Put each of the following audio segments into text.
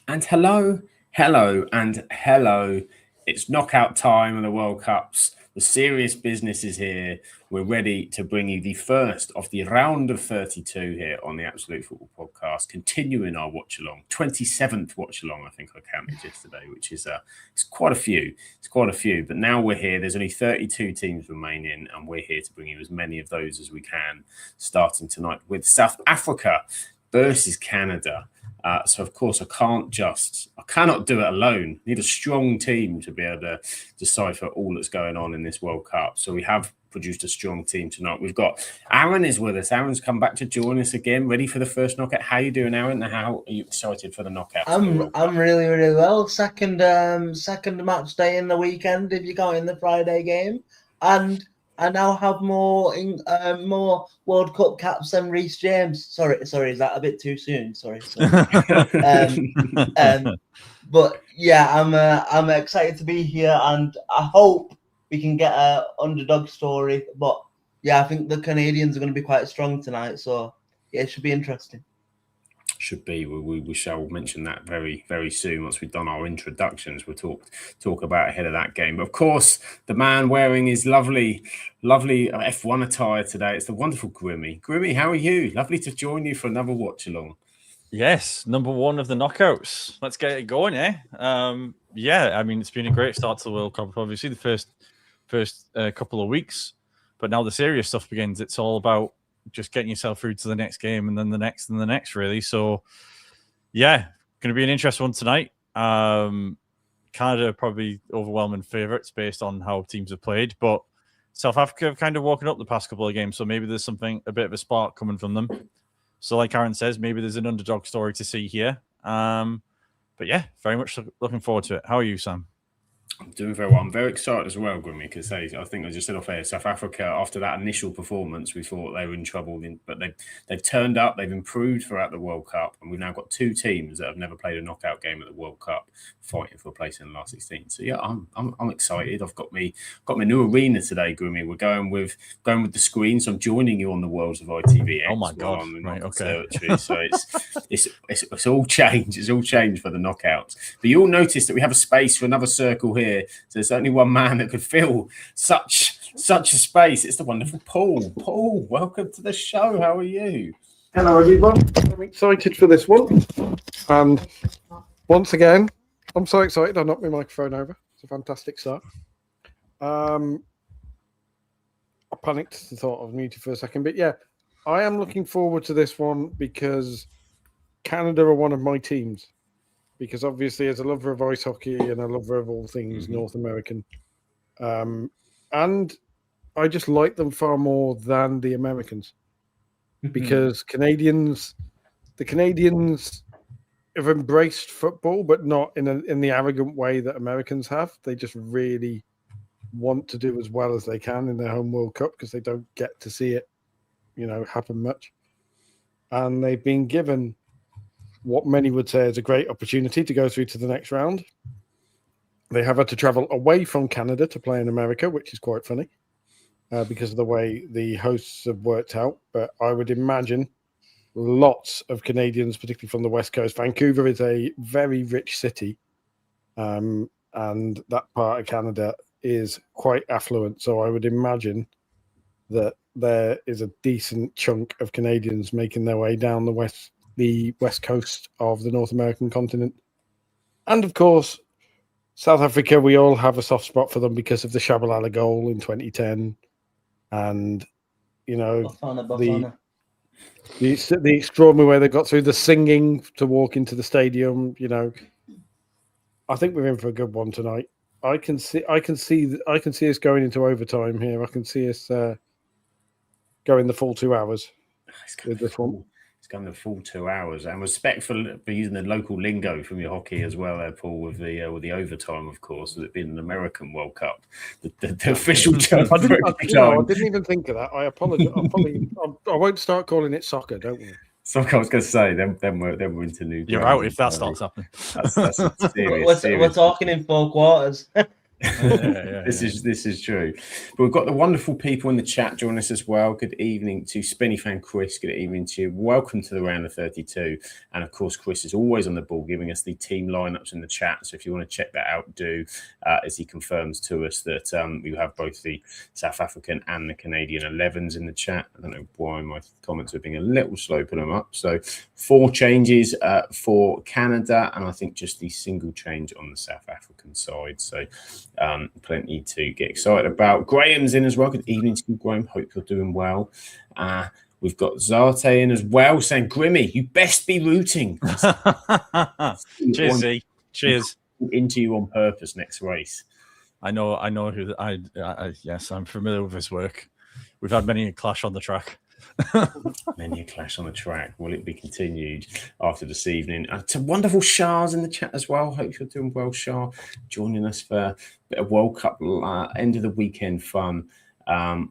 And hello, hello, and hello. It's knockout time of the World Cups. The serious business is here. We're ready to bring you the first of the round of 32 here on the Absolute Football Podcast, continuing our watch along. 27th watch along, I think I counted yesterday, which is it's quite a few. It's quite a few. But now we're here. There's only 32 teams remaining, and we're here to bring you as many of those as we can, starting tonight with South Africa versus Canada. So of course I cannot do it alone. I need a strong team to be able to decipher all that's going on in this World Cup. So we have produced a strong team tonight. We've got Aaron is with us. Aaron's come back to join us again, ready for the first knockout. How are you doing, Aaron? And how are you excited for the knockouts? I'm really well. Second match day in the weekend if you count in the Friday game, and I now have more World Cup caps than Reece James. Sorry, is that a bit too soon? Sorry. But yeah, I'm excited to be here, and I hope we can get a underdog story. But yeah, I think the Canadians are going to be quite strong tonight, so yeah, it should be interesting. Should be. We shall mention that very, very soon. Once we've done our introductions, we'll talk about ahead of that game. But of course, the man wearing his lovely F1 attire today, it's the wonderful Grimmy. Grimmy, how are you? Lovely to join you for another watch along. Yes, number one of the knockouts. Let's get it going, eh? Yeah, I mean, it's been a great start to the World Cup. Obviously, the first couple of weeks, but now the serious stuff begins. It's all about just getting yourself through to the next game and then the next and the next, really. So, yeah, going to be an interesting one tonight. Canada probably overwhelming favourites based on how teams have played, but South Africa have kind of woken up the past couple of games, so maybe there's a bit of a spark coming from them. So, like Aaron says, maybe there's an underdog story to see here. But yeah, very much looking forward to it. How are you, Sam? I'm doing very well. I'm very excited as well, Grimmy, because I think I just said off air, South Africa, after that initial performance, we thought they were in trouble, but they've turned up, they've improved throughout the World Cup, and we've now got two teams that have never played a knockout game at the World Cup fighting for a place in the last 16. So yeah, I'm excited. I've got my new arena today, Grimmy. We're going with the screen, so I'm joining you on the Worlds of ITV. Oh my god! Right, okay. So it's all changed. It's all changed for the knockouts. But you'll notice that we have a space for another circle here. So there's only one man that could fill such a space. It's the wonderful Paul. Paul, welcome to the show. How are you? Hello, everyone. I'm excited for this one. And once again, I'm so excited. I knocked my microphone over. It's a fantastic start. I panicked and thought I was muted for a second. But yeah, I am looking forward to this one because Canada are one of my teams. Because obviously, as a lover of ice hockey and a lover of all things North American, and I just like them far more than the Americans. Because the Canadians have embraced football, but not in the arrogant way that Americans have. They just really want to do as well as they can in their home World Cup because they don't get to see it, happen much. And they've been given what many would say is a great opportunity to go through to the next round. They have had to travel away from Canada to play in America, which is quite funny because of the way the hosts have worked out. But I would imagine lots of Canadians, particularly from the West Coast. Vancouver is a very rich city, and that part of Canada is quite affluent. So I would imagine that there is a decent chunk of Canadians making their way down the west coast of the North American continent. And of course, South Africa, we all have a soft spot for them because of the Shabalala goal in 2010. And, the extraordinary way they got through the singing to walk into the stadium, I think we're in for a good one tonight. I can see us going into overtime here. I can see us going the full 2 hours with this one. It's going the full 2 hours, and respect for using the local lingo from your hockey as well, there, Paul, with the overtime, of course, with it being an American World Cup, the official term. I didn't even think of that. I apologize. I won't start calling it soccer. Don't we? Soccer. I was going to say, then we're into new. You're out if that starts happening. That's serious. We're talking in 4 quarters. This is true. But we've got the wonderful people in the chat joining us as well. Good evening to Spinny Fan Chris. Good evening to you. Welcome to the round of 32. And of course, Chris is always on the ball, giving us the team lineups in the chat. So if you want to check that out, do as he confirms to us that we have both the South African and the Canadian 11s in the chat. I don't know why my comments are being a little slow putting them up. So 4 changes for Canada, and I think just the single change on the South African side. So plenty to get excited about. Graham's in as well. Good evening to you, Graham. Hope you're doing well. We've got Zarte in as well, saying, Grimmy, you best be rooting. Cheers, Z. Cheers. Into you on purpose next race. I know who. Yes, I'm familiar with his work. We've had many a clash on the track. Many a clash on the track. Will it be continued after this evening? To wonderful Shah's in the chat as well. Hope you're doing well, Shah. Joining us for a bit of World Cup end of the weekend fun.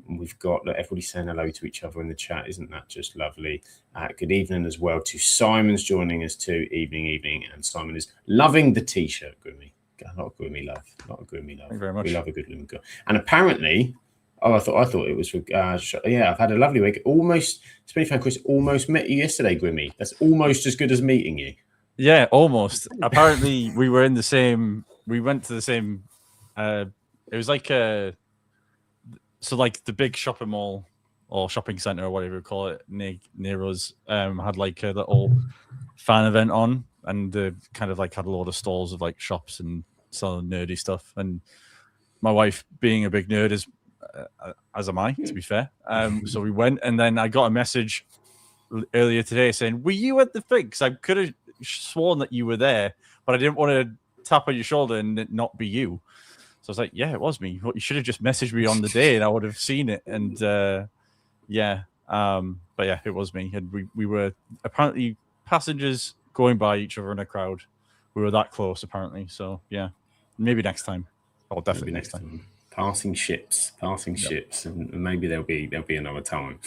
We've got everybody saying hello to each other in the chat. Isn't that just lovely? Good evening as well to Simon's joining us too. Evening. And Simon is loving the t-shirt, Grimmy. A lot of Grimmy love. Thank you very much. We love a good little girl. And apparently, I thought it was for I've had a lovely week. Almost, Spinny Fan Chris almost met you yesterday, Grimmy. That's almost as good as meeting you. Yeah, almost. Apparently, we were in the same. We went to the same. It was like like the big shopping mall or shopping center or whatever you call it near us had like a little fan event on, and kind of like had a load of stalls of like shops and selling nerdy stuff. And my wife, being a big nerd, as am I, to be fair. So we went, and then I got a message earlier today saying, "Were you at the thing?" Because I could have sworn that you were there, but I didn't want to tap on your shoulder and it not be you. So I was like, "Yeah, it was me. You should have just messaged me on the day, and I would have seen it." And but yeah, it was me. And we were apparently passengers going by each other in a crowd. We were that close, apparently. So yeah, maybe next time. Oh, definitely next time. Passing ships, and maybe there'll be another time.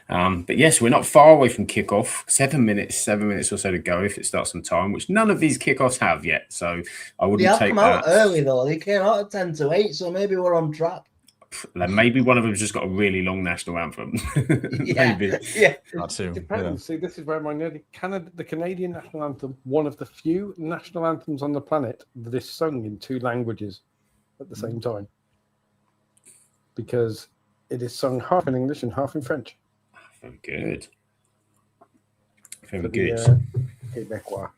But yes, we're not far away from kickoff. 7 minutes or so to go if it starts on time, which none of these kickoffs have yet. So I wouldn't take that. They take come that. out early though. They came out at 10 to 8, so maybe we're on track. Maybe one of them's just got a really long national anthem. Maybe. Yeah. It depends. See, this is where the Canadian national anthem, one of the few national anthems on the planet that is sung in 2 languages at the same time. Because it is sung half in English and half in French. Very good. Very good. Québécois.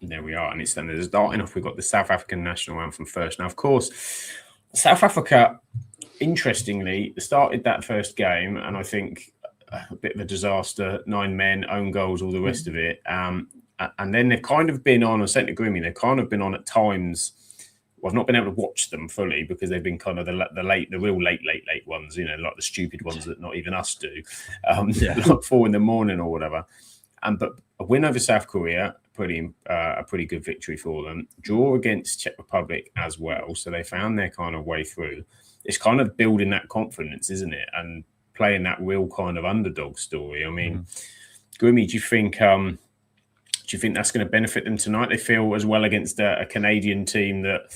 There we are. And it's then starting off, we've got the South African national anthem first. Now, of course, South Africa, interestingly, started that first game, and I think a bit of a disaster, 9 men, own goals, all the rest of it. And then they've kind of been on, I said to Grimmy, they've kind of been on at times. Well, I've not been able to watch them fully because they've been kind of the real late ones, like the stupid ones that not even us do, like 4 a.m. or whatever. But a win over South Korea, a pretty good victory for them. Draw against Czech Republic as well, so they found their kind of way through. It's kind of building that confidence, isn't it? And playing that real kind of underdog story. I mean, Grimmy, do you think that's going to benefit them tonight? They feel as well against a Canadian team that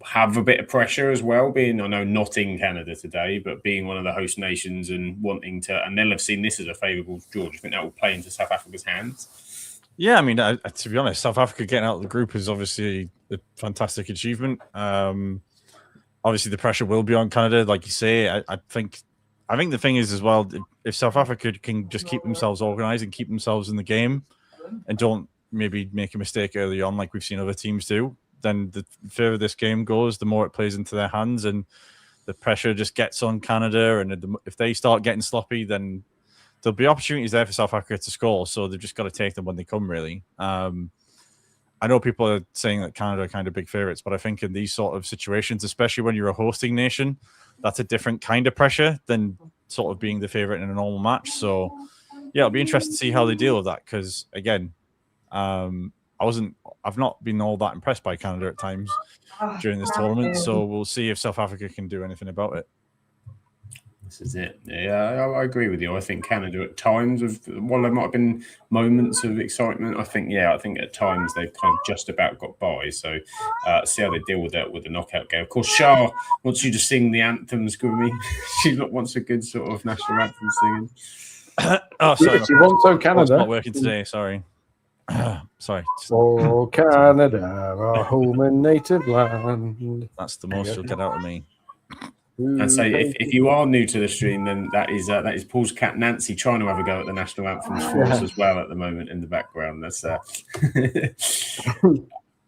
have a bit of pressure as well, being, I know, not in Canada today, but being one of the host nations and wanting to, and they'll have seen this as a favourable draw. Do you think that will play into South Africa's hands? Yeah, I mean, to be honest, South Africa getting out of the group is obviously a fantastic achievement. Obviously, the pressure will be on Canada, like you say. I think the thing is as well, if South Africa can just keep themselves organised and keep themselves in the game, and don't maybe make a mistake early on like we've seen other teams do, then the further this game goes, the more it plays into their hands, and the pressure just gets on Canada. And if they start getting sloppy, then there'll be opportunities there for South Africa to score. So they've just got to take them when they come, really. I know people are saying that Canada are kind of big favourites, but I think in these sort of situations, especially when you're a hosting nation, that's a different kind of pressure than sort of being the favourite in a normal match. So yeah, it'll be interesting to see how they deal with that, because again, I've not been all that impressed by Canada at times during this tournament, so we'll see if South Africa can do anything about it. This is it. Yeah, I agree with you. I think Canada at times, while there might have been moments of excitement, I think at times they've kind of just about got by. So see how they deal with that with the knockout game. Of course, Shah wants you to sing the anthems, Grimmy. She wants a good sort of national anthem singing. Oh, sorry. If you want so It's Canada. not working today. Sorry. Sorry. Oh, Canada, our home and native land. That's the most you'll get out of me. And so, if you are new to the stream, then that is Paul's cat Nancy trying to have a go at the national anthems for us as well at the moment in the background. That's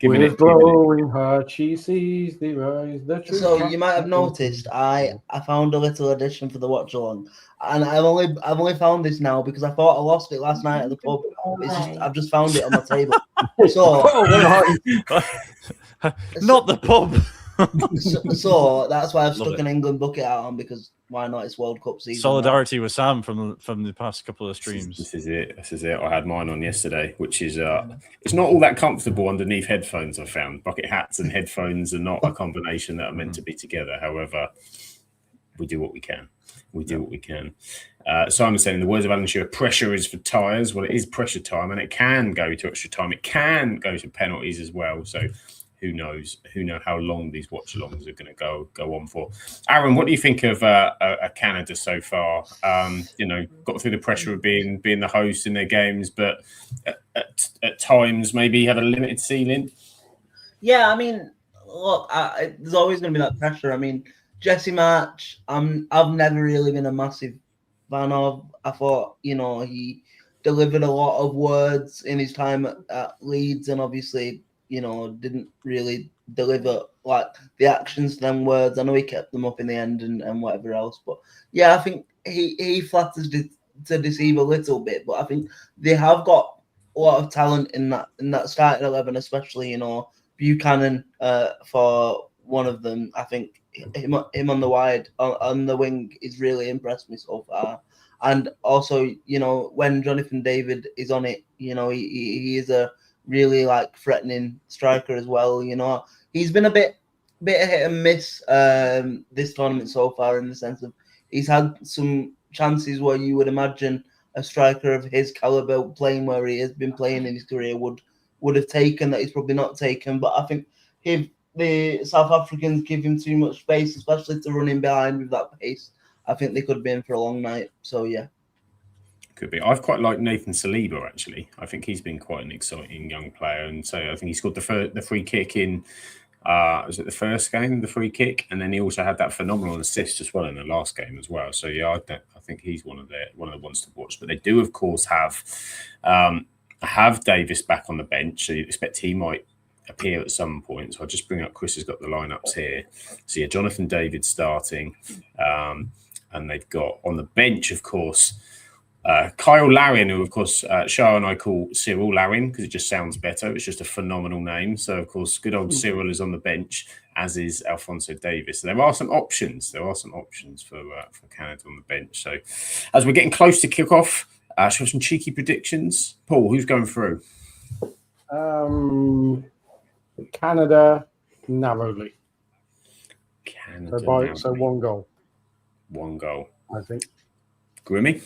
with glowing heart, she sees the rise. So you might have noticed I found a little addition for the watch along, and I've only found this now because I thought I lost it last night at the pub. I've just found it on my table. So not the pub. so that's why I've stuck an England bucket out on, because why not? It's World Cup season. Solidarity with Sam from the past couple of streams. This is it. I had mine on yesterday, which is it's not all that comfortable underneath headphones. I found bucket hats and headphones are not a combination that are meant to be together. However, we do what we can. Simon saying, in the words of Alan Shearer, pressure is for tyres. Well, it is pressure time, and it can go to extra time. It can go to penalties as well. So who knows how long these watch-alongs are going to go on for. Aaron, what do you think of Canada so far? Got through the pressure of being the host in their games, but at times maybe had a limited ceiling. Yeah, I mean, look, there's always going to be that pressure. I mean, Jesse March, I've never really been a massive fan of. I thought, he delivered a lot of words in his time at Leeds, and obviously, didn't really deliver like the actions to them words. I know he kept them up in the end and whatever else, but yeah, I think he flatters to deceive a little bit. But I think they have got a lot of talent in that starting 11, especially Buchanan for one of them. I think him on the wide on the wing is really impressed me so far. And also, when Jonathan David is on it, he is a really threatening striker as well. He's been a bit hit and miss this tournament so far, in the sense of he's had some chances where you would imagine a striker of his caliber playing where he has been playing in his career would have taken, that he's probably not taken. But I think if the South Africans give him too much space, especially to run in behind with that pace, I think they could be in for a long night. So yeah. Could be. I've quite liked Nathan Saliba, actually. I think he's been quite an exciting young player. And so I think he scored the free kick in, was it the first game, the free kick? And then he also had that phenomenal assist as well in the last game as well. So yeah, I think he's one of the ones to watch. But they do, of course, have Davis back on the bench. So you expect he might appear at some point. So I'll just bring up, Chris has got the lineups here. So yeah, Jonathan David starting. And they've got on the bench, of course, Kyle Larin, who, of course, Shah and I call Cyril Larin because it just sounds better. It's just a phenomenal name. So, of course, good old Cyril is on the bench, as is Alphonso Davis. So there are some options. For Canada on the bench. So, as we're getting close to kick-off, should we have some cheeky predictions? Paul, who's going through? Canada, narrowly. Canada, so one goal. One goal, I think. Grimmy?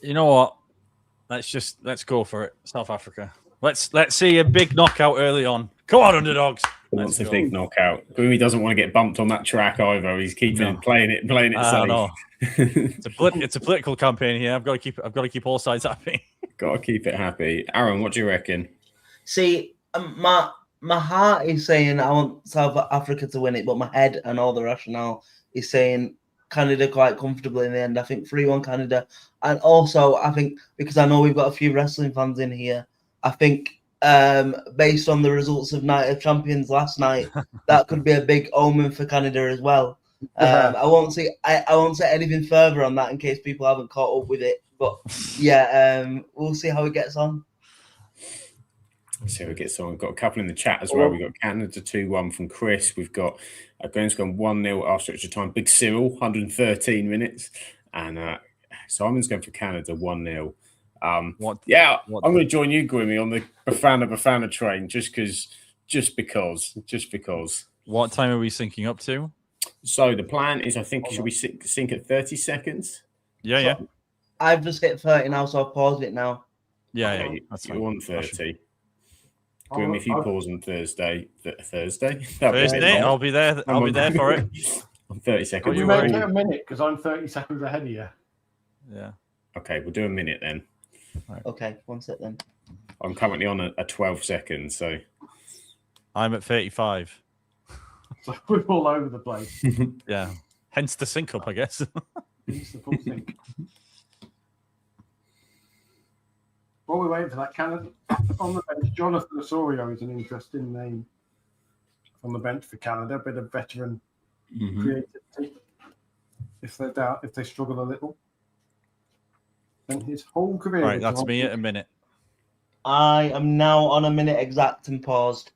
You know what? Let's go for it. South Africa. Let's see a big knockout early on. Come on, underdogs. Wants a big knockout. Grimmy doesn't want to get bumped on that track either. He's keeping playing it safe. No. It's a political campaign here. I've got to keep all sides happy. Got to keep it happy. Aaron, what do you reckon? See, my heart is saying I want South Africa to win it, but my head and all the rationale is saying Canada quite comfortably in the end. I think 3-1 Canada. And also, I think, because I know we've got a few wrestling fans in here, I think based on the results of Night of Champions last night, that could be a big omen for Canada as well. I won't say anything further on that in case people haven't caught up with it. But yeah, we'll see how it gets on. So we get someone. We've got a couple in the chat as well. We've got Canada 2-1 from Chris. We've got Graham's gone 1-0 after extra time. Big Cyril, 113 minutes. And Simon's going for Canada 1-0. I'm going to join you, Grimmy, on the Bafana train just because. What time are we syncing up to? So the plan is, I think, should we sync at 30 seconds? Yeah, yeah. I've just hit 30 now, so I've paused it now. Yeah, Okay, yeah. That's you're fine. on 30. Grim, if you pause on Thursday? That'd be Thursday, long. I'll be there. I'll be there for it. On 30 seconds. you You worry. make it a minute because I'm 30 seconds ahead of you. Yeah. Okay, we'll do a minute then. Okay, one sec then. I'm currently on a 12 seconds, so I'm at 35. So we're all over the place. Yeah. Hence the sync up, I guess. It's the full thing. While we're waiting for that, Canada on the bench, Jonathan Osorio is an interesting name on the bench for Canada. A bit of veteran creativity. If they struggle a little, and his whole career. Right, that's me at a minute. I am now on a minute exact and paused.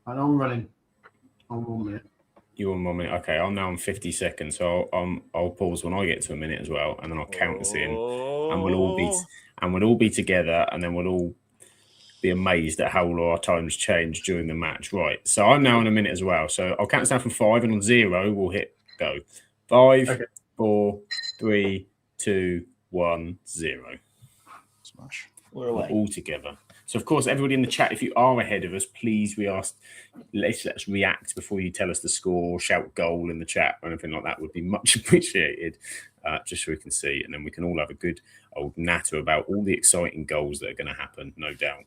And I'm running on 1 minute. you're on 1 minute. Okay, I'm now on 50 seconds, so I'll pause when I get to a minute as well, and then I'll count us in, and we'll all be together, and then we'll all be amazed at how our times change during the match. Right. So I'm now in a minute as well. So I'll count us down from 5, and on 0 we'll hit go. 5, 4, 3, 2, 1, 0. Smash. We're away. All together. So of course, everybody in the chat, if you are ahead of us, please, we ask, let us react before you tell us the score, shout goal in the chat or anything like that would be much appreciated, just so we can see, and then we can all have a good old natter about all the exciting goals that are going to happen, no doubt,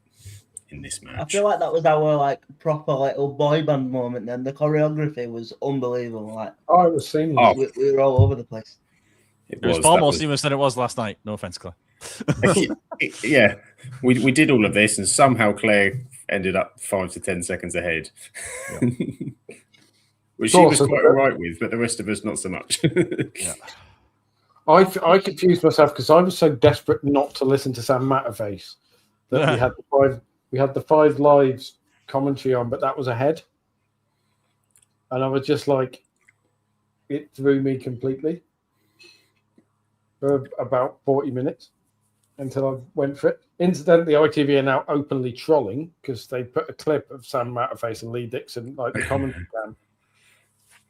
in this match. I feel like that was our proper little boy band moment. Then the choreography was unbelievable. I was seeing we were all over the place. It was far more seamless than it was last night. No offense, Claire. Yeah, we did all of this, and somehow Claire ended up 5 to 10 seconds ahead, which she was quite all right with, but the rest of us not so much. Yeah. I confused myself because I was so desperate not to listen to Sam Matterface that we had the 5 lives commentary on, but that was ahead, and I was just like, it threw me completely for about 40 minutes until I went for it. Incidentally, ITV are now openly trolling because they put a clip of Sam Matterface and Lee Dixon, like the commentary can,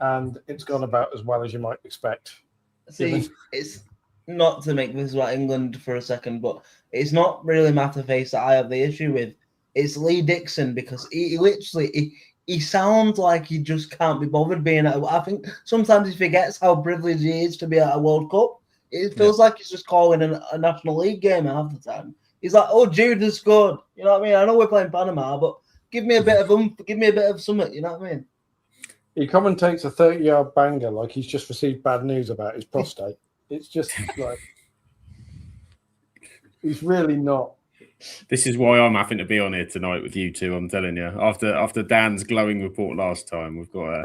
and it's gone about as well as you might expect. See, it's not to make this about England for a second, but it's not really Matterface that I have the issue with. It's Lee Dixon, because he literally he sounds like he just can't be bothered being at. I think sometimes he forgets how privileged he is to be at a World Cup. It feels like he's just calling a National League game half the time. He's like, "Oh, Jude has scored." You know what I mean? I know we're playing Panama, but give me a bit of give me a bit of something. You know what I mean? He commentates a 30-yard banger like he's just received bad news about his prostate. It's just like he's really not. This is why I'm having to be on here tonight with you two. I'm telling you. After Dan's glowing report last time, we've got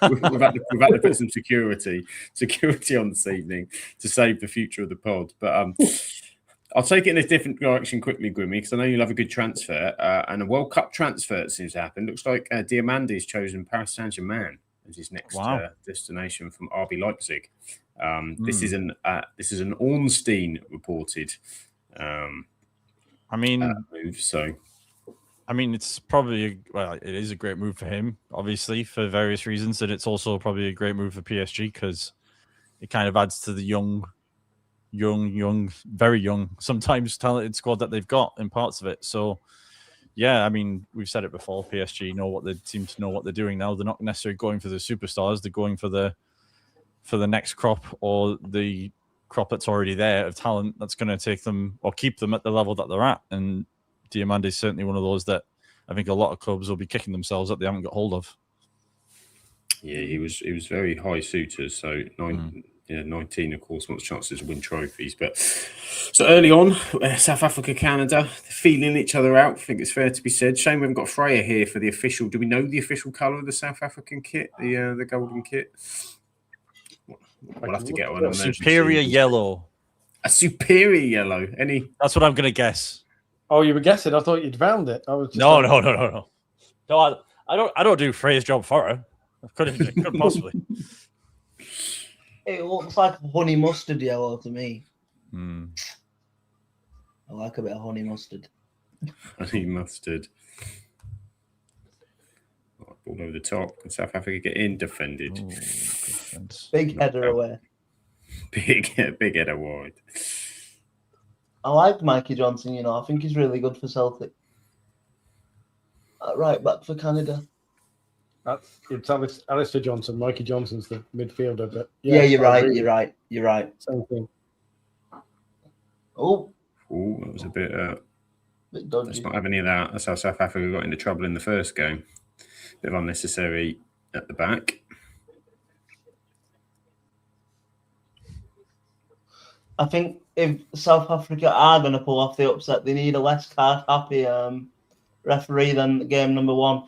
we've had to put some security on this evening to save the future of the pod. But I'll take it in a different direction quickly, Grimmy, because I know you'll have a good transfer and a World Cup transfer seems to happen. Looks like Diamandi's chosen Paris Saint-Germain as his next destination from RB Leipzig. This is an Ornstein reported. Move, so it's probably it is a great move for him, obviously, for various reasons, and it's also probably a great move for PSG because it kind of adds to the young, very young, sometimes talented squad that they've got in parts of it. So, yeah, we've said it before. PSG seem to know what they're doing now. They're not necessarily going for the superstars; they're going for the next crop or the crop that's already there of talent that's going to take them or keep them at the level that they're at. And Diamandi is certainly one of those that I think a lot of clubs will be kicking themselves that they haven't got hold of. Yeah, he was very high suitors. So 19, of course, wants chances to win trophies. But so early on, South Africa, Canada, feeling each other out. I think it's fair to be said. Shame we haven't got Freya here for the official. Do we know the official colour of the South African kit, the golden kit? We'll have to get one. A superior yellow. A superior yellow. That's what I'm going to guess. Oh, you were guessing? I thought you'd found it. I was just No. No, I don't do Freya's job for her. I couldn't possibly. It looks like honey mustard yellow to me. I like a bit of honey mustard. Honey mustard. Ball over the top. Can South Africa get in? Defended. Ooh, good defense. Big header away. Big header wide. I like Mikey Johnson, I think he's really good for Celtic. Right back for Canada. It's Alistair Johnson. Mikey Johnson's the midfielder, but Yeah, yes, you're I right. agree. You're right. Same thing. Oh, That was a bit. bit Let's dodgy. not have any of that. That's how South Africa got into trouble in the first game. Bit of unnecessary at the back. I think if South Africa are going to pull off the upset, they need a less card-happy referee than game number 1.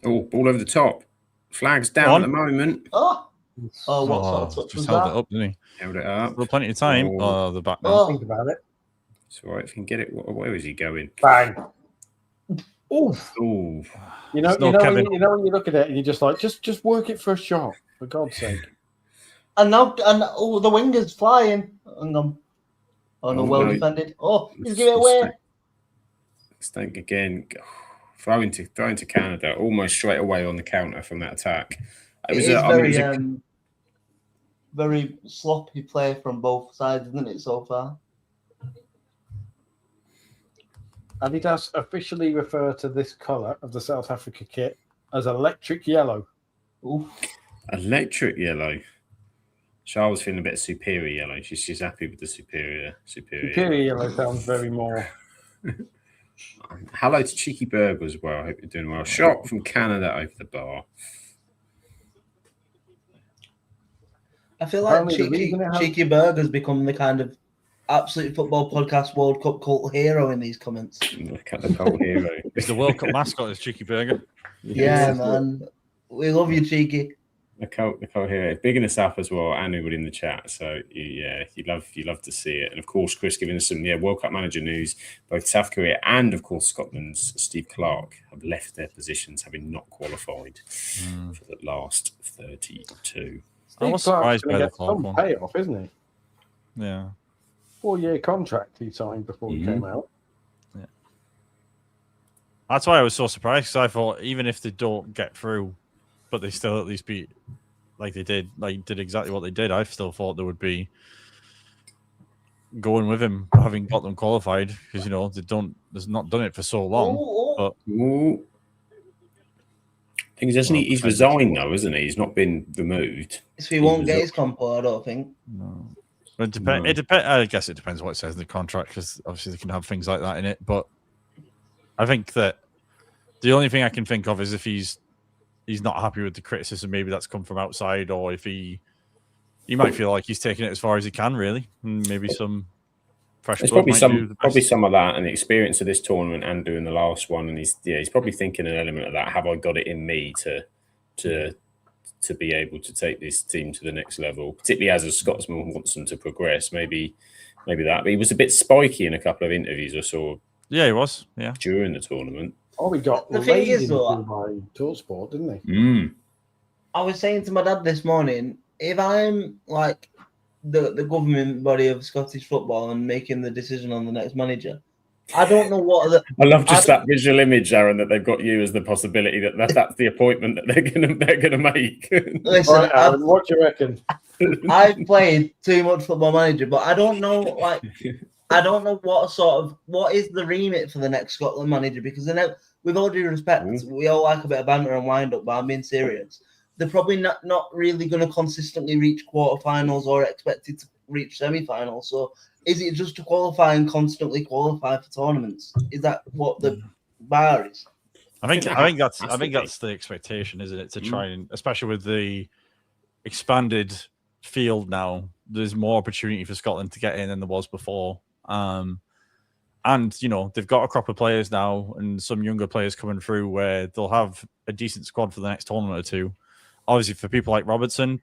Oh, ball over the top. Flags down at the moment. Oh, what sort of touch just was held that? it up, didn't he? Held it up. Still plenty of time. Oh. Oh, the back now. Oh, Think about it. It's all right if you can get it. Where is he going? Bang. Oof. Oh, You know, It's no you know, Kevin. when you look at it and you're just like, just work it for a shot, for God's sake. and the winger's flying. Hang on. Oh, no, Oh, well no. defended. Oh, he's giving it away. Mistake again. Throwing to Canada almost straight away on the counter from that attack. It is very sloppy play from both sides, isn't it, so far? Adidas officially refer to this colour of the South Africa kit as electric yellow. Oof. Electric yellow. Charles was feeling a bit of superior yellow. She's happy with the superior. Superior yellow sounds very more. Hello to Cheeky Burger as well. I hope you're doing well. Shot from Canada over the bar. I feel like Apparently the reason it has- Cheeky Burger's become the kind of absolute football podcast World Cup cult hero in these comments. Look at the cult hero. He's the World Cup mascot, is Cheeky Burger. Yeah, man. We love you, Cheeky. The cult hero. Bigging us up as well, and everybody in the chat. So yeah, you love to see it. And of course, Chris giving us some World Cup manager news. Both South Korea and of course Scotland's Steve Clarke have left their positions, having not qualified for the last 32. I was Steve Clarke's surprised gonna by the get Clarke some one. payoff, isn't he? Yeah. 4-year contract he signed before he came out. That's why I was so surprised, because I thought even if they don't get through, but they still at least beat like they did, did exactly what they did, I still thought they would be going with him, having got them qualified, because they've not done it for so long. But Ooh. Thing is, he's resigned though, isn't he? He's not been removed. So he won't get his compo, I don't think. no. But it depends. I guess it depends what it says in the contract, because obviously they can have things like that in it. But I think that the only thing I can think of is if he's not happy with the criticism, maybe that's come from outside, or if he might feel like he's taking it as far as he can, really, and maybe some fresh. There's blood probably might do the best. some of that, and the experience of this tournament and doing the last one, and he's probably thinking an element of that. Have I got it in me to be able to take this team to the next level, particularly as a Scotsman who wants them to progress? Maybe that. But he was a bit spiky in a couple of interviews I saw. Yeah, he was. Yeah, during the tournament. Oh, he got The thing laid is, into though, by TalkSport, didn't he? Mm. I was saying to my dad this morning, if I'm like the government body of Scottish football and making the decision on the next manager, I don't know what the. I love just that visual image, Aaron, that they've got you as the possibility that's the appointment that they're gonna make. Listen, Right, Aaron, what do you reckon? I've played too much Football Manager, but I don't know what is the remit for the next Scotland manager, because I know, with all due respect, we all like a bit of banter and wind up, but I'm being serious. They're probably not really going to consistently reach quarterfinals or expected to reach semi-finals. So is it just to qualify and constantly qualify for tournaments? Is that what the bar is? I think that's the expectation, isn't it? To try and, especially with the expanded field now, there's more opportunity for Scotland to get in than there was before. And they've got a crop of players now, and some younger players coming through where they'll have a decent squad for the next tournament or two. Obviously, for people like Robertson,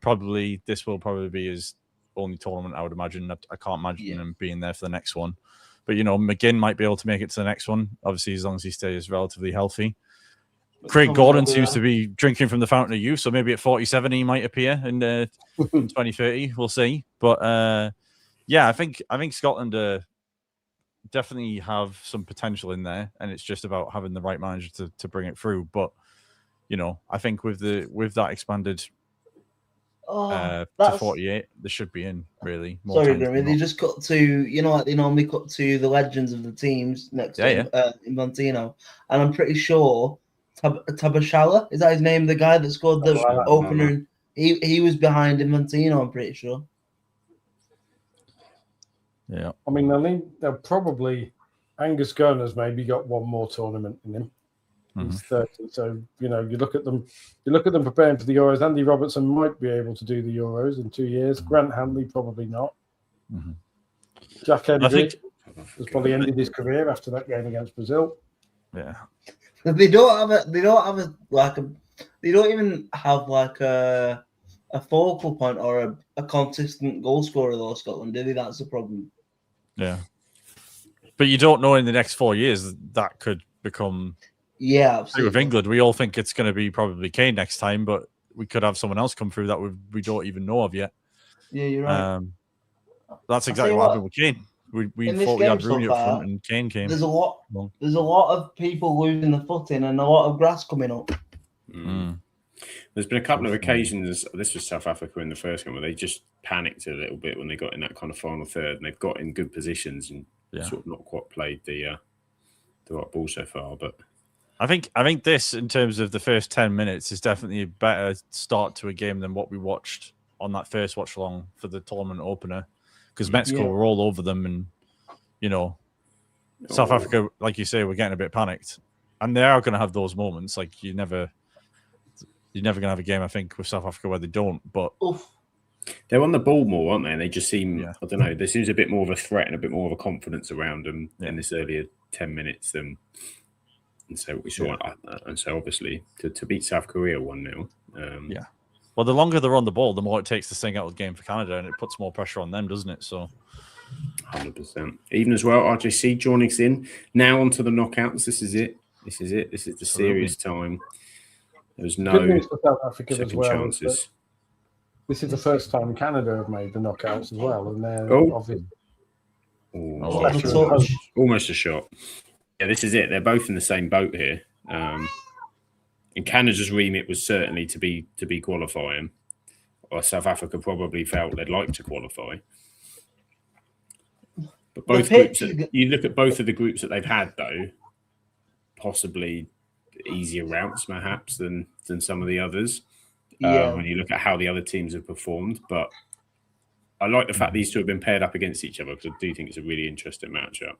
this will probably be his only tournament, I would imagine. I can't imagine him being there for the next one. But McGinn might be able to make it to the next one, obviously, as long as he stays relatively healthy. Craig Gordon seems to be drinking from the fountain of youth, so maybe at 47 he might appear in 2030. We'll see. But I think Scotland definitely have some potential in there, and it's just about having the right manager to bring it through. But I think with that expanded to That's 48, they should be in really. More sorry, times than Grimmy. They not. just cut to like they normally cut to the legends of the teams next to Infantino, and I'm pretty sure Tabashala, is that his name? The guy that scored the Something like that. opener. He was behind Infantino. I'm pretty sure. Yeah. I mean, they'll probably Angus Gunner's maybe got one more tournament in him. He's 30, so you look at them. You look at them preparing for the Euros. Andy Robertson might be able to do the Euros in 2 years. Grant Hanley probably not. Jack Hendrick has probably ended his career after that game against Brazil. Yeah. They don't even have like a focal point or a consistent goal scorer though, Scotland, do they? That's the problem. Yeah. But you don't know in the next 4 years that could become. Yeah, absolutely. With England, we all think it's going to be probably Kane next time, but we could have someone else come through that we don't even know of yet. Yeah, you're right. That's exactly what happened with Kane. We thought we had Rooney up front, and Kane came. There's a lot of people losing the footing and a lot of grass coming up. There's been a couple of occasions. This was South Africa in the first game where they just panicked a little bit when they got in that kind of final third, and they've got in good positions and sort of not quite played the right ball so far, but. I think this, in terms of the first 10 minutes, is definitely a better start to a game than what we watched on that first watch along for the tournament opener, because Mexico were all over them, and South Africa, like you say, we're getting a bit panicked, and they are going to have those moments. Like you're never going to have a game, I think, with South Africa where they don't. But they're on the ball more, aren't they? And they just seem, I don't know, there seems a bit more of a threat and a bit more of a confidence around them in this earlier 10 minutes than. And so we saw, and so obviously to beat South Korea 1-0. Well, the longer they're on the ball, the more it takes this thing out of the game for Canada, and it puts more pressure on them, doesn't it? So, 100%. Even as well, RJC joining us in now onto the knockouts. This is it. This is the serious time. There's no South Africa second chances. This is the first time Canada have made the knockouts as well, and they're obviously almost a shot. Yeah, this is it. They're both in the same boat here. And Canada's remit was certainly to be qualifying. Or South Africa probably felt they'd like to qualify. But both groups, you look at both of the groups that they've had, though, possibly easier routes, perhaps, than some of the others. When you look at how the other teams have performed. But I like the fact these two have been paired up against each other, because I do think it's a really interesting matchup.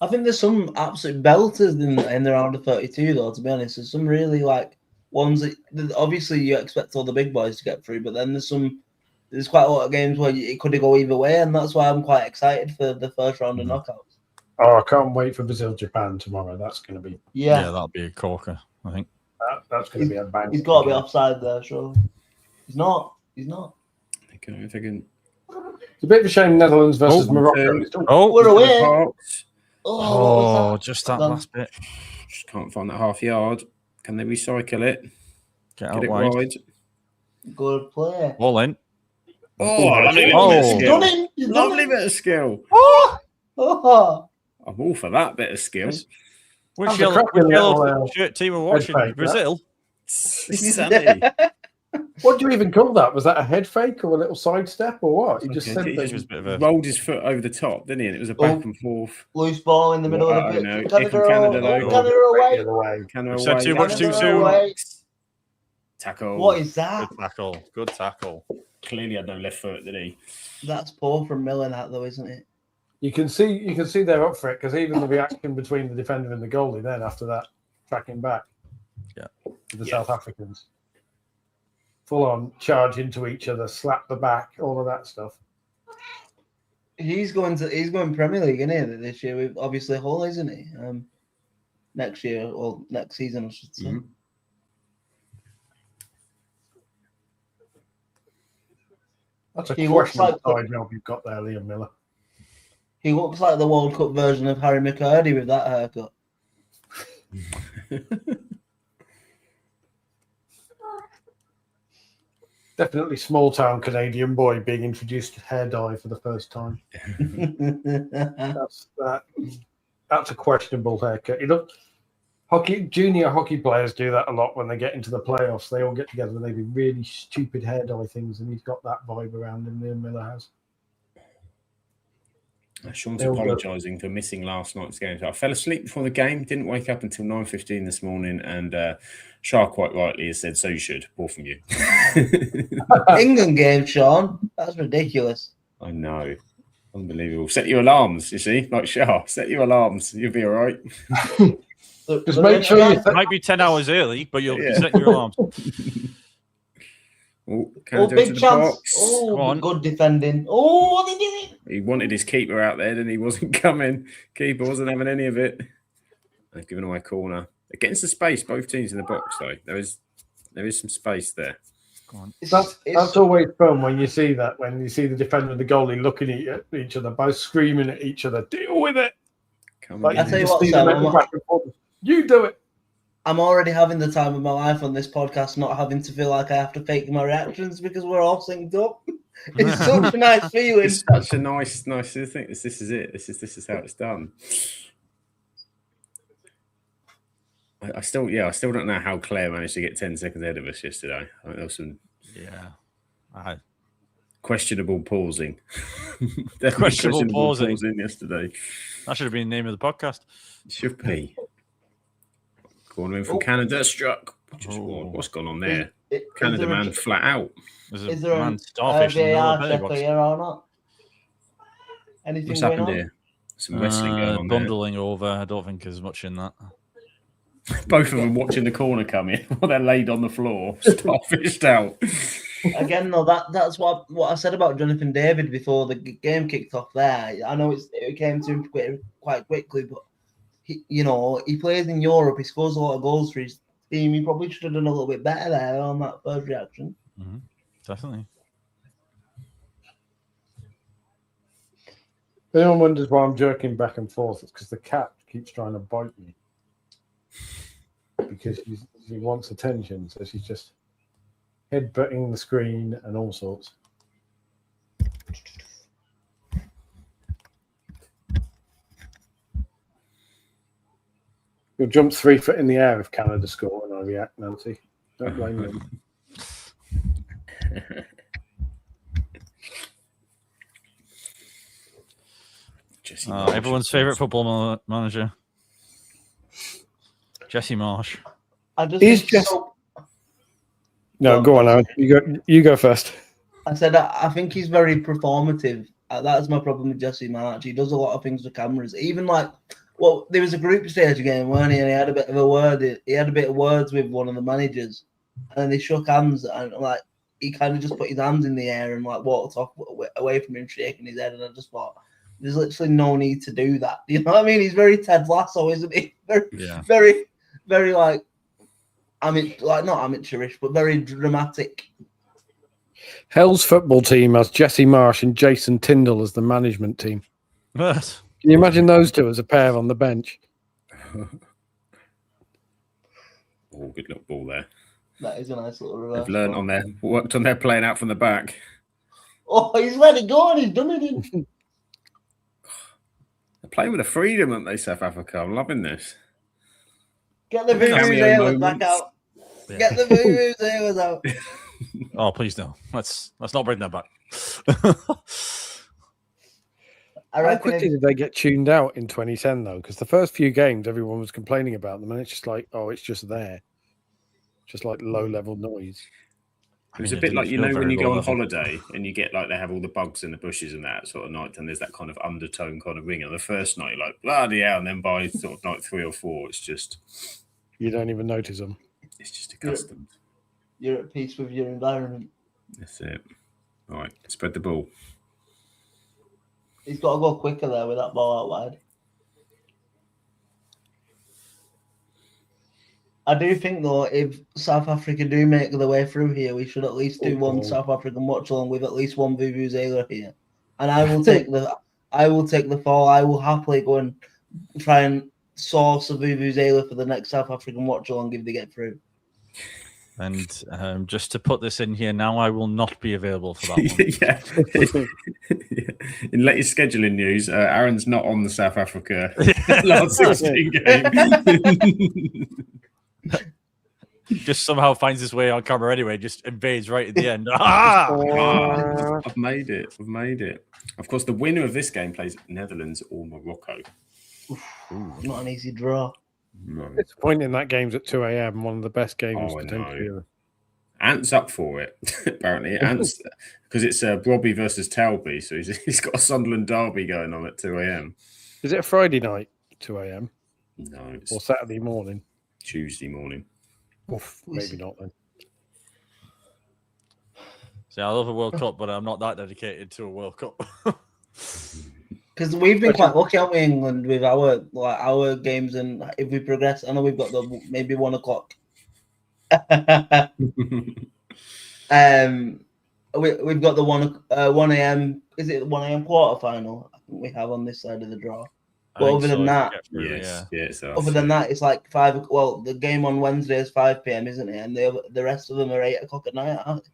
I think there's some absolute belters in the round of 32, though, to be honest. There's some really, ones that obviously you expect all the big boys to get through, but then there's quite a lot of games where it could go either way, and that's why I'm quite excited for the first round of knockouts. Oh, I can't wait for Brazil-Japan tomorrow. That's going to be... Yeah, that'll be a corker, I think. That's going to be a bang. He's got to be offside there, sure. He's not. If I can... It's a bit of a shame Netherlands versus Morocco. We're away. Just that last bit. Just can't find that half yard. Can they recycle it? Get it wide. Good play. Ball in. Lovely bit of skill. I'm all for that bit of skill. Which yellow shirt team are watching? Brazil? Sunny. What do you even call that? Was that a head fake or a little sidestep or what? He just rolled his foot over the top, didn't he? And it was a back and forth. Loose ball in the middle of the pitch. No. Canada away. Canada said too much too soon. Tackle. What is that? Good tackle. Clearly had no left foot, did he? That's poor from Miller, that though, isn't it? You can see they're up for it, because even the reaction between the defender and the goalie then after that tracking back. Yeah. To the South Africans. Full on charge into each other, slap the back, all of that stuff. He's going Premier League, isn't he, this year with obviously Hull, isn't he? Next year or next season, I should say. Mm-hmm. That's a questionable side job you've got there, Liam Miller. He looks like the World Cup version of Harry McCurdy with that haircut. Definitely small town Canadian boy being introduced to hair dye for the first time. That's a questionable haircut. Junior hockey players do that a lot when they get into the playoffs. They all get together and they do really stupid hair dye things, and he's got that vibe around him. Liam Miller has. Sean's apologising for missing last night's game. So I fell asleep before the game, didn't wake up until 9:15 this morning, and Shah quite rightly has said, so you should. More from you. England game, Sean. That's ridiculous. I know. Unbelievable. Set your alarms, you see, like Shah. Set your alarms. You'll be all right. Just make sure you might be 10 hours early, but you'll be setting your alarms. Big chance. Oh, good defending. Oh, what did he do? He wanted his keeper out there, and he wasn't coming. Keeper wasn't having any of it. They've given away a corner. They're getting some space, both teams in the box, though. There is some space there. Go on. That's always fun when you see that, when you see the defender and the goalie looking at each other, both screaming at each other, deal with it. I tell you what, Sam, you do it. I'm already having the time of my life on this podcast, not having to feel like I have to fake my reactions because we're all synced up. It's such a nice feeling. It's such a nice thing. This is it. This is how it's done. I still don't know how Claire managed to get 10 seconds ahead of us yesterday. I think there was some questionable pausing. Questionable pausing yesterday. That should have been the name of the podcast. It should be. Corner in from Canada, struck. What's gone on there? Canada man flat out. Is there a VAR check here or not? Anything What's going happened on? here? Some wrestling going on bundling over. I don't think there's much in that. Both of them watching the corner come in while they're laid on the floor, starfished out. Again, though, that's what I said about Jonathan David before the game kicked off there. I know it came to him quite quickly, but he plays in Europe. He scores a lot of goals for his team. He probably should have done a little bit better there on that first reaction. Mm-hmm. Definitely. If anyone wonders why I'm jerking back and forth, it's because the cat keeps trying to bite me. Because she wants attention, so she's just headbutting the screen and all sorts. You'll jump 3 foot in the air if Canada score when I react, Nancy. Don't blame them. Everyone's favourite football manager. Jesse Marsh. No, go on, Aaron. You go first. I said I think he's very performative. That's my problem with Jesse Marsh. He does a lot of things with cameras. Even there was a group stage game, weren't he? And he had a bit of a word. He had a bit of words with one of the managers, and they shook hands. And he kind of just put his hands in the air and walked off away from him, shaking his head. And I just thought, there's literally no need to do that. You know what I mean? He's very Ted Lasso, isn't he? Very, very not amateurish, but very dramatic. Hell's football team has Jesse Marsh and Jason Tyndall as the management team. Can you imagine those two as a pair on the bench? Good little ball there. That is a nice little reverse. They've worked on their playing out from the back. Oh, he's let it go and he's done it. They're playing with a freedom, aren't they, South Africa? I'm loving this. Get the Vuvuzelas back out. Yeah. Get the Vuvuzelas out. Oh, please no. Let's not bring that back. How quickly did they get tuned out in 2010, though? Because the first few games, everyone was complaining about them, and it's just like, it's just there. Just like low-level noise. It was a bit like, when you go on holiday and you get they have all the bugs in the bushes and that sort of night, and there's that kind of undertone kind of ring. On the first night, you're like, bloody hell, and then by sort of night 3 or 4, it's just... You don't even notice them. It's just accustomed. You're at peace with your environment. That's it. All right, spread the ball. He's got to go quicker there with that ball out wide. I do think, though, if South Africa do make their way through here, we should at least do one South African watch along with at least one Vuvuzela here. And I will take the fall. I will happily go and try and source a Vuvuzela for the next South African watch along if they get through. And just to put this in here now, I will not be available for that one. Yeah. In latest scheduling news, Aaron's not on the South Africa last 16 game. Just somehow finds his way on camera anyway, just invades right at the end. I've made it. I've made it. Of course, the winner of this game plays Netherlands or Morocco. Not an easy draw. No. Disappointing that game's at 2 a.m. One of the best games Oh, I potentially. know. Ant's up for it, apparently. Ant's because it's Brobby versus Talby, so he's got a Sunderland derby going on at 2 a.m. Is it a Friday night, 2 a.m.? No, it's Or Saturday morning? Tuesday morning. Oof, maybe not then. See, I love a World Cup, but I'm not that dedicated to a World Cup. Because we've been quite lucky, haven't we, England, with our games, and if we progress, I know we've got the maybe 1 o'clock. We've got the 1 a.m. Is it 1 a.m. quarter final? I think we have on this side of the draw. But other than that, other than that, it's like 5. Well, the game on Wednesday is 5 p.m., isn't it? And the rest of them are 8 o'clock at night. Aren't they?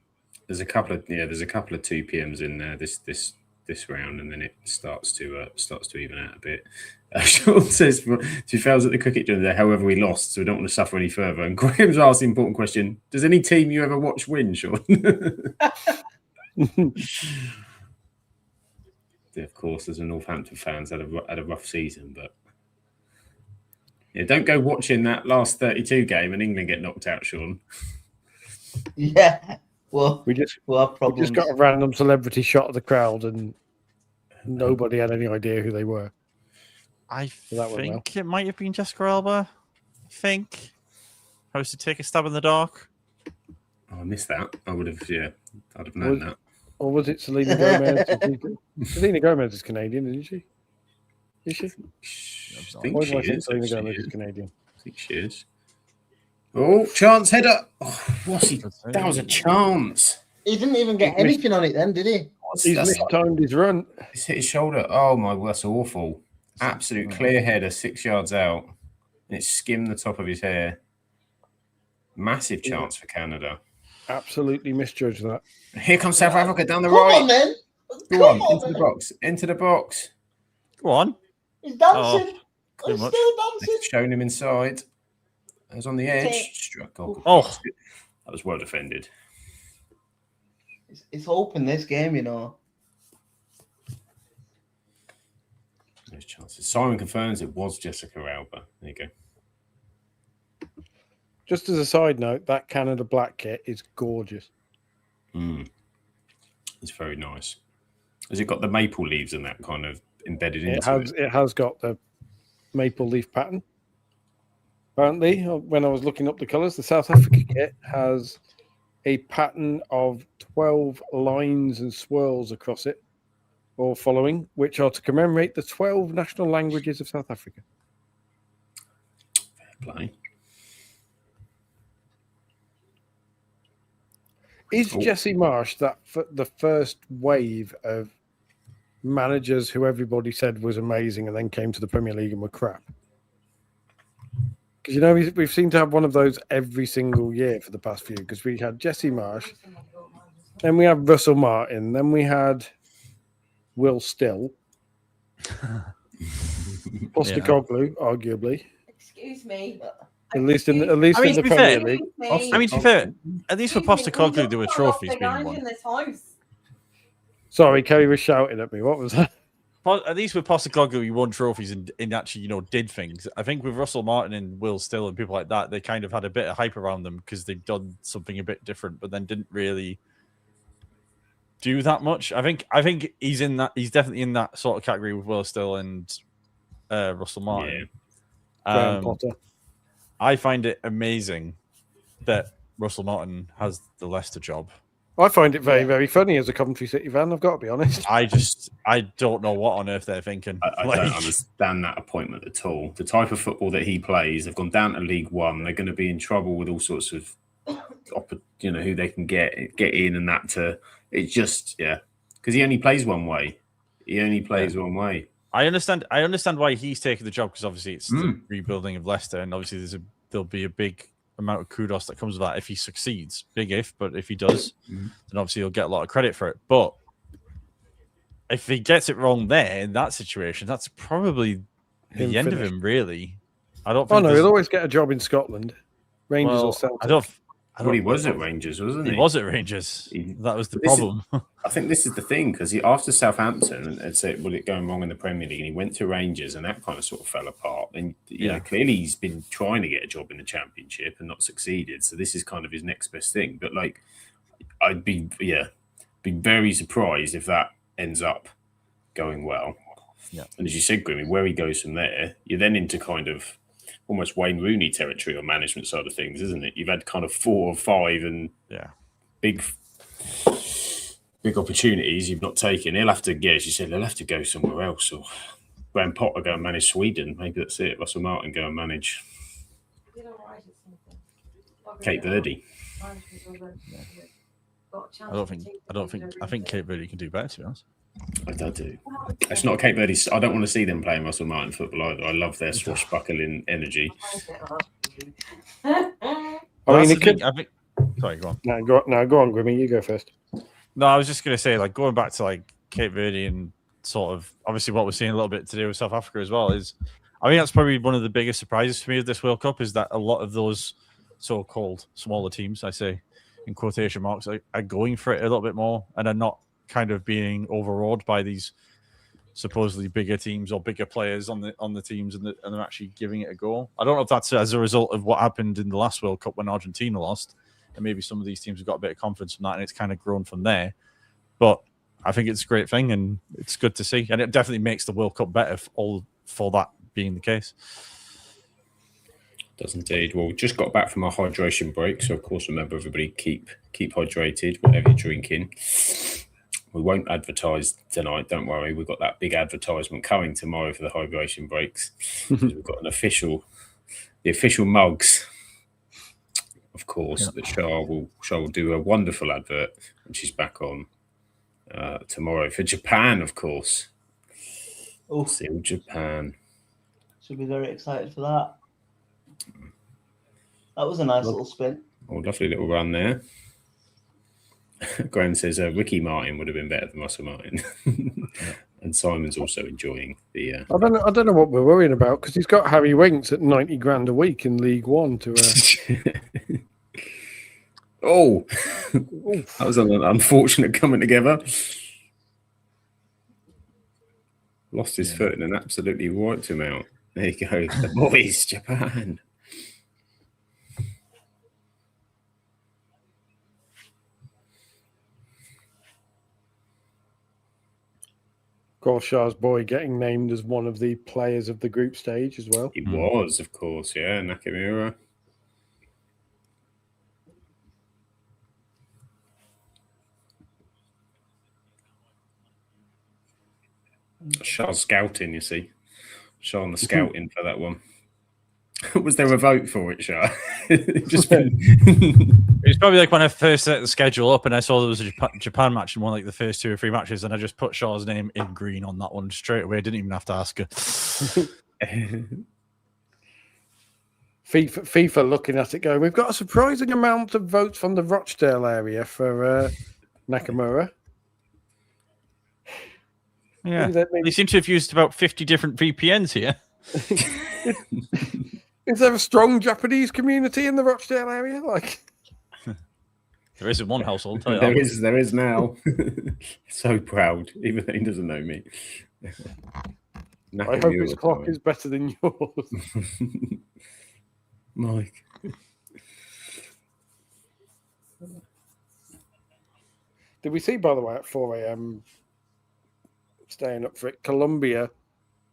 There's a couple of 2 p.m.s in there this round, and then it starts to even out a bit. Sean says, "Two fails at the cricket during the day. However, we lost, so we don't want to suffer any further." And Graham's asked the important question: does any team you ever watch win, Sean? Yeah, of course, as a Northampton fans had a rough season, but yeah, don't go watching that last 32 game and England get knocked out, Sean. Yeah, well, we just problems. got a random celebrity shot of the crowd, and nobody had any idea who they were. I think it might have been Jessica Alba. I think I was to take a stab in the dark. Oh, I missed that. I would have, I'd have known that. Or was it Selena Gomez? Selena Gomez is Canadian, isn't she? Is she? I think she is. Selena Gomez is Canadian. I think she is. Oh, chance header. Oh, what's he? That was a chance. He didn't even get anything on it then, did he? He's mistimed his run. He's hit his shoulder. Oh, my, that's awful. Absolute clear header, 6 yards out. And it skimmed the top of his hair. Massive chance for Canada. Absolutely misjudged that. Here comes South Africa down the Come right. on, then. Go on, into the box. Into the box. Go on. He's dancing. Too He's much. still dancing. They've shown him inside. It was on the edge. Struck. Oh. That was well defended. It's open this game, you know. Those chances. Simon confirms it was Jessica Alba. There you go. Just as a side note, that Canada black kit is gorgeous. It's very nice. Has it got the maple leaves and that kind of embedded into it? It has got the maple leaf pattern. Apparently, when I was looking up the colours, the South Africa kit has a pattern of 12 lines and swirls across it, or following, which are to commemorate the 12 national languages of South Africa. Fair play. Is Jesse Marsh the first wave of managers who everybody said was amazing and then came to the Premier League and were crap? Because, you know, we've seemed to have one of those every single year for the past few, because we had Jesse Marsh, then we had Russell Martin, then we had Will Still, Postecoglou, arguably. Excuse me. At least in the Premier League. I mean, to be fair, at least for Postecoglou, there were trophies being won. In this house. Sorry, Kerry was shouting at me. What was that? At least with Postecoglou, he won trophies and actually, did things. I think with Russell Martin and Will Still and people like that, they kind of had a bit of hype around them because they've done something a bit different, but then didn't really do that much. I think he's in that. He's definitely in that sort of category with Will Still and Russell Martin. Graham Potter. I find it amazing that Russell Martin has the Leicester job. I find it very, very funny as a Coventry City fan, I've got to be honest. I don't know what on earth they're thinking. I don't understand that appointment at all. The type of football that he plays, they've gone down to League One. They're going to be in trouble with all sorts of, who they can get in and that to. It's just, because he only plays one way. One way. I understand why he's taking the job, because obviously it's the rebuilding of Leicester, and obviously there'll be a big amount of kudos that comes with that if he succeeds. Big if, but if he does, then obviously he'll get a lot of credit for it. But if he gets it wrong there in that situation, that's probably the end of him, really. I don't think. Oh no, he'll always get a job in Scotland, Rangers or Celtic. I don't. Well, he was at Rangers, wasn't he? He was at Rangers. That was the problem. I think this is the thing, because after Southampton and said, "Will it going wrong in the Premier League?" and he went to Rangers, and that kind of sort of fell apart. And you know, clearly he's been trying to get a job in the Championship and not succeeded. So this is kind of his next best thing. But like, I'd be very surprised if that ends up going well. Yeah. And as you said, Grimmy, where he goes from there, you're then into kind of almost Wayne Rooney territory on management side of things, isn't it? You've had kind of 4 or 5 and big opportunities you've not taken. He'll have to, as you said, he'll have to go somewhere else. Or Graham Potter go and manage Sweden. Maybe that's it. Russell Martin go and manage Cape Verde. I think Cape Verde can do better, to be honest. I do. It's not Cape Verde. I don't want to see them playing Russell Martin football either. I love their swashbuckling energy. I think. Sorry, go on. No, go on, Grimmy. You go first. No, I was just going to say, like, going back to like Cape Verde and sort of obviously what we're seeing a little bit today with South Africa as well is, I think that's probably one of the biggest surprises for me of this World Cup is that a lot of those so-called smaller teams, I say in quotation marks, are going for it a little bit more and are not kind of being overawed by these supposedly bigger teams or bigger players on the teams, and they're actually giving it a go. I don't know if that's as a result of what happened in the last World Cup when Argentina lost, and maybe some of these teams have got a bit of confidence from that, and it's kind of grown from there. But I think it's a great thing, and it's good to see, and it definitely makes the World Cup better for that being the case. Does indeed. Well, we just got back from our hydration break, so of course, remember everybody keep hydrated, whatever you're drinking. We won't advertise tonight, don't worry. We've got that big advertisement coming tomorrow for the hydration breaks. We've got the official mugs, of course, that Shah will do a wonderful advert when she's back on tomorrow for Japan, of course. Oh, Seal Japan. Should be very excited for that. That was a nice little spin. Oh, lovely little run there. Graham says Ricky Martin would have been better than Russell Martin. And Simon's also enjoying the... I don't know what we're worrying about, because he's got Harry Winks at 90 grand a week in League One to... Oh! That was an unfortunate coming together. Lost his foot and then absolutely wiped him out. There you go. The boys, Japan. Shah's boy getting named as one of the players of the group stage as well. He was, of course, yeah, Nakamura. Shah's scouting, you see. Shah on the scouting for that one. Was there a vote for it, Shah? Just been... It's probably like when I first set the schedule up and I saw there was a Japan match in one like the first 2 or 3 matches, and I just put Shaw's name in green on that one straight away. Didn't even have to ask her. FIFA looking at it going, we've got a surprising amount of votes from the Rochdale area for Nakamura. Yeah, they seem to have used about 50 different VPNs here. Is there a strong Japanese community in the Rochdale area? Like, there is in one household. Tell you there is now. So proud, even though he doesn't know me. I hope his clock is better than yours. Mike. Did we see, by the way, at 4 a.m. staying up for it, Colombia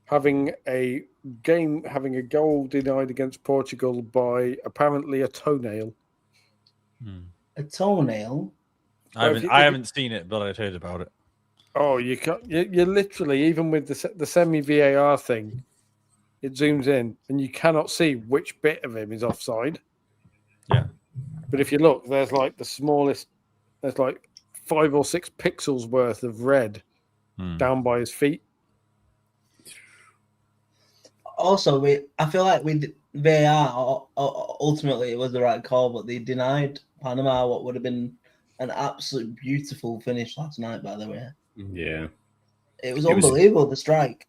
having a goal denied against Portugal by apparently a toenail. A toenail? I haven't seen it, but I've heard about it. Oh, you can't. You literally, even with the semi VAR thing, it zooms in and you cannot see which bit of him is offside. Yeah. But if you look, there's like the smallest. There's like 5 or 6 pixels worth of red down by his feet. Also, I feel like VAR, ultimately it was the right call, but they denied Panama what would have been an absolute beautiful finish last night, by the way. Yeah. It was It was- unbelievable, the strike.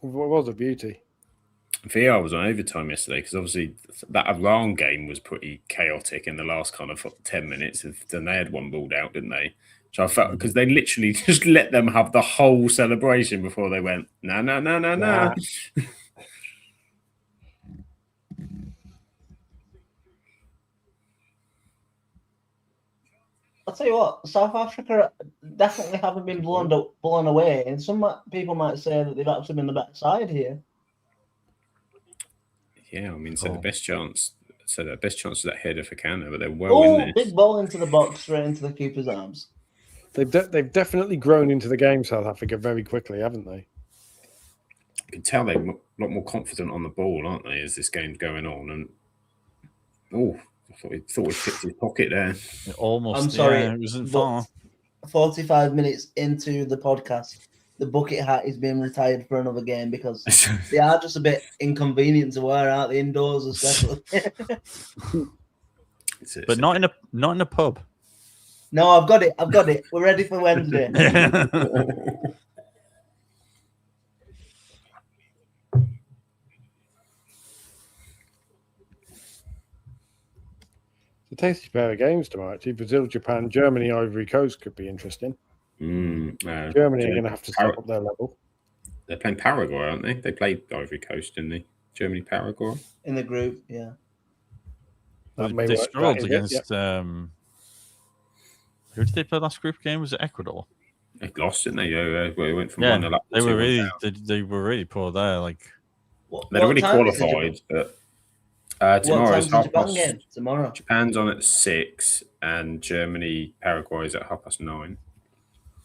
What was a beauty? VR was on overtime yesterday because obviously that Iran game was pretty chaotic in the last kind of 10 minutes. Then they had one balled out, didn't they? So I felt because they literally just let them have the whole celebration before they went, no. Nah. I'll tell you what, South Africa definitely haven't been blown away, and some people might say that they've actually been the better side here. Yeah, I mean, so Oh. the best chance of that header for Canada, but they're well in Oh, there. big ball into the box, straight into the keeper's arms. They've definitely grown into the game, South Africa, very quickly, haven't they? You can tell they're a lot more confident on the ball, aren't they, as this game's going on? And I thought we picked his pocket there. Almost. I'm sorry, Yeah, it wasn't but far. 45 minutes into the podcast, the bucket hat is being retired for another game because they are just a bit inconvenient to wear out the indoors, especially. But not in a pub. No, I've got it. We're ready for Wednesday. It's a tasty pair of games tomorrow. Actually, Brazil, Japan, Germany, Ivory Coast could be interesting. Germany are going to have to step up their level. They're playing Paraguay, aren't they? They played Ivory Coast, didn't they? Germany, Paraguay. In the group, yeah. They struggled against. Who did they play last group game? Was it Ecuador? They lost, didn't they? They went from 1-0 up. They were really poor there. Like they'd already qualified, but tomorrow's the Japan game? Tomorrow. Japan's on at 6, and Germany, Paraguay is at 9:30.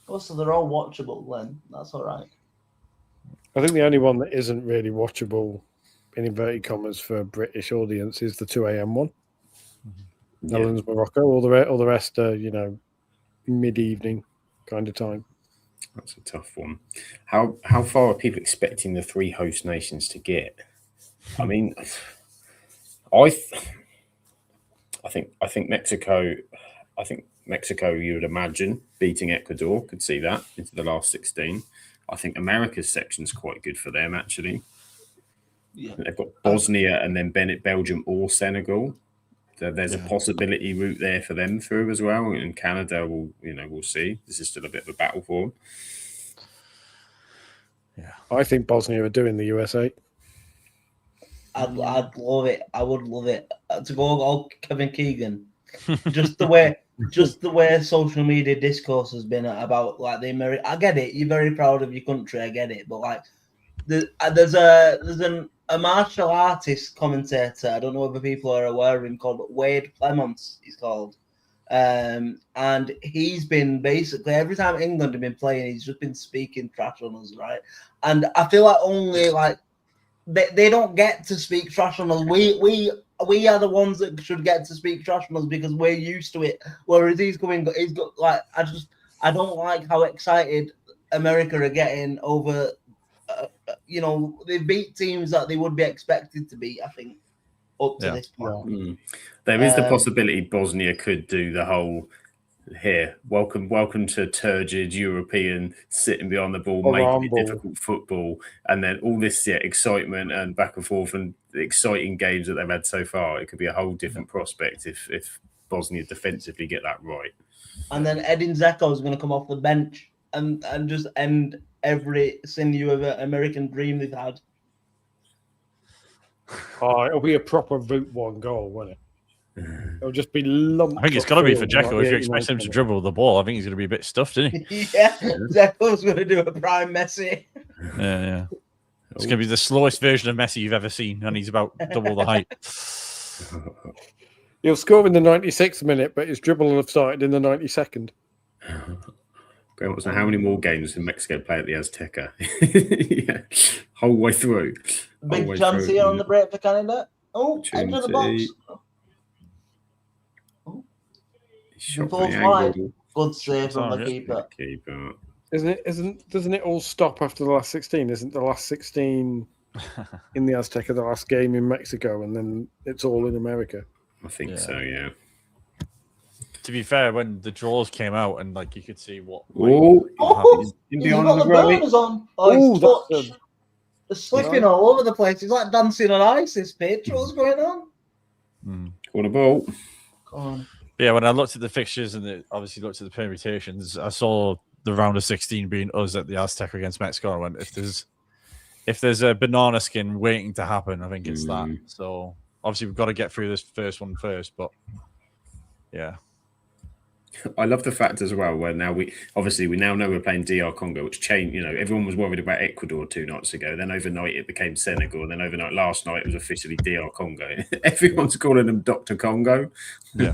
Oh, so they're all watchable then. That's all right. I think the only one that isn't really watchable, in inverted commas, for a British audience is the 2 a.m. one. Netherlands, Morocco. All the rest are, mid-evening kind of time. That's a tough one. How far are people expecting the 3 host nations to get? I mean, I think Mexico. I think Mexico, you would imagine, beating Ecuador, could see that into the last 16. I think America's section's quite good for them, actually. Yeah. They've got Bosnia and then Belgium or Senegal. So there's a possibility route there for them through as well. And Canada, we'll see. This is still a bit of a battle for them. Yeah, I think Bosnia are doing the USA. I'd love it. I would love it to go all Kevin Keegan. Just the way social media discourse has been about like the American. I get it. You're very proud of your country. I get it. But like, there's a martial artist commentator. I don't know whether people are aware of him, called Wade Clements. He's called, and he's been basically every time England have been playing, he's just been speaking trash on us, right? And I feel like only like they don't get to speak trash on us. We are the ones that should get to speak trash on us because we're used to it. Whereas he's got like I don't like how excited America are getting over. They beat teams that they would be expected to beat. I think up to this point. There is the possibility Bosnia could do the whole welcome to turgid European sitting behind the ball, making it difficult football, and then all this excitement and back and forth and the exciting games that they've had so far. It could be a whole different prospect if Bosnia defensively get that right. And then Edin Dzeko is going to come off the bench and just end every sinew of an American dream they've had. Oh, it'll be a proper route one goal, won't it? It'll just be lumped. I think it's got to be for Dzeko. If you expect him to dribble the ball, I think he's going to be a bit stuffed, isn't he? Yeah, Dzeko's going to do a prime Messi. Yeah. It's going to be the slowest version of Messi you've ever seen, and he's about double the height. He'll score in the 96th minute, but his dribble will have started in the 92nd. Graham wants to know how many more games can Mexico play at the Azteca? Whole way through. Big chance here on the break for Canada. Oh, enter the box. Good save from the keeper. Doesn't it all stop after the last 16? Isn't the last 16 in the Azteca, the last game in Mexico, and then it's all in America. I think Yeah. so, yeah. To be fair, when the draws came out and like you could see what. Oh, Oh, in he's behind got the the right. burners on. Oh, he's that's touch. They're slipping all over the place. He's like dancing on ice, this pitch. What's going on? Call the ball. Come on. Yeah, when I looked at the fixtures and obviously looked at the permutations, I saw the round of 16 being us at the Azteca against Mexico. I went, if there's a banana skin waiting to happen, I think it's that. So obviously we've got to get through this first one first, but yeah. I love the fact as well where now we now know we're playing DR Congo, which changed. You know, everyone was worried about Ecuador 2 nights ago. Then overnight it became Senegal, and then overnight last night it was officially DR Congo. Everyone's calling them Dr. Congo. Yeah.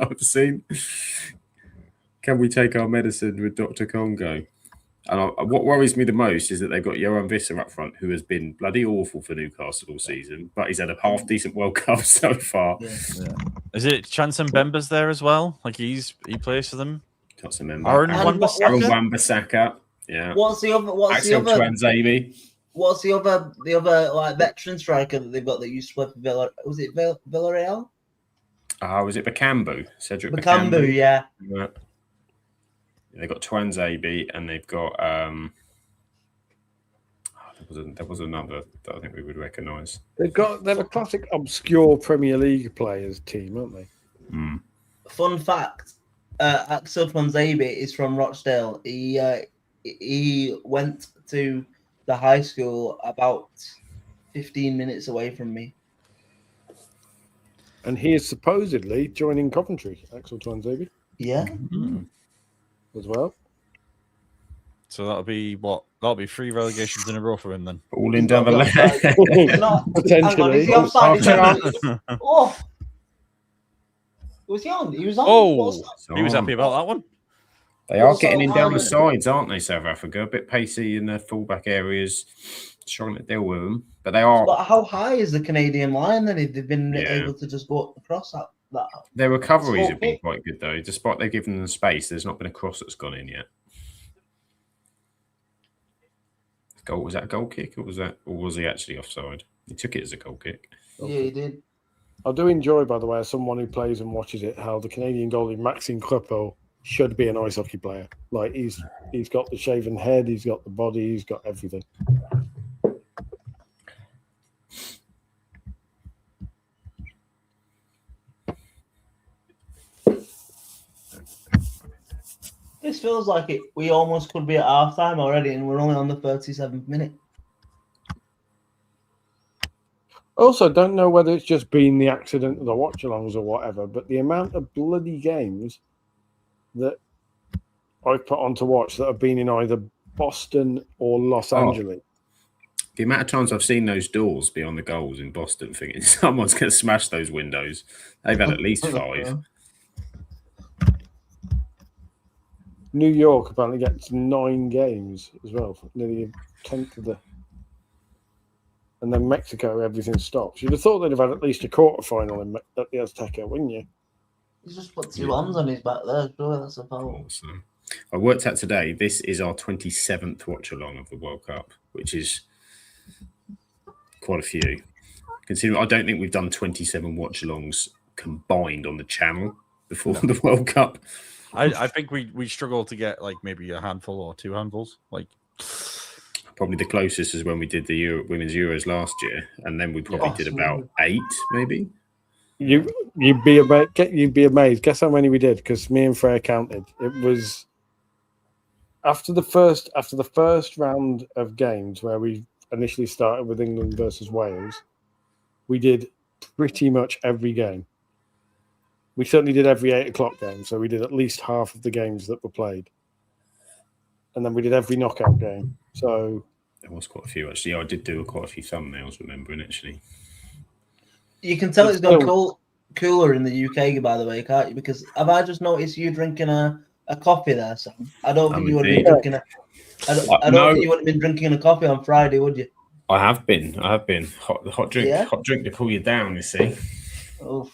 I've seen. Can we take our medicine with Dr. Congo? And what worries me the most is that they've got Johan Visser up front, who has been bloody awful for Newcastle all season, but he's had a half decent World Cup so far. Yeah. Is it Chanson Bemba's there as well? Like he plays for them. Can't remember. Aaron Aaron Wan-Bissaka? Wan-Bissaka. Yeah. What's the other? Axel Tuanzebe. What's the other like veteran striker that they've got that used to play for Villa? Was it Villarreal? Was it Bakambu? Cedric Bakambu, yeah. They've got Tuanzebe and they've got there was another that I think we would recognise. They're a classic obscure Premier League players team, aren't they? Fun fact: Axel Tuanzebe is from Rochdale. He went to the high school about 15 minutes away from me. And he is supposedly joining Coventry, Axel Tuanzebe, Yeah. as well. So that'll be 3 relegations in a row for him then. Falling down the left. Potentially. Is he offside? Oh, was he on? He was on. Oh, he was happy about that one. They are getting in down the sides, aren't they, South Africa? A bit pacey in the fullback areas, struggling to deal with them. But they are. But how high is the Canadian line then if they've been able to just go across that? Their recoveries have been quite good, though. Despite they're giving them the space, there's not been a cross that's gone in yet. Was that a goal kick, or was he actually offside? He took it as a goal kick. Yeah, he did. I do enjoy, by the way, as someone who plays and watches it, how the Canadian goalie Maxime Crepeau should be an ice hockey player. Like he's got the shaven head, he's got the body, he's got everything. This feels like it. We almost could be at halftime already, and we're only on the 37th minute. Also, don't know whether it's just been the accident of the watch-alongs or whatever, but the amount of bloody games that I've put on to watch that have been in either Boston or Los Angeles. The amount of times I've seen those doors beyond the goals in Boston thinking someone's going to smash those windows. They've had at least 5. New York apparently gets 9 games as well, nearly a tenth of the. And then Mexico, everything stops. You'd have thought they'd have had at least a quarterfinal at the Azteca, wouldn't you? He's just put 2 hands on his back there. Sure, that's a foul. Awesome. I worked out today, this is our 27th watch-along of the World Cup, which is quite a few. Considering I don't think we've done 27 watch-alongs combined on the channel before the World Cup. I think we struggle to get like maybe a handful or 2 handfuls. Like probably the closest is when we did the Women's Euros last year, and then we probably did about 8, maybe. You'd be amazed. Guess how many we did? Because me and Freya counted. It was after the first round of games where we initially started with England versus Wales. We did pretty much every game. We certainly did every 8 o'clock game, so we did at least half of the games that were played. And then we did every knockout game. So there was quite a few, actually. I did do quite a few thumbnails, remembering, actually. You can tell it's gone cooler in the UK, by the way, can't you? Because have I just noticed you drinking a coffee there, Sam? I don't think you would have been drinking I don't think you would have been drinking a coffee on Friday, would you? I have been. Hot drink to cool you down, you see. Oh.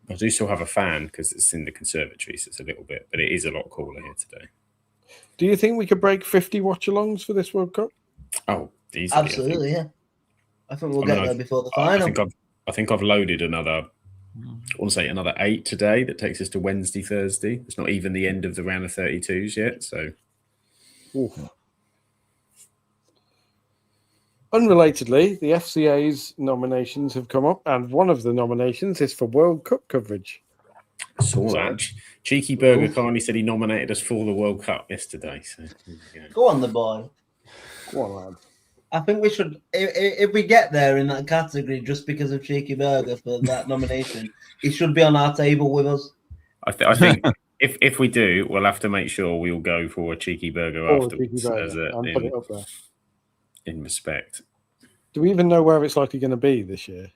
I do still have a fan because it's in the conservatory, so it's a little bit, but it is a lot cooler here today. Do you think we could break 50 watch-alongs for this World Cup? Oh, easily. Absolutely, yeah. I think we'll I mean, get there before the I final. think I've loaded another. I want to say another 8 today. That takes us to Wednesday, Thursday. It's not even the end of the round of 32s yet. So, Oof. Unrelatedly, the FCA's nominations have come up, and one of the nominations is for World Cup coverage. I saw that. Cheeky Burger kindly said he nominated us for the World Cup yesterday. So, Go on, the boy. Go on, lad. I think we should, if we get there in that category, just because of Cheeky Burger for that nomination, he should be on our table with us. I think if we do, we'll have to make sure we will go for a Cheeky Burger afterwards, and put it up there. In respect. Do we even know where it's likely going to be this year?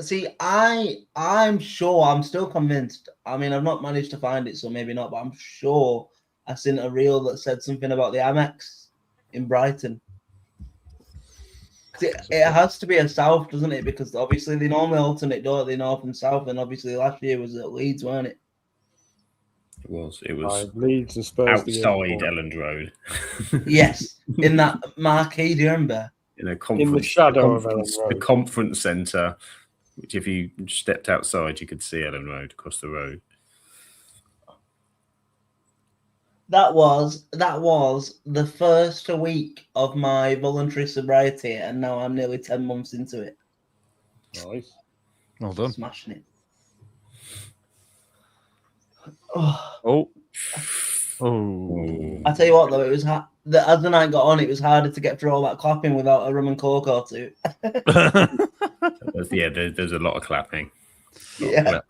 See, I'm sure, I'm still convinced. I mean, I've not managed to find it, so maybe not, but I'm sure I seen a reel that said something about the Amex in Brighton. It has to be a south, doesn't it? Because obviously they normally alternate, don't they, north and south, and obviously last year was at Leeds, weren't it? It was Leeds and Spurs outside Elland Road. Yes, in that marquee, do you remember? In a conference, in the shadow of Elland Road. The conference centre, which if you stepped outside, you could see Elland Road across the road. That was the first week of my voluntary sobriety, and now I'm nearly 10 months into it. Nice. Well done. Smashing it. Oh. I tell you what, though, it was as the night got on, it was harder to get through all that clapping without a rum and coke or two. There's a lot of clapping. Yeah.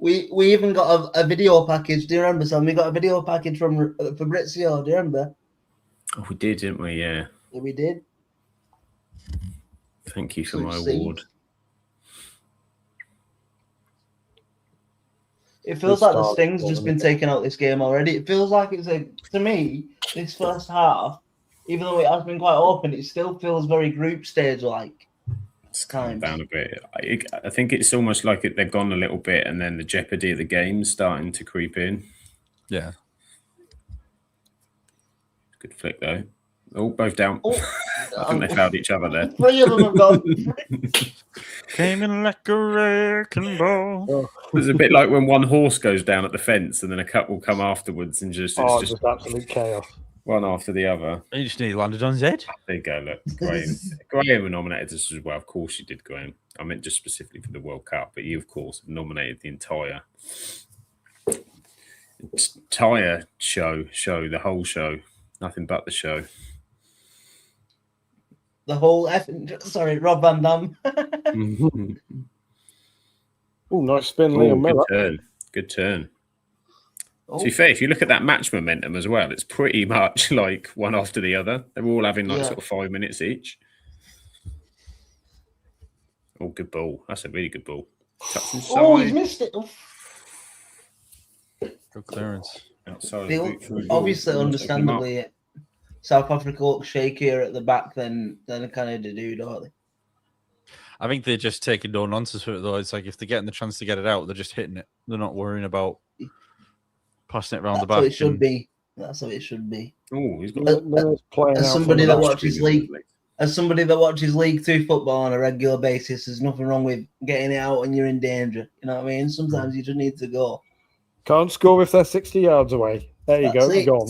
We even got a video package. Do you remember, Sam? We got a video package from Fabrizio. Do you remember? Oh, we did, didn't we? Yeah. We did. Thank you for my award. It feels like the sting's just been taken out this game already. It feels like to me, this first half, even though it has been quite open, it still feels very group stage like. It's calmed down a bit. I think it's almost like they've gone a little bit, and then the jeopardy of the game's starting to creep in. Yeah. Good flick though. Oh, both down. Oh, I think they found each other there. 3 of them have gone. Came in like a wrecking ball. It's a bit like when one horse goes down at the fence, and then a couple come afterwards, and just absolute chaos. One after the other. You just nearly landed on Zed. There you go, look. Graham were nominated us as well. Of course you did, Graham. I meant just specifically for the World Cup, but you, of course, have nominated the entire show, the whole show. Nothing but the show. The whole Rob Van Dam. Oh, nice spin, Liam Miller. Good turn. To be fair, if you look at that match momentum as well, it's pretty much like one after the other. They're all having sort of 5 minutes each. Oh, good ball. That's a really good ball. Touch inside. Oh, he's missed it. Good clearance. Obviously, understandably, South Africa looks shakier at the back than Canada do, don't they? I think they're just taking no nonsense with it, though. It's like if they're getting the chance to get it out, they're just hitting it. They're not worrying about passing it around the back. That's how it should be. That's how it should be. Oh, he's got as somebody that watches League 2 football on a regular basis, there's nothing wrong with getting it out when you're in danger. You know what I mean? Sometimes you just need to go. Can't score if they're 60 yards away. There you go. Gone.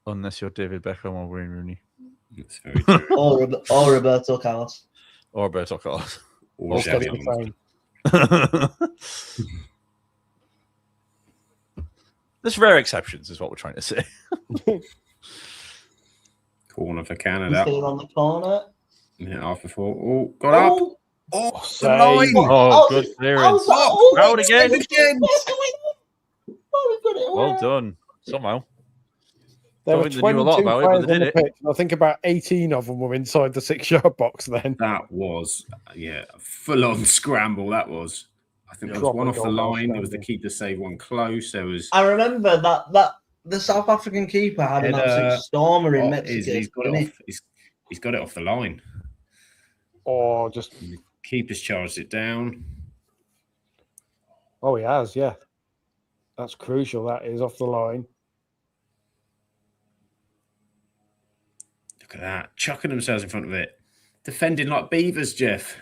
Unless you're David Beckham or Wayne Rooney. That's very true. or Roberto Carlos. Or Roberto Carlos. Or There's rare exceptions, is what we're trying to say. Corner for Canada. Still on the corner. Minute half before. Oh, got up. Oh, the line. Oh, good clearance. Out again. Well done. Somehow. There were 22 players on the pitch. I think about 18 of them were inside the 6-yard box then. That was, a full-on scramble, that was. I think there was one off the line. There was the keeper save one close. There was. I remember that the South African keeper had an absolute stormer in Mexico. He's got it off. He's got it off the line. Or just the keeper's charged it down. Oh, he has, yeah. That's crucial. That is off the line. Look at that. Chucking themselves in front of it. Defending like beavers, Jeff.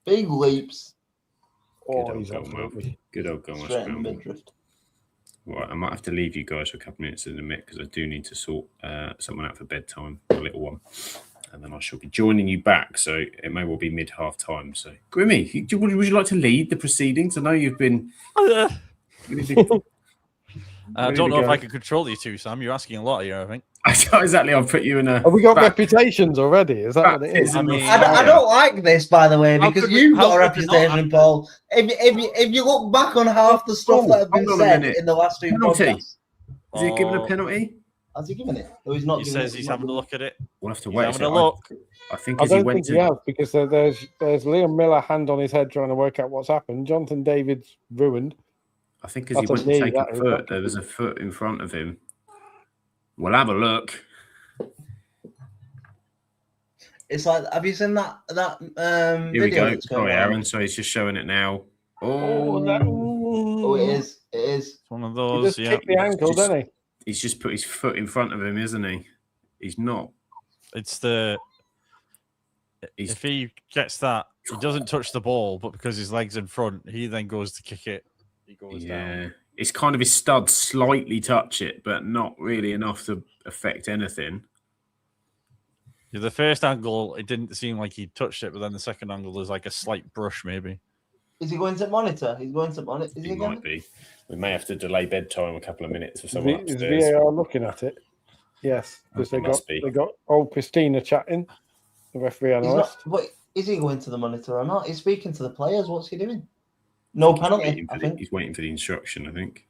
Big leaps. Oh, he's absolutely. Good old goal, Straight in the Mount. midriff. Right, I might have to leave you guys for a couple of minutes in a minute because I do need to sort someone out for bedtime, a little one. And then I shall be joining you back. So it may well be mid half time. So, Grimmy, would you like to lead the proceedings? I know you've been. I don't know if I can control you two, Sam. You're asking a lot here, I think. Exactly. I'll put you in a. Have we got reputations already? Is that what it is? I mean, I don't like this, by the way, because you've got a how could we not reputation, Paul. If you look back on half the stuff that have been hold on a said minute. in the last 2 Penalty. podcasts, Is he given a penalty? has he given it? No, he's not. He given says it. he's having a look at it. We'll have to He's wait. having a look. I think I as he don't went think he has because there's Liam Miller hand on his head trying to work out what's happened. Jonathan David's ruined. I think as he That's a went to knee, take that a is, foot, that there was a foot in front of him. We'll have a look. It's like, have you seen that Here we video go. that's going Sorry, around? Aaron. So he's just showing it now. Oh, it is. It is. It's one of He those, just yeah. kicked the ankle, Just- didn't he? He's just put his foot in front of him, isn't he? He's not. It's the. He's If he gets that, he doesn't touch the ball, but because his leg's in front, he then goes to kick it. He goes down. It's kind of his studs slightly touch it, but not really enough to affect anything. Yeah, the first angle, it didn't seem like he touched it, but then the second angle, there's like a slight brush, maybe. Is he going to monitor? He's going to monitor. Is he He going? might be. We may have to delay bedtime a couple of minutes for someone Is upstairs. VAR looking at it? Yes, because It must be. they got old Christina chatting, the referee He's analyst. not. But is he going to the monitor or not? He's speaking to the players. What's he doing? No penalty. I think. He's waiting for the instruction, I think.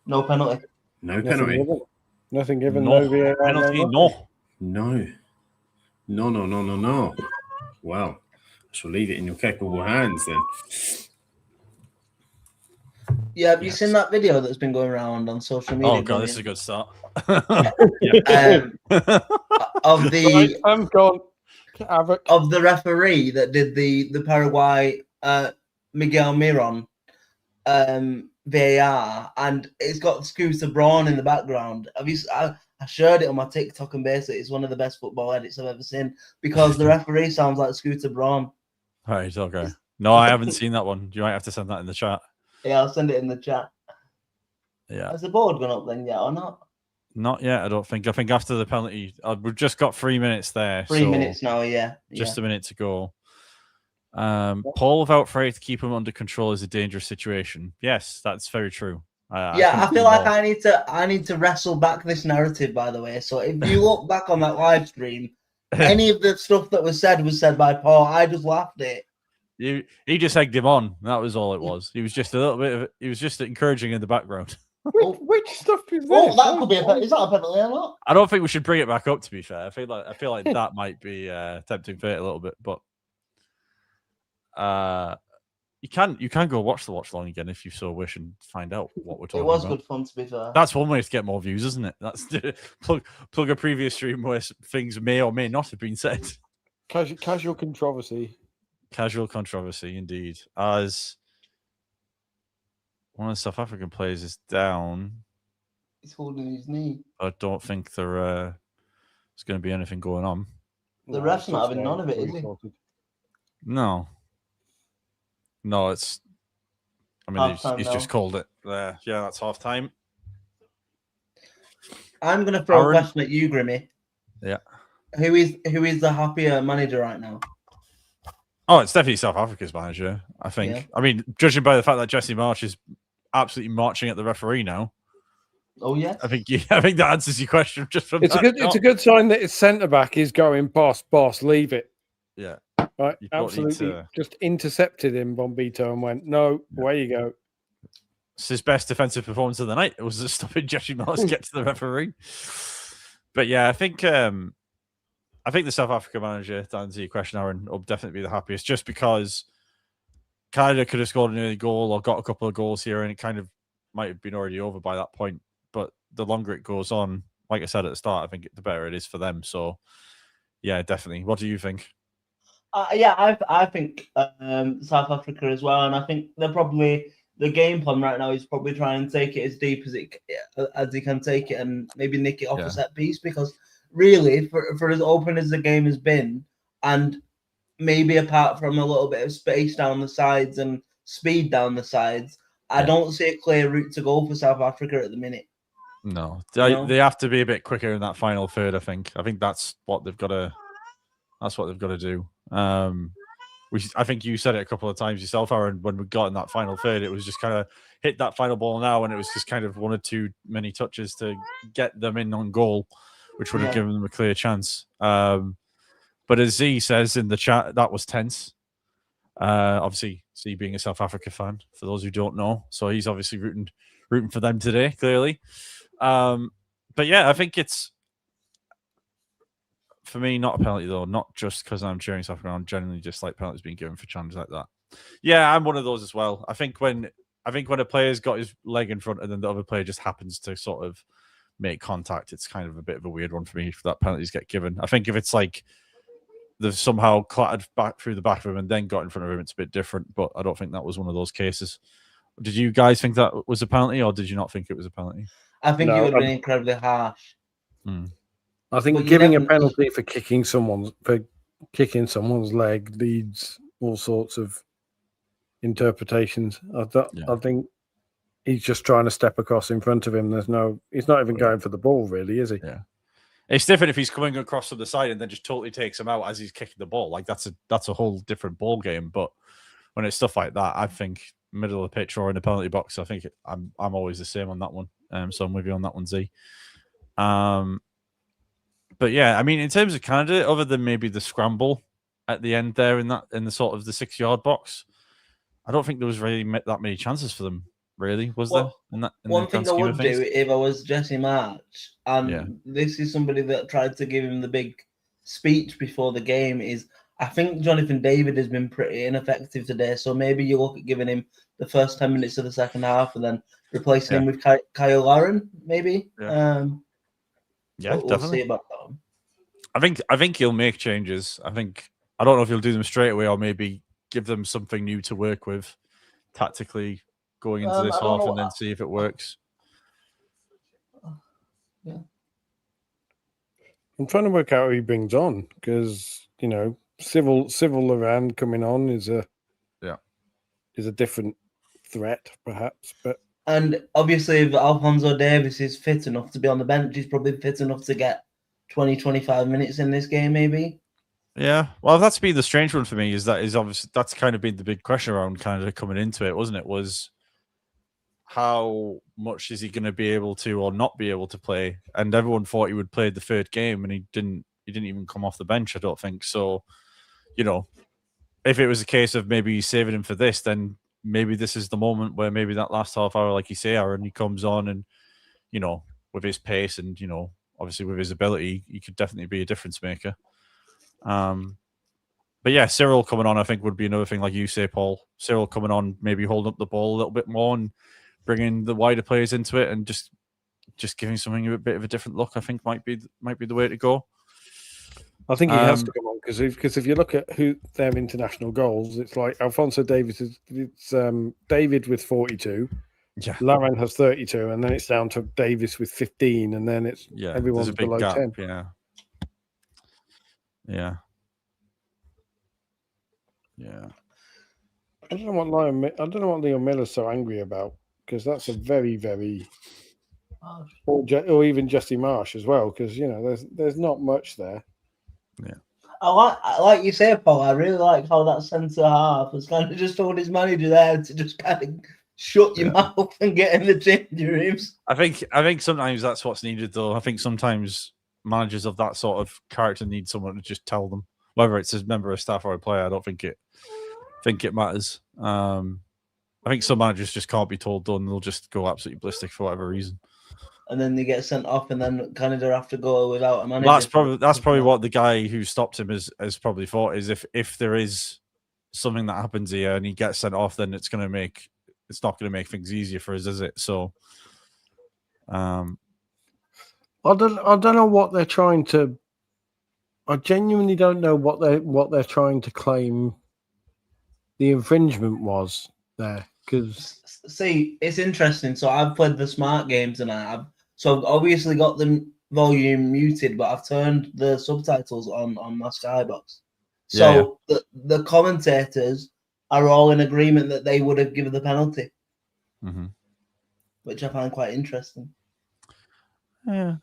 No penalty. No penalty. Nothing given. No No VAR. penalty, no. no. No. Well, I shall leave it in your capable hands then. Yeah, have you Yes. seen that video that's been going around on social media? Oh, God, this is a good start. Of the Right, I'm gone. Havoc. of the referee that did the Paraguay Miguel Miron VAR, and it's got Scooter Braun in the background. I shared it on my TikTok, and basically it's one of the best football edits I've ever seen because the referee sounds like Scooter Braun. Right, okay. No, I haven't seen that one. You might have to send that in the chat. Yeah, I'll send it in the chat. Yeah. Has the board gone up then yet or not? Not yet, I don't think. I think after the penalty, we've just got 3 minutes there. 3 minutes now, yeah. Just a minute to go. Paul without Frey to keep him under control is a dangerous situation. Yes, that's very true. I couldn't feel agree like more. I need to wrestle back this narrative, by the way. So if you look back on that live stream, any of the stuff that was said by Paul. I just laughed at it. He just egged him on. That was all it was. He was just a little bit of. He was just encouraging in the background. Which stuff is this? Oh, that could be is that a penalty or not? I don't think we should bring it back up. To be fair, I feel like that might be tempting fate a little bit, but you can go watch the watchalong again if you so wish and find out what we're talking about. It was good fun, to be fair. That's one way to get more views, isn't it? That's plug a previous stream where things may or may not have been said. Casual controversy. Casual controversy, indeed. As one of the South African players is down, He's holding his knee. I don't think there's going to be anything going on. The ref's not having none of it, is he? No, it's. I mean, Half-time he's now. just called it there. Yeah, that's half time. I'm going to throw Aaron? a question at you, Grimmy. Yeah. Who is the happier manager right now? Oh, it's definitely South Africa's manager, I think. Yeah. I mean, judging by the fact that Jesse Marsh is absolutely marching at the referee now, Oh yeah. I think that answers your question just from It's a good sign that his centre back is going boss, leave it. Yeah. Right, You don't need absolutely. to- Just intercepted him, Bombito, and went, no, away you go. It's his best defensive performance of the night. It was just stopping Jesse Marsh get to the referee. But yeah, I think the South Africa manager, to answer your question, Aaron, will definitely be the happiest, just because Canada could have scored an early goal or got a couple of goals here, and it kind of might have been already over by that point. But the longer it goes on, like I said at the start, I think the better it is for them. So, yeah, definitely. What do you think? I think South Africa as well, and I think they're probably the game plan right now is probably try and take it as deep as he can take it, and maybe nick it off a set piece. Because really, for as open as the game has been, and maybe apart from a little bit of space down the sides and speed down the sides, I don't see a clear route to go for South Africa at the minute. No, You know? they have to be a bit quicker in that final third. I think that's what they've got to. That's what they've got to do. I think you said it a couple of times yourself, Aaron. When we got in that final third, it was just kind of hit that final ball now, and it was just kind of one or two many touches to get them in on goal, which would have given them a clear chance. But as Z says in the chat, that was tense. Obviously, Z being a South Africa fan, for those who don't know, so he's obviously rooting for them today, clearly. But yeah, I think it's, for me, not a penalty though. Not just because I'm cheering South Africa. I'm generally just like penalties being given for challenges like that. Yeah, I'm one of those as well. I think when a player's got his leg in front and then the other player just happens to sort of make contact, it's kind of a bit of a weird one for me for that penalties get given. I think if it's like they've somehow clattered back through the back of him and then got in front of him, it's a bit different. But I don't think that was one of those cases. Did you guys think that was a penalty, or did you not think it was a penalty? I think it would have been incredibly harsh. I think giving a penalty for kicking someone's leg leads all sorts of interpretations. I think he's just trying to step across in front of him. He's not even going for the ball, really, is he? Yeah. It's different if he's coming across to the side and then just totally takes him out as he's kicking the ball. Like that's a whole different ball game. But when it's stuff like that, I think middle of the pitch or in the penalty box, I think I'm always the same on that one. So I'm with you on that one, Z. But yeah, I mean, in terms of Canada, other than maybe the scramble at the end there in the sort of the 6-yard box, I don't think there was really that many chances for them. Really, was there? One thing I would do if I was Jesse March, and this is somebody that tried to give him the big speech before the game, is I think Jonathan David has been pretty ineffective today. So maybe you look at giving him the first 10 minutes of the second half and then replacing him with Kyle Lauren, maybe. Yeah, we'll definitely. see about that one. I think he'll make changes. I don't know if he'll do them straight away or maybe give them something new to work with tactically going into this half and then see if it works. Yeah. I'm trying to work out who he brings on because Civil Laran coming on is a different threat, perhaps. And obviously, if Alphonso Davies is fit enough to be on the bench, he's probably fit enough to get 20-25 minutes in this game, maybe. Yeah, well, that's been the strange one for me. Is obviously that's kind of been the big question around Canada coming into it, wasn't it? Was how much is he going to be able to or not be able to play? And everyone thought he would play the third game, and he didn't even come off the bench. I don't think so. If it was a case of maybe saving him for this, then maybe this is the moment where maybe that last half hour, like you say, Aaron, he comes on and with his pace and obviously with his ability, he could definitely be a difference maker. But yeah, Cyril coming on, I think, would be another thing, like you say, Paul. Cyril coming on, maybe holding up the ball a little bit more and bringing the wider players into it, and just giving something a bit of a different look. I think might be the way to go. I think he has to come on because if you look at who their international goals, it's like Alphonso Davies it's David with 42. Yeah, Lauren has 32, and then it's down to Davis with 15, and then it's everyone's below gap, 10. Yeah. I don't know what Liam Miller's so angry about, because that's a very, very or even Jesse Marsh as well, because there's not much there. Yeah. I like you say, Paul. I really like how that centre half has kind of just told his manager there to just kind of shut your mouth and get in the changing rooms. I think sometimes that's what's needed, though. I think sometimes managers of that sort of character need someone to just tell them, whether it's a member of staff or a player. I don't think it matters. I think some managers just can't be told, done. They'll just go absolutely ballistic for whatever reason. And then they get sent off, and then Canada have to go without a manager. That's probably what the guy who stopped him has probably thought, is if there is something that happens here and he gets sent off, then it's not going to make things easier for us, is it? So, I don't know what they're trying to I genuinely don't know what they're trying to claim the infringement was there, because See, it's interesting. So I've played the smart games and I've obviously got the volume muted, but I've turned the subtitles on my Skybox. So the commentators are all in agreement that they would have given the penalty, which I find quite interesting. Yeah.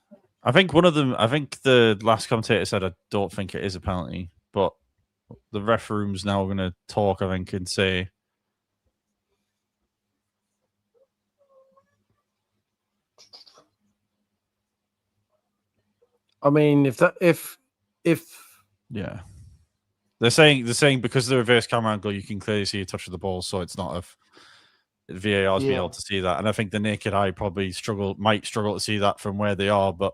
I think the last commentator said, I don't think it is a penalty, but the ref room's now going to talk, I think, and say. I mean, if Yeah. They're saying because of the reverse camera angle, you can clearly see a touch of the ball, so it's not VAR's been able to see that. And I think the naked eye probably might struggle to see that from where they are, but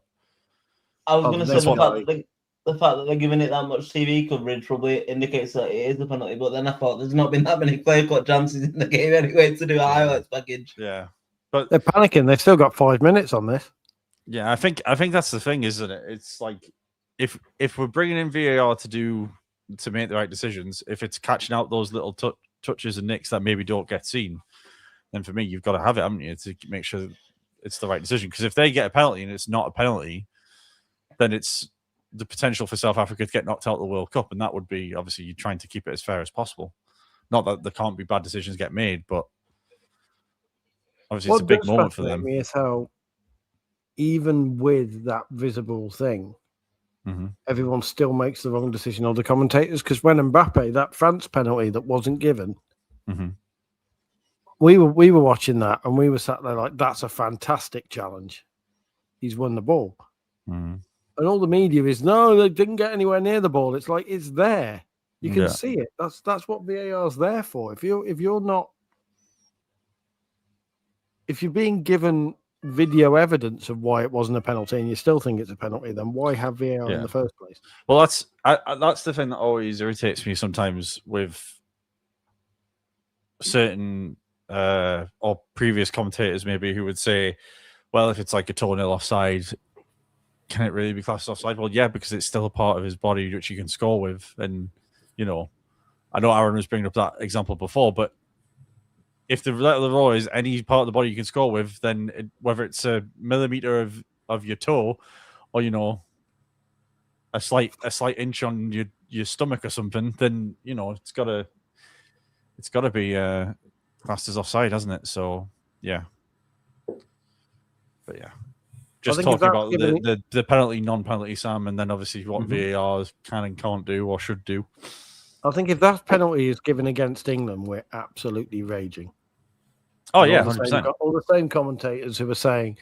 I was going to say the fact that they're giving it that much TV coverage probably indicates that it is a penalty. But then I thought there's not been that many clear-cut chances in the game anyway to do a highlights package. Yeah, but they're panicking. They've still got 5 minutes on this. Yeah, I think that's the thing, isn't it? It's like if we're bringing in VAR to make the right decisions, if it's catching out those little touches and nicks that maybe don't get seen, then for me, you've got to have it, haven't you, to make sure it's the right decision? Because if they get a penalty and it's not a penalty, then it's the potential for South Africa to get knocked out of the World Cup, and that would be obviously you're trying to keep it as fair as possible. Not that there can't be bad decisions get made, but obviously it's a big moment for them. Me is how, even with that visible thing, everyone still makes the wrong decision on the commentators. Because when Mbappe, that France penalty that wasn't given, we were watching that and we were sat there like, that's a fantastic challenge. He's won the ball. And all the media is, no, they didn't get anywhere near the ball. It's like, it's there. You can see it. That's what VAR's there for. If you're being given video evidence of why it wasn't a penalty and you still think it's a penalty, then why have VAR in the first place? Well, that's the thing that always irritates me sometimes with certain or previous commentators maybe who would say, well, if it's like a toenail offside, can it really be classed as offside? Well, yeah, because it's still a part of his body which you can score with. And, I know Aaron was bringing up that example before, but if the law is any part of the body you can score with, then whether it's a millimeter of your toe or, a slight inch on your stomach or something, then, it's got to be classed as offside, hasn't it? So, yeah. But, yeah. Just talking about the penalty, non-penalty, Sam, and then obviously what VAR can and can't do or should do. I think if that penalty is given against England, we're absolutely raging. Oh, yeah, 100%. All the same commentators who are saying,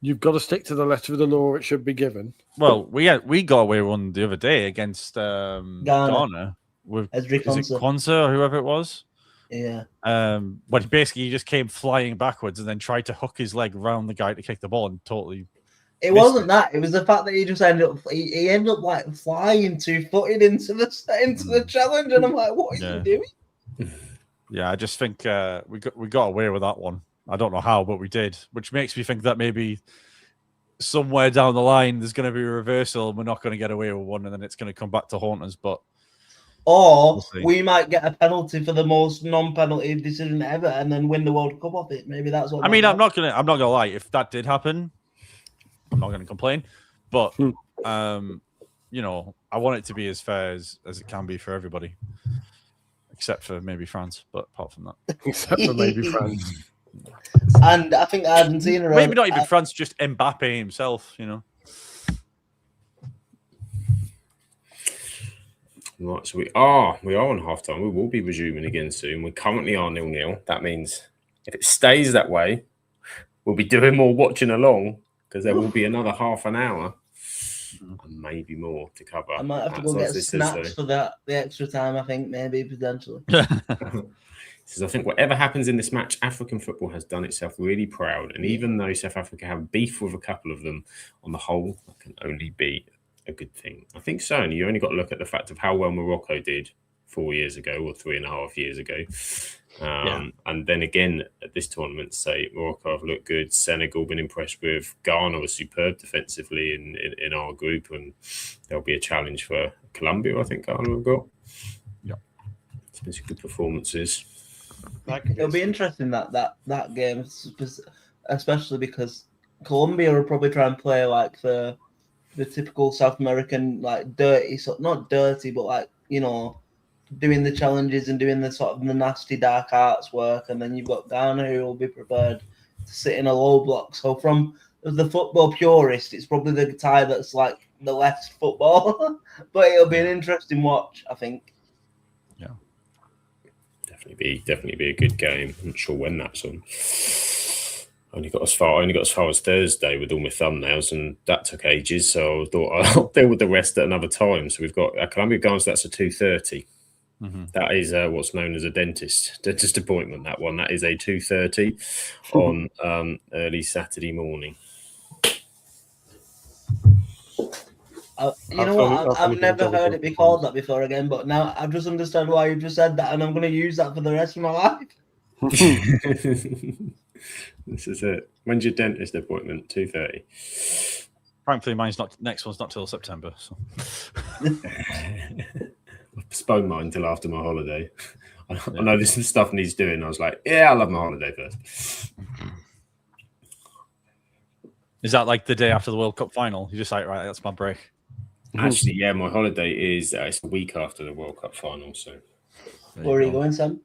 you've got to stick to the letter of the law, it should be given. Well, we got away with one the other day against Ghana with Kwanzaa or whoever it was. Yeah. But basically he just came flying backwards and then tried to hook his leg around the guy to kick the ball and totally... It wasn't that. It was the fact that he just ended up... He ended up like flying 2-footed into the challenge, and I'm like, what are you doing? Yeah, I just think we got away with that one. I don't know how, but we did, which makes me think that maybe somewhere down the line there's going to be a reversal and we're not going to get away with one, and then it's going to come back to haunt us. Or we might get a penalty for the most non-penalty decision ever, and then win the World Cup off it. Maybe that's what. I mean, I'm not gonna lie. If that did happen, I'm not going to complain. But I want it to be as fair as it can be for everybody. Except for maybe France, but apart from that. Except for maybe France. And I think Argentina... Maybe not even France, just Mbappe himself, Right, so we are on half-time. We will be resuming again soon. We currently are 0-0. That means if it stays that way, we'll be doing more watching along because there will be another half an hour and maybe more to cover. I might have to go get snaps for the extra time, I think, maybe, potentially. Says, I think whatever happens in this match, African football has done itself really proud. And even though South Africa have beef with a couple of them, on the whole, that can only be a good thing. I think so. And you only got to look at the fact of how well Morocco did 4 years ago or 3.5 years ago. And then again at this tournament, say Morocco have looked good, Senegal been impressed with, Ghana was superb defensively in our group, and there'll be a challenge for Colombia. I think Ghana have got. Yeah, it's been some good performances. It'll be interesting that game, especially because Colombia will probably try and play like the typical South American, like dirty, so not dirty, but like, you know, doing the challenges and doing the sort of the nasty dark arts work, and then you've got Ghana who will be prepared to sit in a low block. So from the football purist, it's probably the tie that's like the less football, but it'll be an interesting watch, I think. Yeah, definitely be a good game. I'm not sure when that's on. Only got as far as Thursday with all my thumbnails, and that took ages. So I thought I'll deal with the rest at another time. So we've got Colombia Ghana. That's a 2:30. That is what's known as a dentist appointment. That is a 2:30 on early Saturday morning. You know what? I've never heard it be called that before again, but now I've just understood why you just said that, and I'm going to use that for the rest of my life. This is it. When's your dentist appointment? 2:30. Frankly, next one's not till September. So. I postponed mine until after my holiday. I know there's some stuff needs doing. I was like, yeah, I'll have my holiday first. Is that like the day after the World Cup final? You're just like, right, that's my break. Actually, yeah, my holiday is it's a week after the World Cup final. So, where are you going, Sam?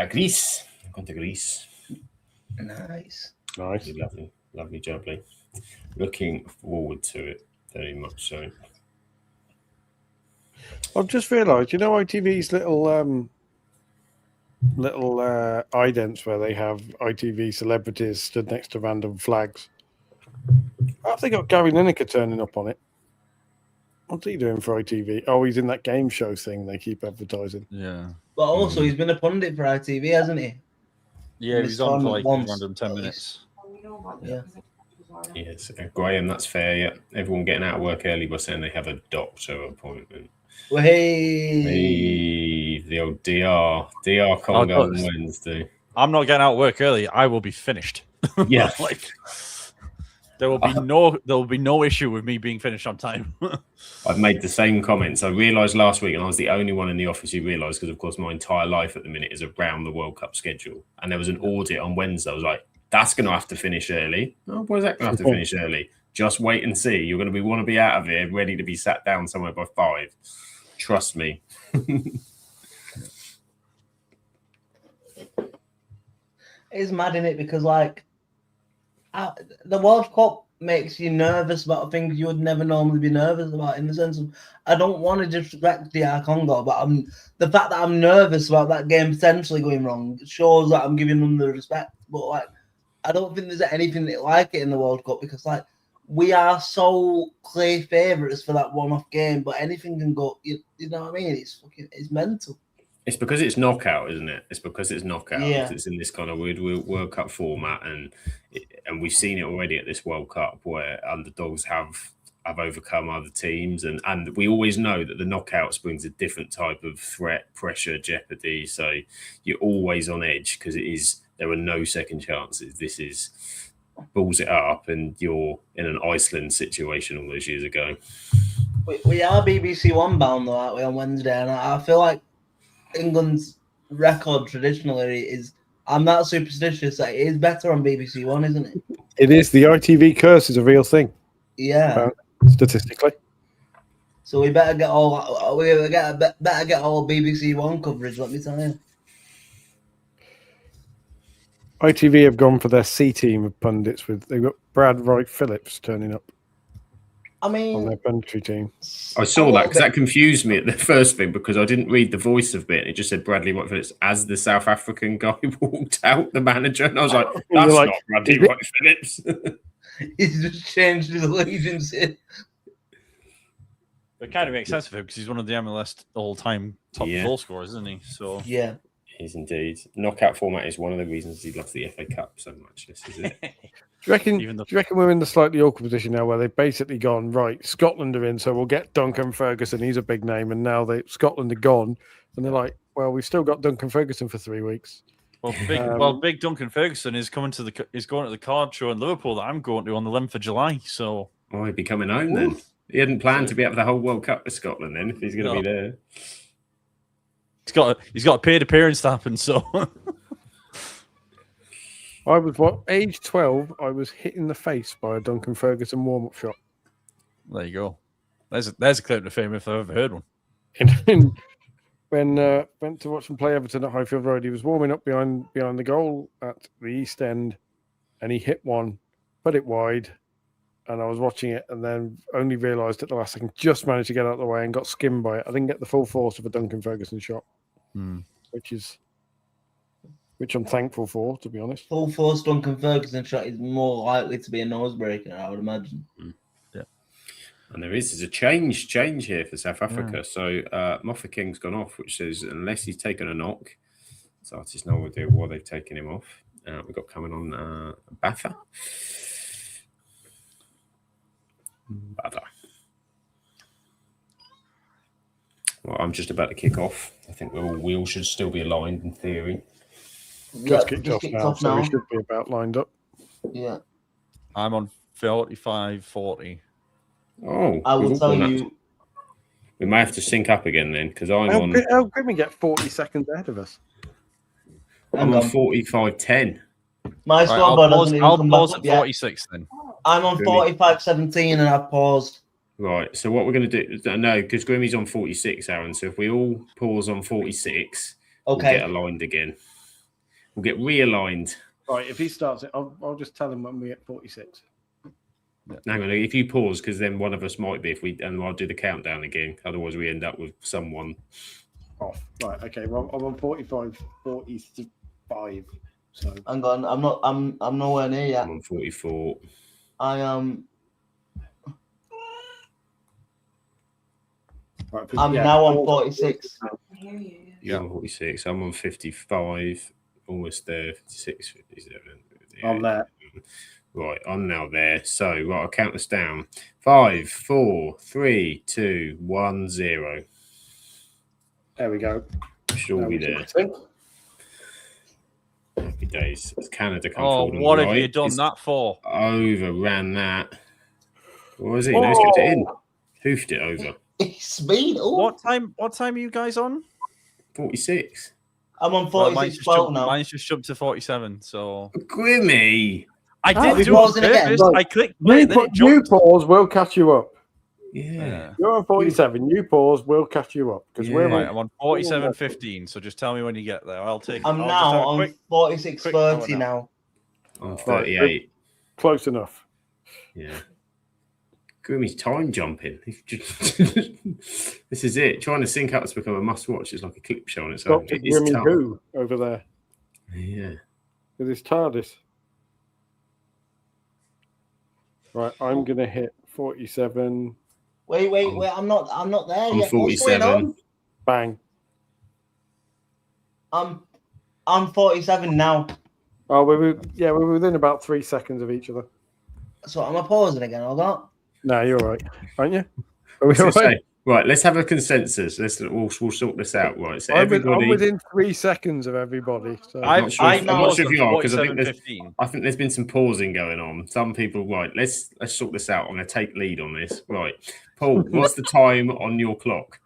Greece. I'm going to Greece. Nice. Lovely, jubbly. Looking forward to it very much so. I've just realised, you know, ITV's little idents where they have ITV celebrities stood next to random flags. Have they got Gary Lineker turning up on it? What's he doing for ITV? Oh, he's in that game show thing they keep advertising. Yeah. But also, he's been a pundit for ITV, hasn't he? Yeah, he's on for like random 10 minutes. Yeah. Yes, Graham, that's fair. Yeah, everyone getting out of work early by saying they have a doctor appointment. Well, hey, the old DR Congo on Wednesday. I'm not getting out of work early. I will be finished. Yeah, there will be no issue with me being finished on time. I've made the same comments. I realised last week, and I was the only one in the office who realised, because of course my entire life at the minute is around the World Cup schedule, and there was an audit on Wednesday. I was like, that's going to have to finish early. Oh, why is that going to have to finish early? Just wait and see. You're going to want to be out of here, ready to be sat down somewhere by 5. Trust me. It's mad, in it, because like the World Cup makes you nervous about things you would never normally be nervous about, in the sense of, I don't want to disrespect DR Congo, but the fact that I'm nervous about that game potentially going wrong shows that I'm giving them the respect. But like, I don't think there's anything like it in the World Cup, because like, we are so clear favourites for that one-off game, but anything can go. You know what I mean? It's mental. It's because it's knockout, isn't it? It's because it's knockout. Yeah. It's in this kind of weird World Cup format, and we've seen it already at this World Cup where underdogs have overcome other teams, and we always know that the knockouts brings a different type of threat, pressure, jeopardy. So you're always on edge, because there are no second chances. This is balls it up, and you're in an Iceland situation all those years ago. We are BBC One bound though, aren't we, on Wednesday? And I feel like England's record traditionally is, I'm not superstitious, that it is better on BBC One, isn't it? It is. The ITV curse is a real thing. Yeah. Statistically. So we better get all BBC One coverage, let me tell you. ITV have gone for their C team of pundits. They've got Brad Wright Phillips turning up. I mean, on their punditry team. I saw that because that confused me at the first thing, because I didn't read the voice of it. It just said Bradley White Phillips as the South African guy walked out, the manager, and I was like, "That's not Bradley White Phillips." He's just changed his allegiance. It kind of makes sense for him because he's one of the MLS all-time top goal scorers, isn't he? So yeah, is indeed. Knockout format is one of the reasons he loves the FA Cup so much. This is it. Do you reckon we're in the slightly awkward position now where they've basically gone, right, Scotland are in, so we'll get Duncan Ferguson. He's a big name. And now Scotland are gone. And they're like, well, we've still got Duncan Ferguson for 3 weeks. Well, big Duncan Ferguson is going to the card show in Liverpool that I'm going to on the 11th of July. So, he'd be coming home then. He hadn't planned to be out for the whole World Cup with Scotland then, if he's going to be there. He's got a paid appearance to happen. So, I was age 12. I was hit in the face by a Duncan Ferguson warm-up shot. There you go. There's a claim to fame if I've ever heard one. When went to watch him play Everton at Highfield Road, he was warming up behind the goal at the East End, and he hit one, put it wide, and I was watching it, and then only realised at the last second, just managed to get out of the way and got skimmed by it. I didn't get the full force of a Duncan Ferguson shot, which I'm thankful for, to be honest. Full force Duncan Ferguson shot is more likely to be a nose breaker, I would imagine. Yeah. And there's a change here for South Africa. Yeah. So Moffat King's gone off, which says unless he's taken a knock, so I just no idea why they've taken him off. We've got coming on Batha. Well, I'm just about to kick off. I think we all should still be aligned in theory. Just kicked off now, so we should be about lined up. Yeah. I'm on 45-40. Oh, I will tell you. We may have to sync up again then, because I'm on. How can we get 40 seconds ahead of us? I'm on 45-10. My scoreboard doesn't even come pause back at 46 then. I'm on 45-17 and I've paused. Right. So what we're going to do? No, because Grimmy's on 46, Aaron. So if we all pause on 46, we'll get aligned again. We'll get realigned. Right. If he starts it, I'll just tell him when we get 46. Hang on, if you pause, because then one of us might be and I'll do the countdown again. Otherwise, we end up with someone off. Right. Okay. Well, I'm on 45. So hang on, I'm nowhere near yet. I'm on 44. I am. Right, I'm now on 46. You're on 46. I'm on 55. Almost there. 56, 57. I'm there. Right, I'm now there. So, right, I'll count us down. 5, 4, 3, 2, 1, 0. There we go. Should all be there. Happy days. It's Canada come forward. What have you done that for? Overran that. What was it? Nice got it in. Hoofed it over. It's been. What time are you guys on? 46. I'm on 46 now. Mine's just jumped to 47. So Grimmy. I did do it again. I clicked. You pause. We'll catch you up. Yeah. You're on 47. You pause. We'll catch you up because we're right. I'm on 47-15. So just tell me when you get there. I'm now on 46-30 now. I'm 38. Close enough. Yeah. Grimmy's time jumping. This is it. Trying to sync up has become a must watch. It's like a clip show on its own. Dr. Grimmy Goo over there. Yeah. With his TARDIS. Right, I'm gonna hit 47. Wait, I'm not there I'm yet. 47. Bang. I'm 47 now. Oh, we're within about 3 seconds of each other. So am I pausing again or not? No, you're all right, aren't you? Are we all right? Right, let's have a consensus. We'll sort this out. Right, so I'm within 3 seconds of everybody. So. I'm not sure if you are, because I think there's been some pausing going on. Some people, right? Let's sort this out. I'm going to take lead on this. Right, Paul, what's the time on your clock?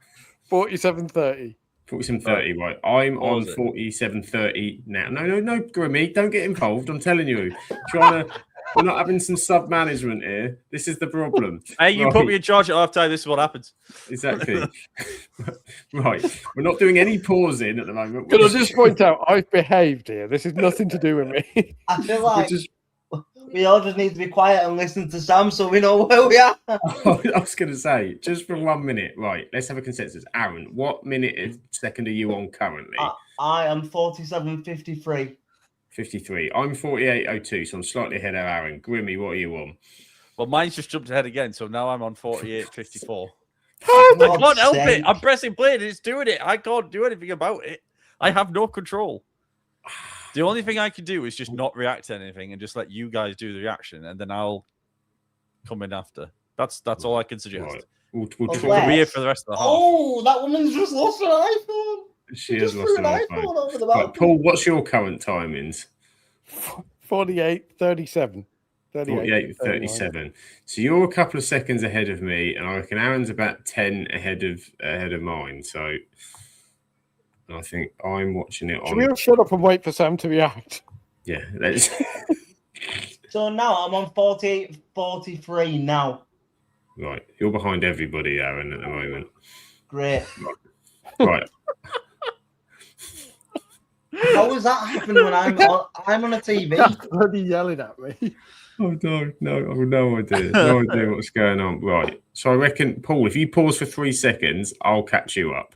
47:30. 47:30. Right, I'm on 47:30 now. No, Grimmy, don't get involved. I'm telling you, we're not having some sub-management here. This is the problem. Hey, you put me in charge at half-time. This is what happens. Exactly. Right. We're not doing any pausing at the moment. Can I just point out, I've behaved here. This is nothing to do with me. I feel like we all just need to be quiet and listen to Sam so we know where we are. I was going to say, just for 1 minute. Right. Let's have a consensus. Aaron, what minute and second are you on currently? I am 47:53. 53. I'm 48:02, so I'm slightly ahead of Aaron. Grimmy, what are you on? Well, mine's just jumped ahead again, so now I'm on 48:54. I can't help it. I'm pressing play and it's doing it. I can't do anything about it. I have no control. The only thing I can do is just not react to anything and just let you guys do the reaction, and then I'll come in after. That's all I can suggest. Right. We'll Unless- talk. We're here for the rest of the half. Oh, that woman's just lost an iPhone. She has just lost threw an iPhone. over the Right, balcony. Paul, what's your current timings? 48, 37. 48, 37. So you're a couple of seconds ahead of me, and I reckon Aaron's about 10 ahead of mine. So I think I'm watching it Should we on. all shut up and wait for Sam to react? Yeah, let's. So now I'm on 48, 43 now. Right, you're behind everybody, Aaron, at the moment. Great. Right. How does that happen when I'm on a TV? Bloody yelling at me. Oh no, I've no idea. No idea what's going on. Right. So I reckon, Paul, if you pause for 3 seconds, I'll catch you up.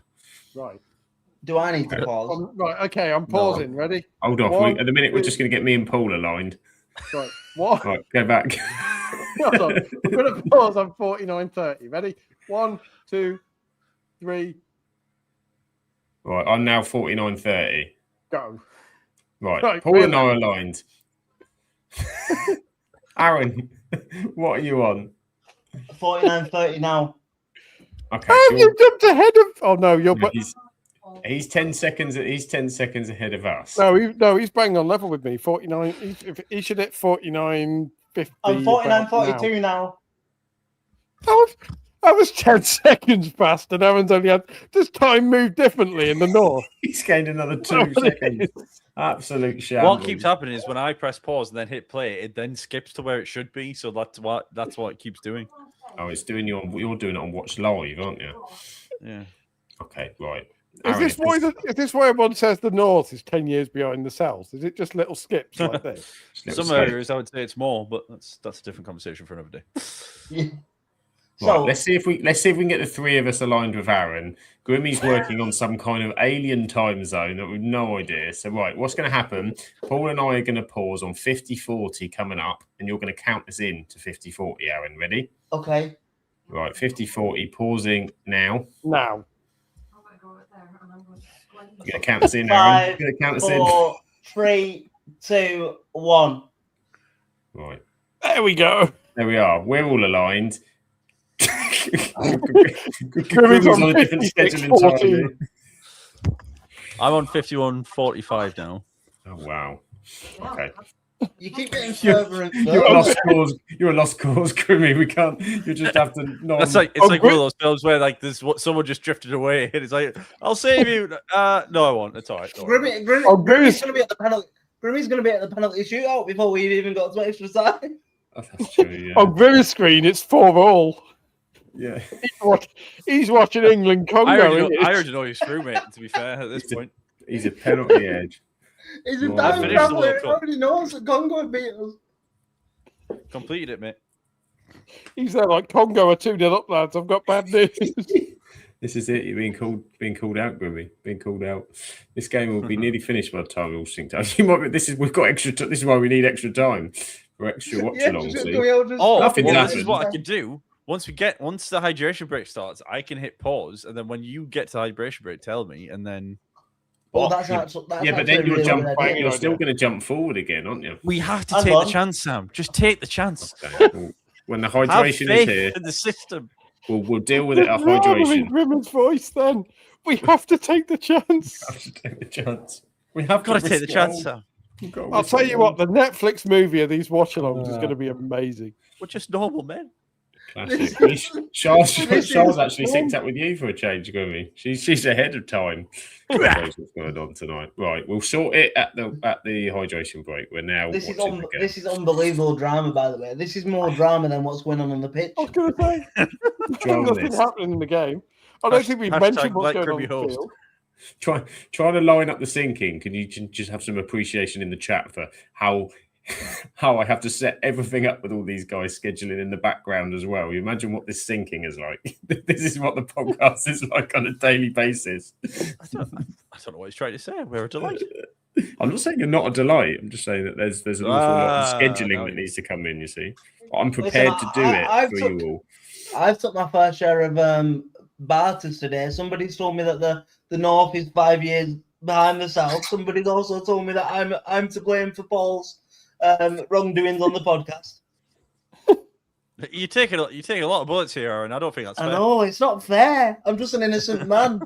Right. Do I need to pause? Right. Okay. I'm pausing. Ready? Hold off. One, At the minute, we're two- just going to get me and Paul aligned. Right. What? Right, go back. Hold on. I'm going to pause on 49:30. Ready? 1, 2, 3, Right, I'm now 49:30. go. Right, Paul and I are aligned. Aaron, what are you on? 49-30 now. Okay, How so have you jumped ahead of? Oh no, you're. he's 10 seconds. He's 10 seconds ahead of us. No, he's bang on level with me. 49. He should hit 49. 50. I'm 49-42 now. I was 10 seconds fast, and Aaron's only had. Does time move differently in the north? He's gained another 2 seconds. Absolute shambles. What keeps happening is when I press pause and then hit play, it then skips to where it should be. So that's what it keeps doing. Oh, it's doing you're doing it on Watch Live, aren't you? Yeah. Okay, right. Is Aaron, this why everyone says the north is 10 years behind the south? Is it just little skips like this? Some areas I would say it's more, but that's a different conversation for another day. Yeah. Right, So let's see if we can get the three of us aligned with Aaron. Grimmy's working on some kind of alien time zone that we've no idea. So right, what's going to happen? Paul and I are going to pause on 50-40 coming up, and you're going to count us in to 50-40. Aaron, ready? okay. Right, 50-40, pausing now. Now. You're going to count us in, Aaron. 5, You're going to count us 4, 3, 2, 1. in. Right, There we go. there we are. We're all aligned. Grimmy's Grimmy's on on a different 56, schedule 14. entirely. I'm on 51:45 now. Oh wow. Okay. You keep getting further and You're a further. lost cause. You're a lost cause, Grimmy. We can't. You just have to. That's like it's like one of those films where like there's what someone just drifted away and it's like I'll save you. No, I won't. It's all right. Don't worry. Grimmy's going to be at the penalty. Grimmy's going to be at the penalty shootout before we even got to extra time. Oh, that's true. Yeah. On Grimmy's screen, it's 4-all. Yeah. He's watching England Congo. I isn't he? already know he's through, mate. To be fair, at this point, He's a penalty edge. He's a Well, time finished the traveler. World He Cup. already knows that Congo beat us. completed it, mate. He's there like Congo are 2-0 up, lads. I've got bad news. This is it. You're being called out, Grimmy. Being called out. This game will be nearly finished by the time we all sync up. You might. We've got extra. This is why we need extra time for extra watch-along. just See? go out, just- Oh, Nothing's well, this happened. is what I can do. Once the hydration break starts, I can hit pause, and then when you get to hydration break, tell me, and then. Oh, that's actually. Yeah, but then really you'll good idea. You're still going to jump forward again, aren't you? We have to Hang take on. the chance, Sam. Just take the chance. Okay. Well, when the Have hydration is faith here, in the system. we'll deal with it at Rather hydration. in Grimmer's voice, then we have to take the chance. We have to take the chance. We have Got to take risk the it chance, all. Sam. We've got to I'll risk tell it you all. what, the Netflix movie of these watch-alongs is going to be amazing. We're just normal men. Classic. Charles This actually is synced up with you for a change, Grimmy. She's ahead of time. That's what's going on tonight. Right, we'll sort it at the hydration break. We're now This is watching the game. this is unbelievable drama, by the way. This is more drama than what's going on the pitch. I was going to say, Drama nothing this. happening in the game. I don't think we've Hashtag mentioned what's let going on Grimmy in the host. field. Trying to line up the syncing. Can you just have some appreciation in the chat for how I have to set everything up with all these guys scheduling in the background as well? You imagine what this syncing is like. This is what the podcast is like on a daily basis. I don't know what he's trying to say. We're a delight. I'm not saying you're not a delight. I'm just saying that there's an awful lot of scheduling no, that you- needs to come in. You see, I'm prepared to do I've it for took- you all. I've took my fair share of barters today. Somebody's told me that the North is 5 years behind myself. Somebody's also told me that I'm to blame for Paul's wrongdoings on the podcast. You're taking a lot of bullets here, Aaron. I don't think that's I fair. know, it's not fair. I'm just an innocent man.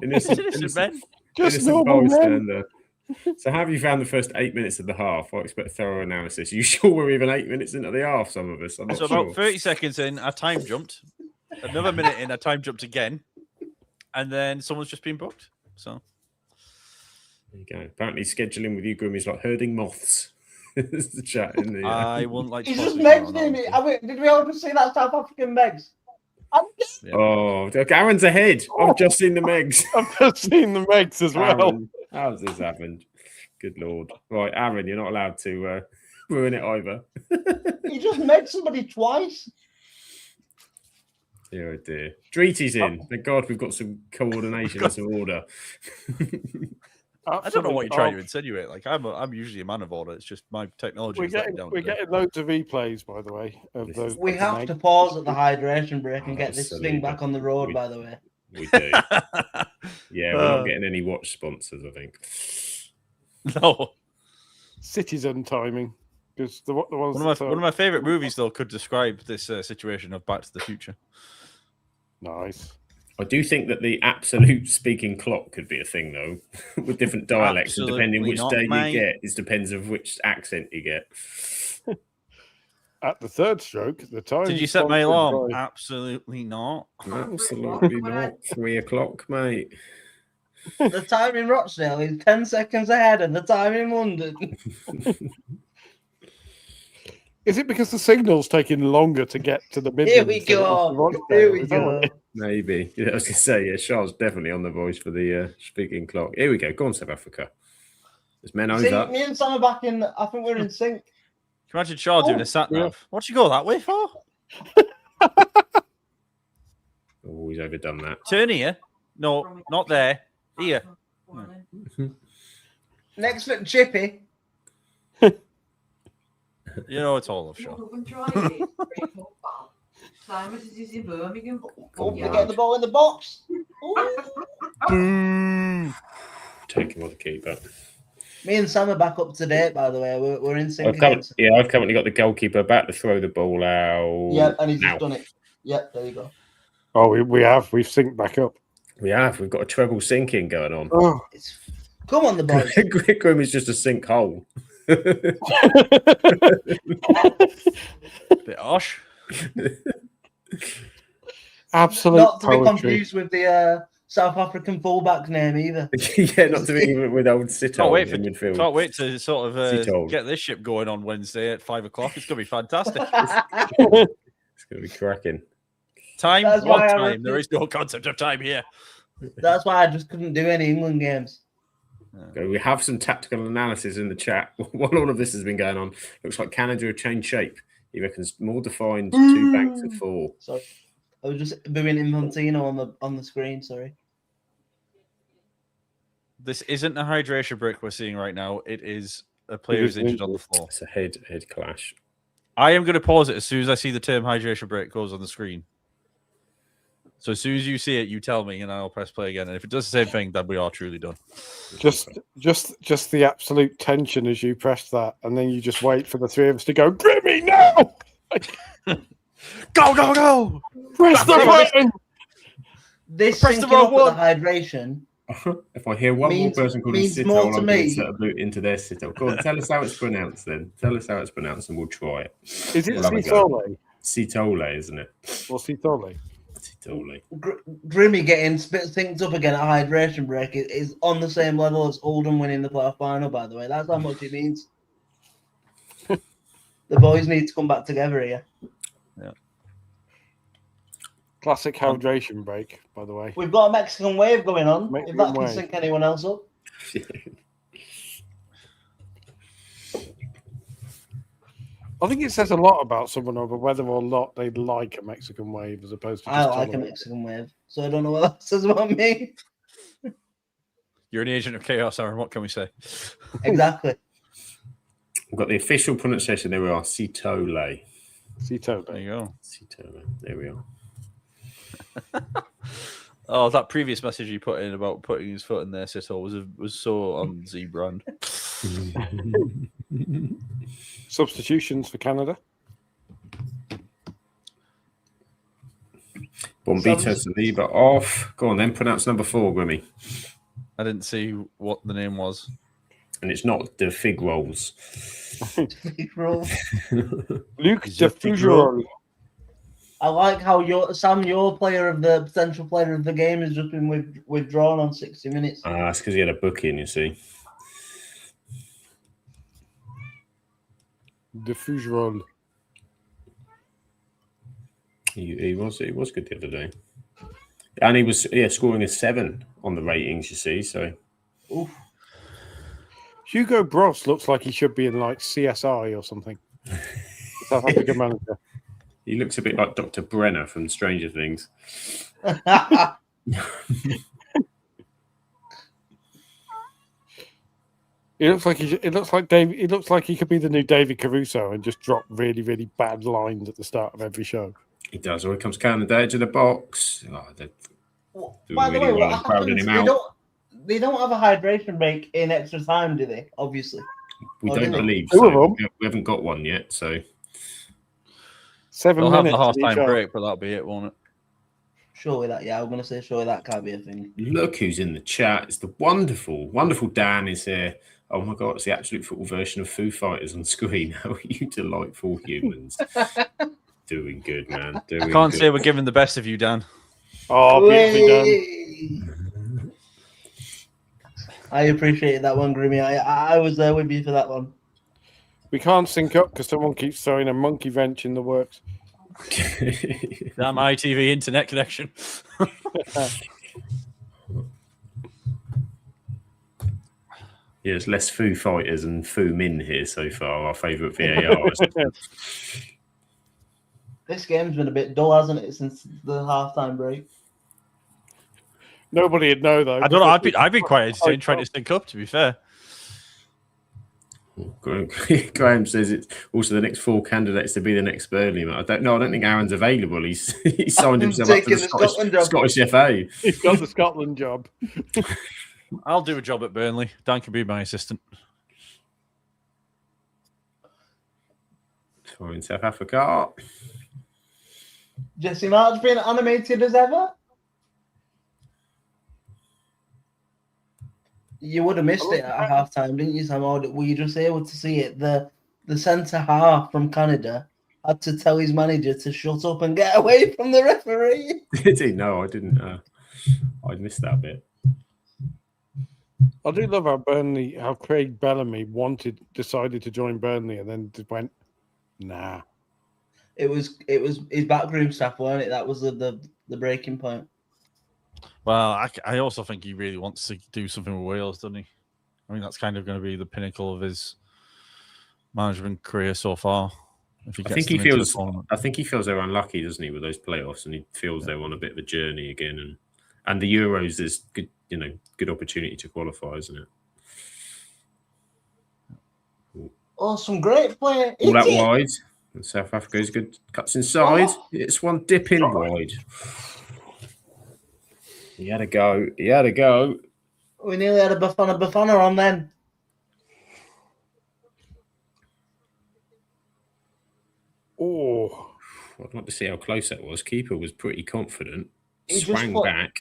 Innocent men. Just innocent normal men. bystander. So, how have you found the first 8 minutes of the half? I expect thorough analysis. Are you sure we're even 8 minutes into the half? Some of us. I'm not So sure. about 30 seconds in, I time jumped. Another minute in, I time jumped again, and then someone's just been booked. So There you go. Apparently, scheduling with you, Grim, is like herding moths. It's the chat in the. I wouldn't like to. He's just possibly comment Megs on me. that I mean, did we all just see that South African Megs? Oh, Aaron's ahead. I've just seen the Megs. I've just seen the Megs as well. Aaron, how's this happened? Good Lord. Right, Aaron, you're not allowed to ruin it either. He just met somebody twice. Dear, oh dear. Dreety's in. Thank God we've got some coordination and some order. I don't know what you're trying to insinuate. Like I'm usually a man of order. It's just my technology. We're is letting getting, down we're today. getting loads of replays, by the way. Of those We of have the to Megs. pause at the hydration break and get this Absolutely. thing back on the road, by the way. We do. Yeah, we're not getting any watch sponsors, I think. No. Citizen timing. Because the ones One of my favorite movies, though, could describe this situation of Back to the Future. Nice. I do think that the absolute speaking clock could be a thing, though, with different dialects, and depending Absolutely which not, day mate. you get, it depends of which accent you get. At the third stroke, the time. Did you set my alarm? Absolutely not. Absolutely not. 3 o'clock, mate. The time in Rochdale is 10 seconds ahead of the time in London. Is it because the signal's taking longer to get to the Midlands? Here we than it is to go. Rochdale? Here we Is that what go. it- Maybe. Yeah, I was going to say, yeah, Charles definitely on the voice for the speaking clock. Here we go. Go on, South Africa. There's men See, over. me and Sam are back in. I think we're in sync. Can you imagine Shaw doing a sat nav? What'd you go that way for? Oh, he's overdone that. Turn here. No, not there. Here. Next bit, Chippy. You know it's all of Shaw. Simon is in Birmingham. Oh, we get the ball in the box. Ooh. Taking with the keeper. Me and Sam are back up to date, by the way. We're in sync. I've currently got the goalkeeper back to throw the ball out. Yep, and he's now. just done it. Yep, there you go. Oh, we have. We've synced back up. We have. We've got a treble sinking going on. Oh. Come on, the boys. Grim is just a sinkhole. Bit harsh. Absolute Not to be poetry. confused with the South African fullback name either. Yeah, not to be even with old Sito in midfield. Can't wait to sort of Sito. get this ship going on Wednesday at 5 o'clock. It's going to be fantastic. It's going to be cracking. Time, That's what why I time? reckon- There is no concept of time here. That's why I just couldn't do any England games. Okay, we have some tactical analysis in the chat. While all of this has been going on, looks like Canada have changed shape. He reckons more defined, 2 banks of 4. Sorry, I was just booing Infantino on the screen. Sorry. This isn't a hydration break we're seeing right now. It is a player who's injured on the floor. It's a head clash. I am going to pause it as soon as I see the term hydration break goes on the screen. So as soon as you see it, you tell me, and I'll press play again. And if it does the same thing, then we are truly done. Just the absolute tension as you press that, and then you just wait for the three of us to go, Grimmy, no! Go! Press the button! This Press the syncing wrong up one. at the hydration. If I hear one Means- more person called means Sito, more I'll to give me. it a boot into their Sito. Go on, tell us how it's pronounced then. Tell us how it's pronounced and we'll try it. Is it We'll have a go. Sitole Sitole, isn't it? or Sitole? Sitole. Grimmy getting synced up again at hydration break is on the same level as Oldham winning the playoff final, by the way. That's how much it means. The boys need to come back together here. Classic hydration break, by the way. We've got a Mexican wave going on. If Mexican that can wave. sync anyone else up. I think it says a lot about someone over whether or not they like a Mexican wave as opposed to I just like a tolerate it. Mexican wave, so I don't know what that says about me. You're an agent of chaos, Aaron. What can we say? Exactly. We've got the official pronunciation. There we are. Sitole. Sitole. There you go. Sitole. There we are. Oh, that previous message he put in about putting his foot in there, Sito, was so on Z brand. Substitutions for Canada. Bombito Saliba off. Go on then, pronounce number 4, Grimmy. I didn't see what the name was. And it's not the fig rolls. Big roll. Luke The fig Defugero. I like how your potential player of the game has just been withdrawn on 60 minutes. That's because he had a booking, you see. Defugero. He was good the other day. And he was scoring a 7 on the ratings, you see, so Oof. Hugo Bross looks like he should be in like CSI or something. South African manager. he looks a bit like Dr. Brenner from Stranger Things. It looks like it looks like David. It looks like he could be the new David Caruso and just drop really, really bad lines at the start of every show. He does. Here comes Canada edge of the box. Oh, they're By the really way, well what and crowding happens? him out. They don't have a hydration break in extra time, do they? Obviously. We Oh, don't didn't believe Two of so. them. We haven't got one yet, so 7 They'll have minutes. the half-time each half. break, but that'll be it, won't it? Surely that, I'm going to say surely that can't be a thing. look who's in the chat. It's the wonderful, wonderful Dan is here. Oh my God, it's the absolute football version of Foo Fighters on screen. How are you delightful humans? Doing good, man. Doing I can't good. say we're giving the best of you, Dan. Oh, beautifully done. Whey! I appreciated that one, Grimmy. I was there with you for that one. We can't sync up because someone keeps throwing a monkey wrench in the works. Damn ITV internet connection. Yeah, there's less Foo Fighters and Foo Min here so far, our favourite VARs. This game's been a bit dull, hasn't it, since the halftime break? Nobody would know though. I don't know. I'd be quite entertained trying to sync up, to be fair. Graham says it's also the next 4 candidates to be the next Burnley. I don't think Aaron's available. He signed himself up for the Scottish FA. He's got the Scotland job. I'll do a job at Burnley. Dan can be my assistant. So in South Africa. Jesse March being animated as ever? You would have missed it at half time, didn't you, Sam? Or were you just able to see it? The centre half from Canada had to tell his manager to shut up and get away from the referee. Did he? No, I didn't. I missed that bit. I do love how Craig Bellamy decided to join Burnley and then just went, nah. It was his backroom staff, weren't it? That was the breaking point. Well, I also think he really wants to do something with Wales, doesn't he? I mean, that's kind of going to be the pinnacle of his management career so far. If he I gets think he feels they're unlucky, doesn't he, with those playoffs, and he feels they're on a bit of a journey again. And the Euros is good, good opportunity to qualify, isn't it? Oh, some great play. All that wide. And South Africa is good. Cuts inside. It's one dip in wide. He had a go. We nearly had a Bafana on then. Oh. I'd like to see how close that was. Keeper was pretty confident. He Swang back.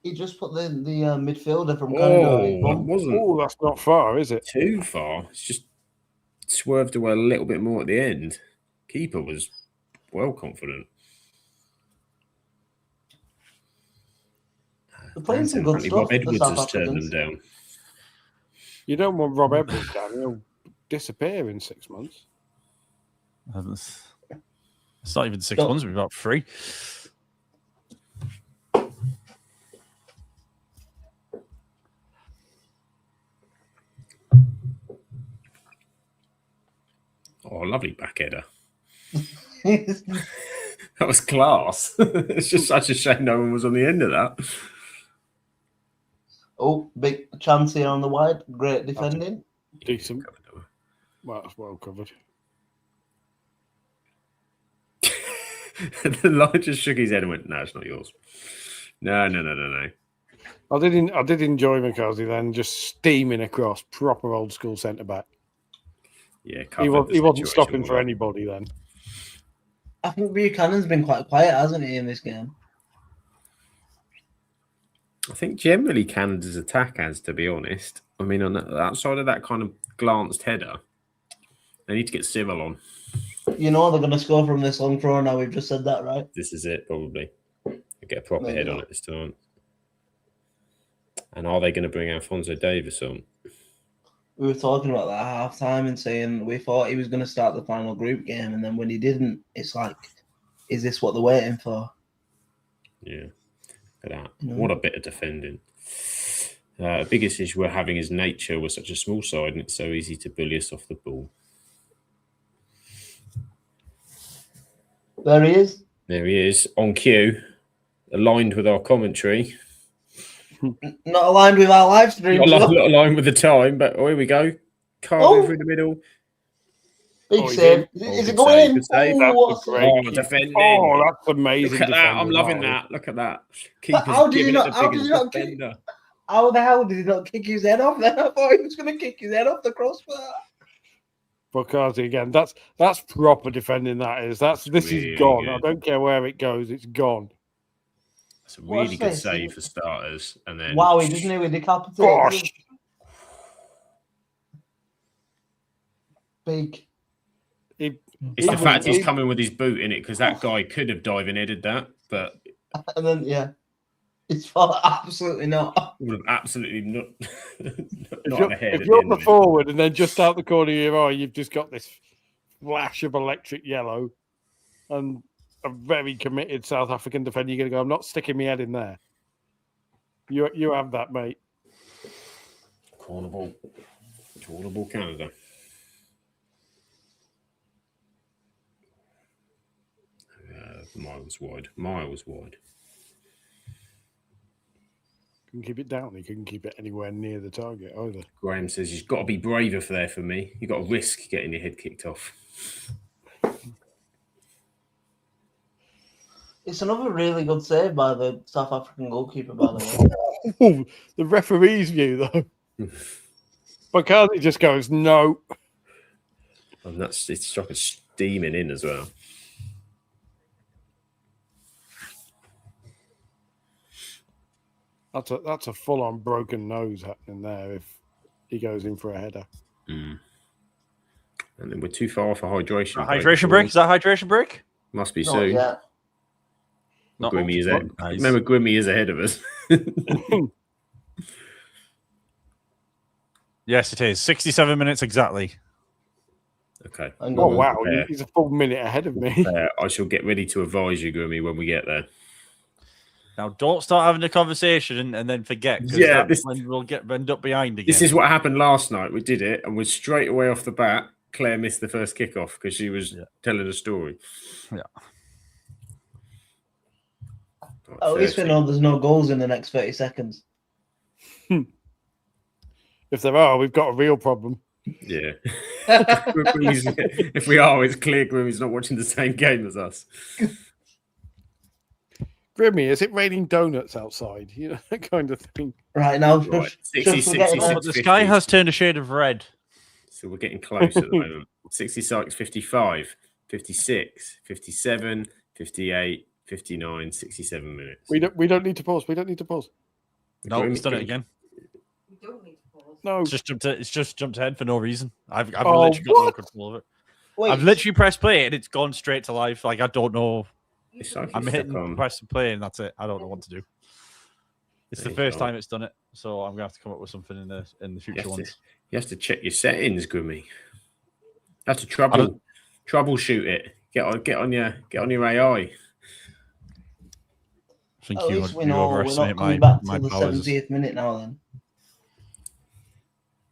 He just put the midfielder from Oh, Canada. that wasn't Oh, that's not far, is it? too far. It's just swerved away a little bit more at the end. Keeper was well confident. They're playing some good stuff. Rob Edwards the South has turned them Africans. down. You don't want Rob Edwards down. He'll disappear in 6 months. It's not even 6 months, we've about 3. Oh, lovely back header. That was class. It's just such a shame no one was on the end of that. Oh, big chance here on the wide. Great defending. Decent. Well, that's well covered. The line just shook his head and went, no, it's not yours. No. I did enjoy McCarthy then, just steaming across, proper old school centre back. Yeah, He wasn't situation stopping for well. anybody then. I think Buchanan's been quite quiet, hasn't he, in this game? I think generally Canada's attack has, to be honest. I mean, on the outside of that kind of glanced header, they need to get Cyril on. You know they're going to score from this long throw now. We've just said that, right? This is it, probably. Get a proper Maybe head on not. it this time. And are they going to bring Alphonso Davies on? We were talking about that at half time and saying we thought he was going to start the final group game, and then when he didn't, it's like, is this what they're waiting for? Yeah. Look at that. No. What a bit of defending. Biggest issue we're having is nature. We're such a small side and it's so easy to bully us off the ball. There he is. There he is, on cue, aligned with our commentary. Not aligned with our live stream. Not aligned with the time, but here we go. Carving through the middle. Big Oh, save. he Is good it going save, in? good save. Oh, That's what a a great save. Oh, defending. Oh, that's amazing. Look at that. I'm defending, loving that. that. Look at that. Keeper's How did he giving not- it the how did he biggest not defender. How the hell did he not kick his head off then? I thought he was going to kick his head off the crossbar. McCarthy again. That's proper defending. That is. This Really is gone. good. I don't care where it goes. It's gone. It's a really Watch good this. save for starters. And then Wow, he just nearly decapitated. Gosh. Big. it's the fact he's coming with his boot in it because that guy could have diving headed that, but And then, yeah. It's for absolutely not. would have absolutely not If had a head. if at you're the on end the of it. forward and then just out the corner of your eye, you've just got this flash of electric yellow and a very committed South African defender. You're going to go, I'm not sticking my head in there. You have that, mate. Corner ball Canada. Miles wide. Couldn't keep it down. He couldn't keep it anywhere near the target either. Graham says you've got to be braver for there for me. You've got to risk getting your head kicked off. It's another really good save by the South African goalkeeper, by the way. The referee's view, though. McCarthy just goes, no. And it's struck a steaming in as well. That's a full-on broken nose happening there if he goes in for a header. Mm. And then we're too far off a hydration. Hydration break? Is that hydration break? Must be Not soon. yet. Not Grimmy is ahead. nice. Remember, Grimmy is ahead of us. Yes, it is. 67 minutes exactly. Okay. And Oh, go. wow. Yeah. He's a full minute ahead of me. I shall get ready to advise you, Grimmy, when we get there. Now, don't start having a conversation and then forget. 'Cause Yeah, that's when we'll end up behind again. This is what happened last night. We did it, and we're straight away off the bat. Claire missed the first kickoff because she was telling a story. Yeah. Right, At least we 30. know there's no goals in the next 30 seconds. If there are, we've got a real problem. Yeah. If we are, it's clear Grimmy's not watching the same game as us. Grimmy, is it raining donuts outside? You know, that kind of thing. Right now, Right. just 60, forget 66, Oh, but the sky 50. has turned a shade of red. So we're getting close at the moment. 66, 55, 56, 57, 58, 59, 67 minutes. We don't need to pause. We don't need to pause. No, it's done it again. We don't need to pause. No. It's just jumped ahead for no reason. I've Oh, literally got no what? control of it. wait. I've literally pressed play and it's gone straight to life. Like I don't know. It's like I'm it's hitting stuck on. press and play and that's it. I don't know what to do. It's the There you first go. time it's done it, so I'm gonna have to come up with something in the You future have, ones. you have to check your settings, Grimmy. You have to troubleshoot it. Get on your AI. I think At you least we know we're overestimate not coming my back to the powers. 70th minute now. Then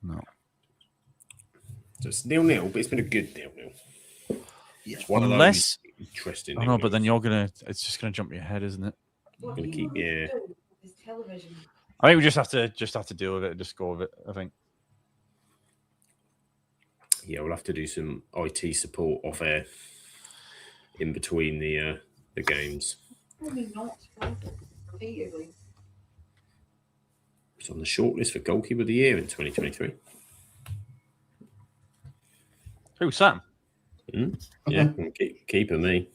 No. So it's 0-0, but it's been a good 0-0. Yeah. It's one of Unless- those interesting. I know, but then 0-0s. it's just gonna jump your head, isn't it? What Gonna you keep- need to yeah. do is television. I think we just have to deal with it and just go with it. I think. Yeah, we'll have to do some IT support off air in between the games. Probably not. Repeatedly. It's on the shortlist for goalkeeper of the year in 2023. Who, Sam? Yeah, keeper me.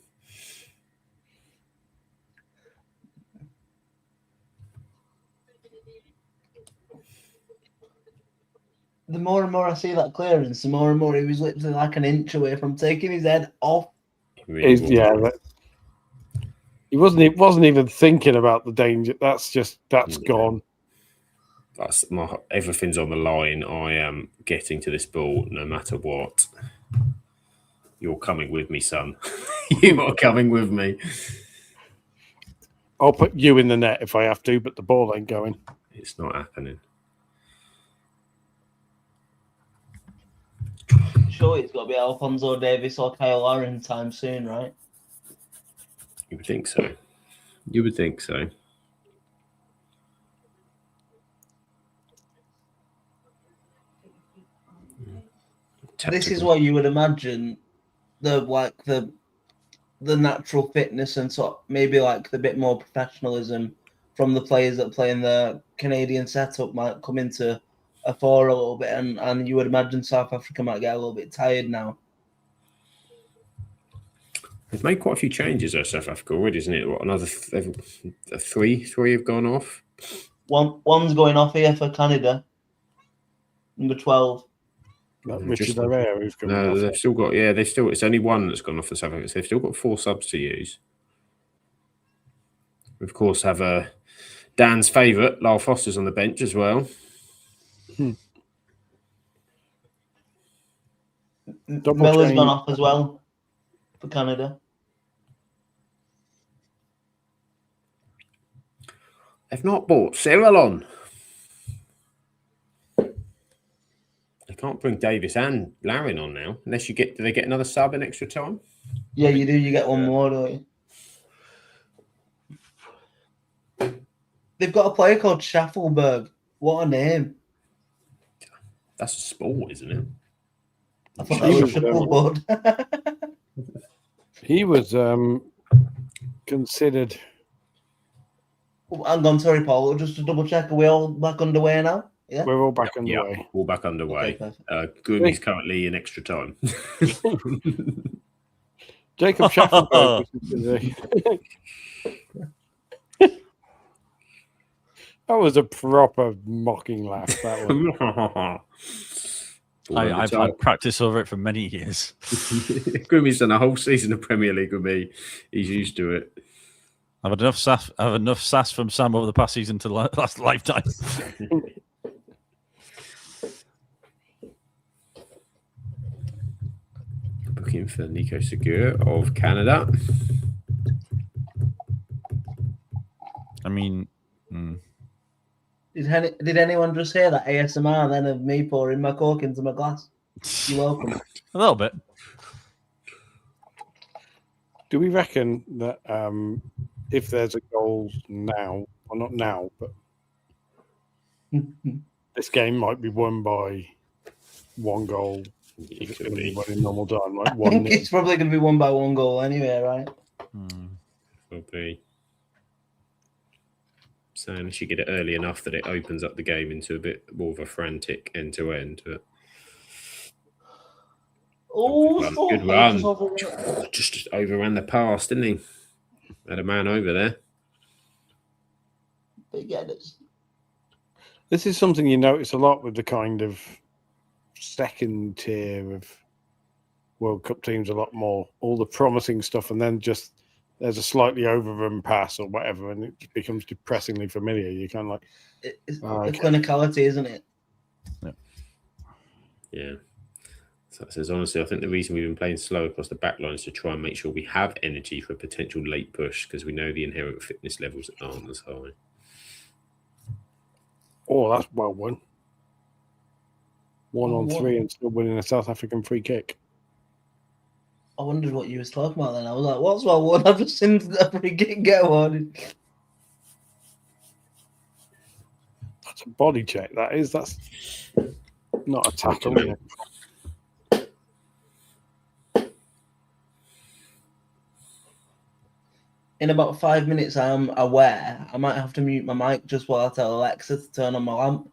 The more and more I see that clearance, the more and more he was literally like an inch away from taking his head off. It really was. Yeah, he wasn't even thinking about the danger. That's gone. Everything's on the line. I am getting to this ball no matter what. You're coming with me, son. You are coming with me. I'll put you in the net if I have to, but the ball ain't going. It's not happening. Sure, it's got to be Alfonso Davis or Kyle Lauren time soon, right? You would think so. You would think so. This is what you would imagine the natural fitness and sort of maybe like the bit more professionalism from the players that play in the Canadian setup might come into a fore a little bit, and you would imagine South Africa might get a little bit tired now. They've made quite a few changes at South Africa already, isn't it? What, another three have gone off. One's going off here for Canada, number 12. Richard Herrera, who's coming off. They've still got. Yeah, it's only one that's gone off for South Africa. So they've still got 4 subs to use. We of course have Dan's favourite, Lyle Foster's on the bench as well. Miller's gone off as well for Canada. They've not bought Cyril on. They can't bring Davis and Larin on now, unless do they get another sub in extra time? Yeah, you do. You get one more, don't you? They've got a player called Schaffelberg. What a name! That's a sport, isn't it? I thought that was shuffleboard. He was considered. Oh, hang on, sorry, Paul. Just to double check, are we all back underway now? Yeah, We're all back underway. Yeah, all back underway. Okay, Goomy's currently in extra time. Jacob Schaffelberg. That was a proper mocking laugh. That one. I've practiced over it for many years. Goomy's done a whole season of Premier League with me. He's used to it. I've had enough sass from Sam over the past season to last lifetime. Booking for Nico Segura of Canada. I mean, Did anyone just hear that ASMR then of me pouring my Coke into my glass? You're welcome. a little bit. Do we reckon that if there's a goal now, or not now, but this game might be won by 1 goal? It It's could going to be be. won in normal time, like I think 1-0. it's probably going to be won by 1 goal anyway, right? Could be. So unless you get it early enough that it opens up the game into a bit more of a frantic end to end. But good run. Just overran the pass, didn't he? Had a man over there. This is something you notice a lot with the kind of second tier of World Cup teams, a lot more. All the promising stuff, and then just there's a slightly overrun pass or whatever, and it becomes depressingly familiar. You kind of like... It's the clinicality, isn't it? Yeah. So it says, honestly, I think the reason we've been playing slow across the back line is to try and make sure we have energy for a potential late push because we know the inherent fitness levels aren't as high. Oh, that's well won. 1 on 3 and still winning a South African free kick. I wondered what you was talking about then. I was like, what's well one? I've just seen the free kick get awarded. That's a body check, that is. That's not a tackle. Is it? in about 5 minutes, I'm aware I might have to mute my mic just while I tell Alexa to turn on my lamp.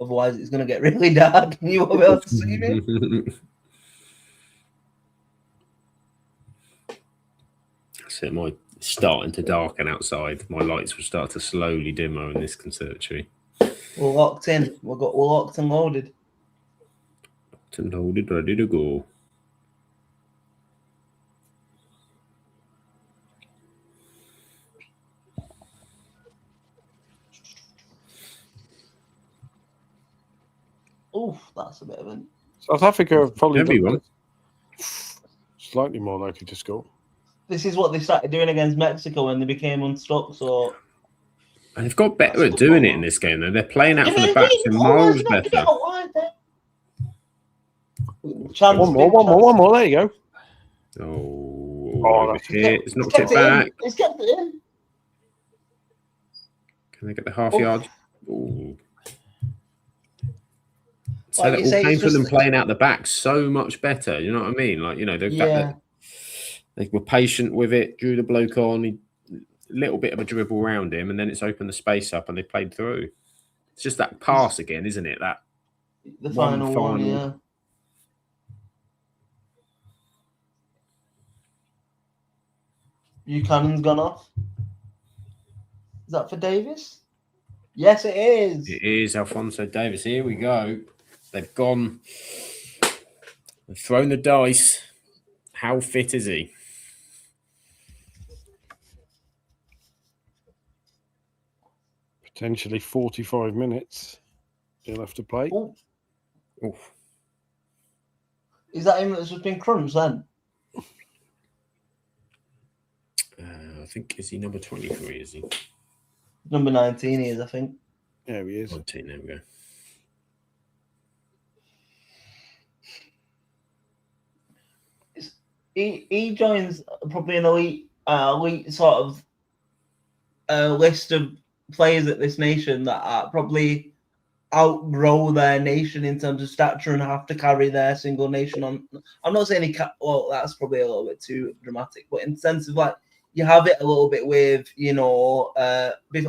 Otherwise, it's going to get really dark and you won't be able to see me. So my starting to darken outside. My lights will start to slowly dimmer in this conservatory. We're locked in. We're locked and loaded. And loaded, ready to go. Oof, that's a bit of an. South Africa have probably Heavy one. slightly more likely to score. This is what they started doing against Mexico when they became unstuck. So And they've got better at doing it in this game, though. They're playing out from the back to miles better. Chance, One more. There you go. Oh, it's knocked it back. He's kept it in. Can they get the half yard? Ooh. So Like that you all say, came it's from them just- playing out the back so much better. You know what I mean? Like, they were patient with it, drew the bloke on, a little bit of a dribble around him, and then it's opened the space up and they played through. It's just that pass again, isn't it? That The final one, final. yeah. Buchanan's gone off. Is that for Davis? Yes, it is. It is Alphonso Davis. Here we go. They've gone. They've thrown the dice. How fit is he? Potentially 45 minutes. He'll have to play. Ooh. Oof. Is that him that's just been crunched then? I think, is he number 23? Is he? Number 19 he is, I think. Yeah, he is. 19, there we go. He joins probably an elite sort of list of players at this nation that are probably outgrow their nation in terms of stature and have to carry their single nation on. I'm not saying well, that's probably a little bit too dramatic, but in the sense of like you have it a little bit with,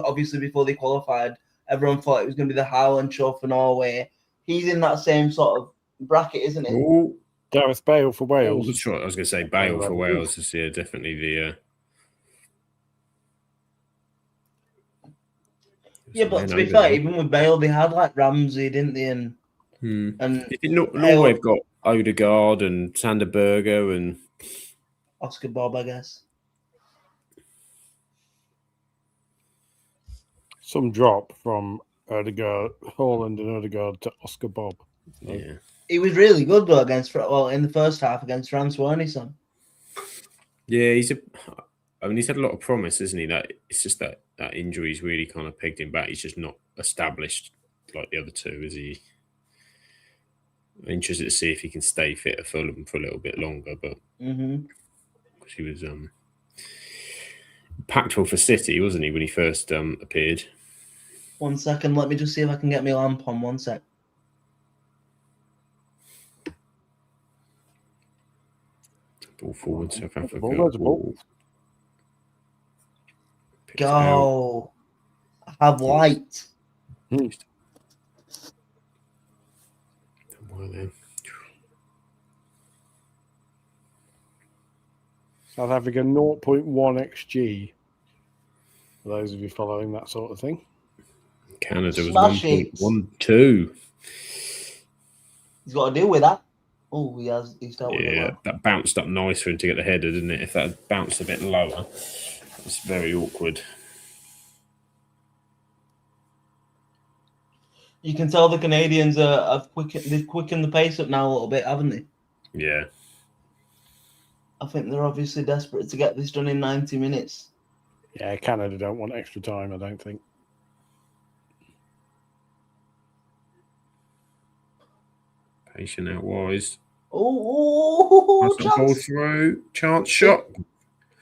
obviously before they qualified, everyone thought it was going to be the Highland Show for Norway. He's in that same sort of bracket, isn't he? Oh, Gareth Bale for oh, Wales. that's right. I was going to say Bale for Wales is definitely the. Yeah, but to be fair, even with Bale, they had like Ramsey, didn't they? And Norway have got Odegaard and Sander Berger and Oscar Bob, I guess. Some drop from Odegaard, Haaland and Odegaard to Oscar Bob. yeah. He was really good though in the first half against France, weren't he, son? Yeah, he's had a lot of promise, isn't he? That it's just that injury's really kind of pegged him back. He's just not established like the other two, is he? I'm interested to see if he can stay fit at Fulham for a little bit longer, but because he was impactful for City, wasn't he, when he first appeared? 1 second, let me just see if I can get my lamp on. 1 sec. Ball forward, South Africa. Ball. Go. Have light. Well, then. South Africa 0.1 XG. For those of you following that sort of thing. Canada was Smash it. 1.12. He's got to deal with that. Oh, he's dealt with it. Yeah, Well. that bounced up nice for him to get the header, didn't it? If that had bounced a bit lower, it's very awkward. You can tell the Canadians they've quickened the pace up now a little bit, haven't they? Yeah. I think they're obviously desperate to get this done in 90 minutes. Yeah, Canada don't want extra time, I don't think. Patient out wise. Oh, That's a ball chance. through. Chance shot.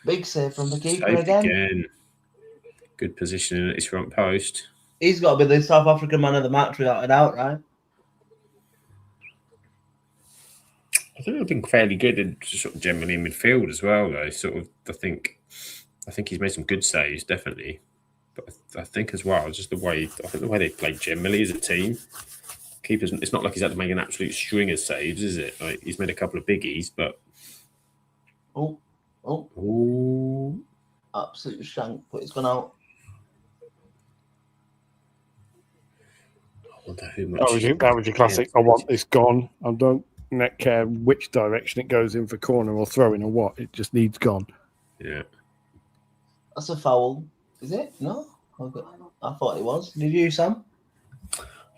Big save from the keeper Saved again. Good positioning at his front post. He's got to be the South African man of the match without a doubt, right? I think they've been fairly good in sort of generally in midfield as well, though. Sort of, I think I think he's made some good saves, definitely. But I think as well, just the way they played generally as a team. Keepers, it's not like he's had to make an absolute string of saves, is it? Like, he's made a couple of biggies, but oh, absolute shank, but it's gone out. I wonder who much. That was your classic. I want this gone. I don't care which direction it goes in for corner or throwing or what. It just needs gone. Yeah. That's a foul. Is it? No? I thought it was. Did you, Sam?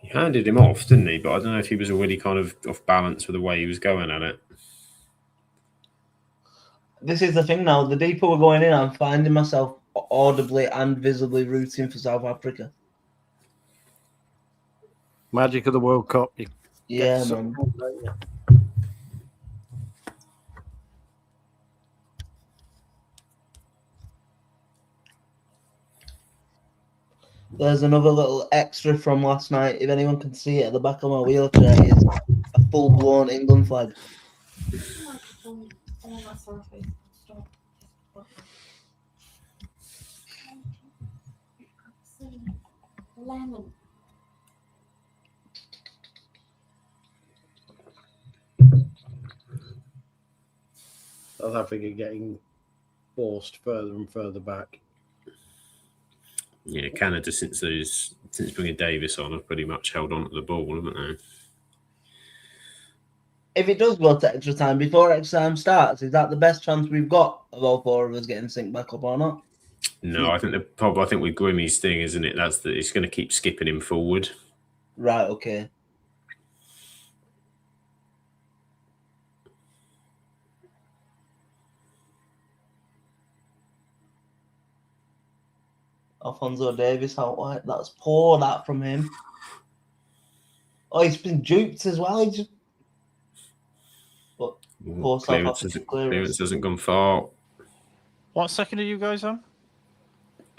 He handed him off, didn't he? But I don't know if he was already kind of off balance with the way he was going at it. This is the thing now. The deeper we're going in, I'm finding myself audibly and visibly rooting for South Africa. Magic of the World Cup. Yeah, man. There's another little extra from last night. If anyone can see it at the back of my wheelchair, is a full-blown England flag. Lemon. South Africa getting forced further and further back. Yeah, Canada since bringing Davis on have pretty much held on to the ball, haven't they? If it does go to extra time before extra time starts, is that the best chance we've got of all four of us getting synced back up or not? No, I think the problem. I think with Grimmy's thing, isn't it? That's that it's going to keep skipping him forward. Right. Okay. Alfonso Davis out wide. That's poor. That from him. Oh, he's been duped as well. He just. But poor South African Clearance hasn't gone far. What second are you guys on?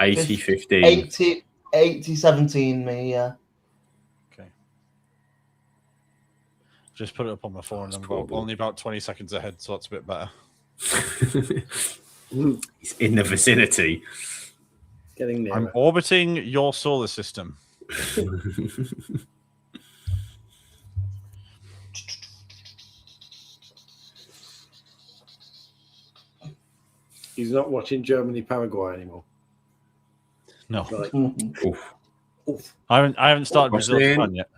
80-15. 80-17, me, yeah. Okay. Just put it up on my phone. I'm only about 20 seconds ahead, so that's a bit better. He's in the vicinity. Getting near. I'm orbiting your solar system. He's not watching Germany Paraguay anymore. No, Like, Oof. oof. I haven't started What's Brazil in? Japan yet.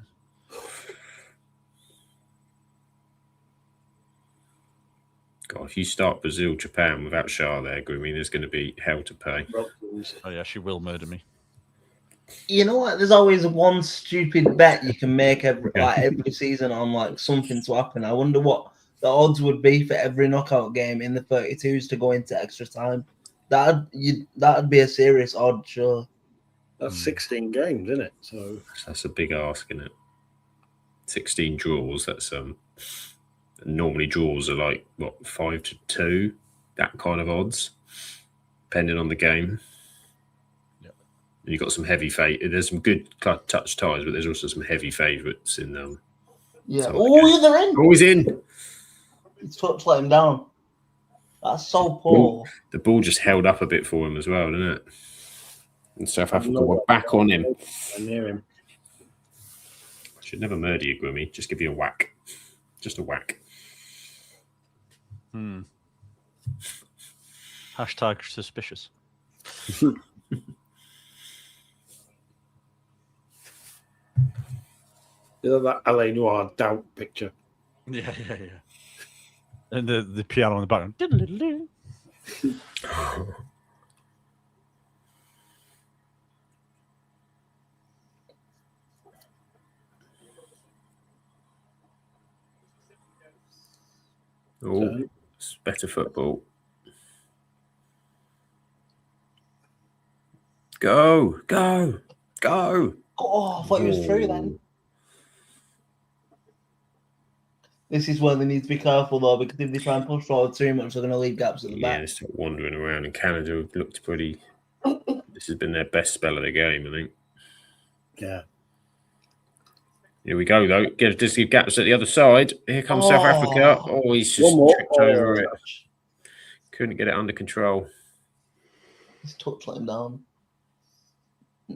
God, if you start Brazil Japan without Shah there, Grimmy, there's going to be hell to pay. Oh yeah, she will murder me. You know what? There's always one stupid bet you can make every season on like something to happen. I wonder what the odds would be for every knockout game in the 32s to go into extra time. That'd be a serious odd, sure. That's 16 games, isn't it? So That's a big ask, isn't it? 16 draws. That's normally draws are like what 5-2, that kind of odds, depending on the game. You've got some heavy there's some good touch ties, but there's also some heavy favourites in them. Yeah. Oh, yeah, they're in. Oh, he's in. He's touch let him down. That's so poor. The ball just held up a bit for him as well, didn't it? And South Africa were back on him. near him. I should never murder you, Grimmy. Just give you a whack. Just a whack. Hashtag suspicious. You know that LA Noir doubt picture? Yeah. And the piano in the background. Oh, it's better football. Go. Oh, I thought he was through then. This is where they need to be careful though, because if they try and push forward too much, they're going to leave gaps at the Yeah, back. it's wandering around. And Canada looked pretty. This has been their best spell of the game, I think. Yeah. Here we go, though. Just give gaps at the other side. Here comes South Africa. Oh, he's just tripped over it. Couldn't get it under control. He's touch let him down.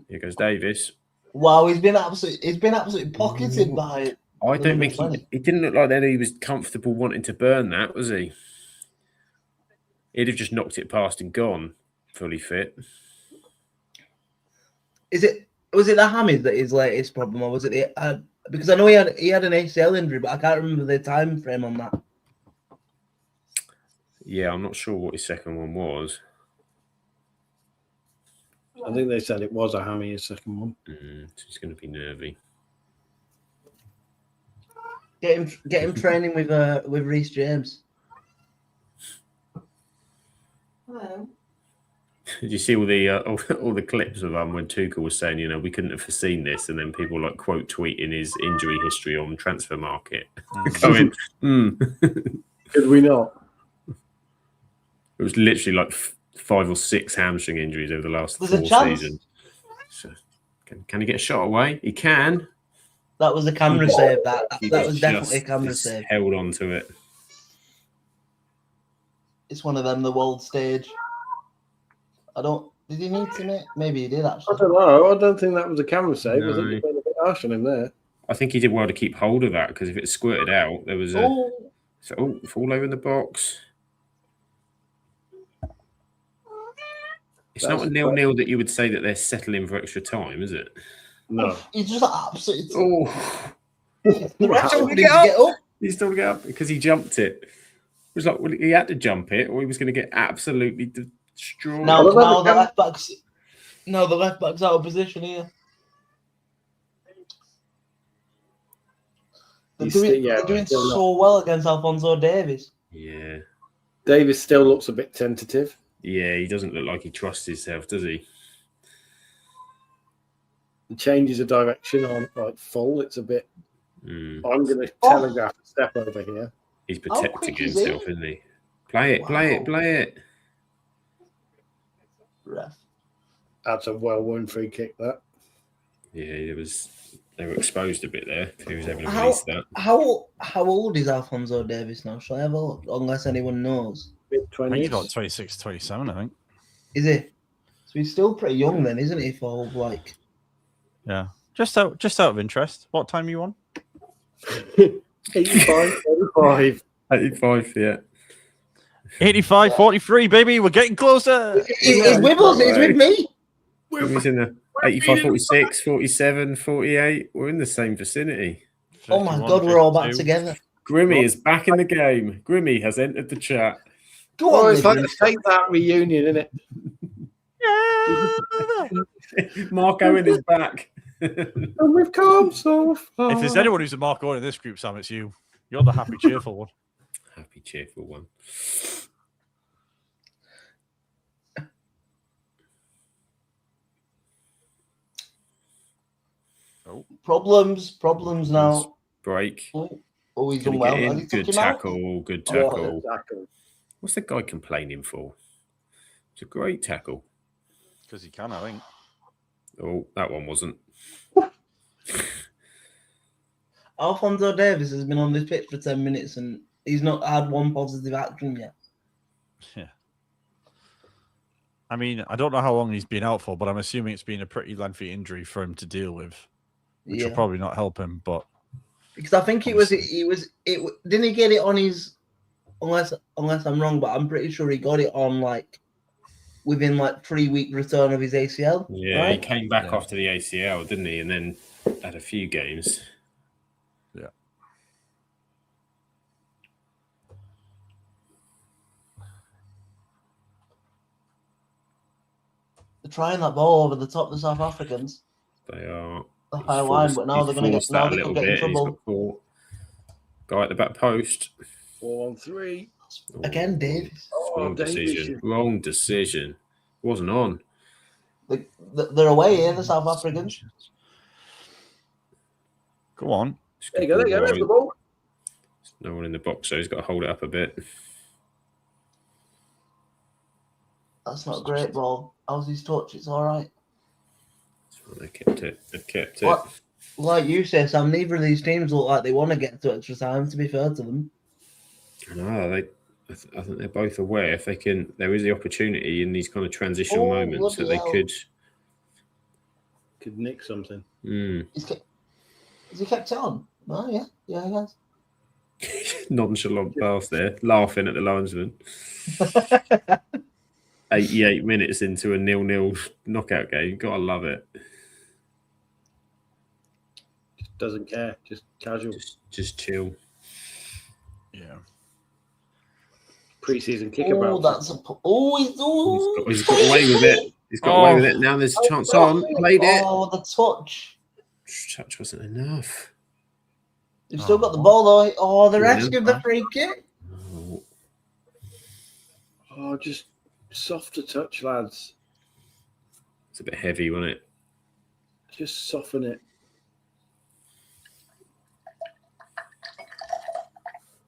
Here goes Davis. Wow, he's been absolutely pocketed by. I don't number think 20. he didn't look like that he was comfortable wanting to burn that, was he? He'd have just knocked it past and gone, fully fit. Was it the hammy that his latest problem, or was it the? Because I know he had an ACL injury, but I can't remember the time frame on that. Yeah, I'm not sure what his second one was. I think they said it was a hammy, his second one. So he's going to be nervy. Get him training with Reece James. Hello. Did you see all the clips of when Tuchel was saying, we couldn't have foreseen this, and then people like quote tweeting his injury history on Transfer Market, going, Could we not? It was literally like 5 or 6 hamstring injuries over the last There's 4 a chance. seasons. So, can he get a shot away? He can. That was a camera save. That was definitely a just camera save. Held on to it. It's one of them, the world stage. Did he need to make? Maybe he did I actually. don't know. I don't think that was a camera save. I think No. he played a bit harsh on him there. I think he did well to keep hold of that, because if it squirted out, there was a fall over in the box. It's not a 0-0 that you would say that they're settling for extra time, is it? No. He's just absolutely. Oh, The ref told him to get up. he still got up because he jumped it. It was like, well, he had to jump it, or he was going to get absolutely destroyed. Now the left back's out of position here. They're doing so well against Alphonso Davies. Yeah. Davis still looks a bit tentative. Yeah, he doesn't look like he trusts himself, does he? He changes of direction on like full. It's a bit. Mm. I'm going to telegraph a step over here. He's protecting quick is he? himself, isn't he? Play it. Ref. That's a well-won free kick. That. Yeah, they were exposed a bit there. If he was able to release that. How old is Alphonso Davies now? Shall I have a look? Unless anyone knows. Mid I think he's 20s. about 26, 27, I think. Is he? So he's still pretty young then, isn't he? For like. Yeah. Just out of interest. What time are you on? 85, 85. 85, yeah. 85, 43, baby. We're getting closer. He's with us. He's with me. He's in the 85, 46, 47, 48. We're in the same vicinity. Oh my 51, God, we're all back 52. together. Grimmy is back in the game. Grimmy has entered the chat. Go Oh, on, it's like a Livingston. take that reunion, isn't it? Yeah. Mark Owen is back. And we've come so far. If there's anyone who's a Mark Owen in this group, Sam, it's you. You're the happy, cheerful one. Happy, cheerful one. Problems now. Break. Oh, he's Gonna done well. get in. Has he took Good him out? tackle. Good Oh, tackle. tackle. What's the guy complaining for? It's a great tackle. Because he can, I think. Oh, that one wasn't. Alphonso Davies has been on this pitch for 10 minutes and he's not had one positive action yet. Yeah. I mean, I don't know how long he's been out for, but I'm assuming it's been a pretty lengthy injury for him to deal with, which will probably not help him. But because I think didn't he get it on his, unless I'm wrong, but I'm pretty sure he got it on like within like 3-week return of his ACL. Yeah, right? he came back after the ACL, didn't he? And then had a few games. yeah. They're trying that ball over the top of the South Africans. They are. The high line, but now they're going to get that a in little bit. He's trouble. got caught. Guy at the back post. 4-on-3. Again, Davies. Wrong decision. Wrong decision. Wasn't on. They're away here, the South Africans. Go on. There you go. There's the ball. There's no one in the box, so he's got to hold it up a bit. That's not a great ball. How's his touch? It's all right. They kept it. They kept it. What? Like you say, Sam, neither of these teams look like they want to get to extra time, to be fair to them. I know. I think they're both aware if they can. There is the opportunity in these kind of transitional moments that bloody they hell. Could nick something. Has he kept it on? Oh, yeah. Yeah, he has. Nonchalant pass there, laughing at the linesman. 88 minutes into a 0-0 knockout game. Gotta love it. Just doesn't care. Just casual. Just chill. Yeah. Pre-season kick Oh, about. that's a... He's got away with it. He's got away with it. Now there's a chance on. Played it. Oh, the touch. Touch wasn't enough. You've still got the ball, though. Oh, the rest Yeah. give the free kick. Oh, just softer touch, lads. It's a bit heavy, wasn't it? Just soften it.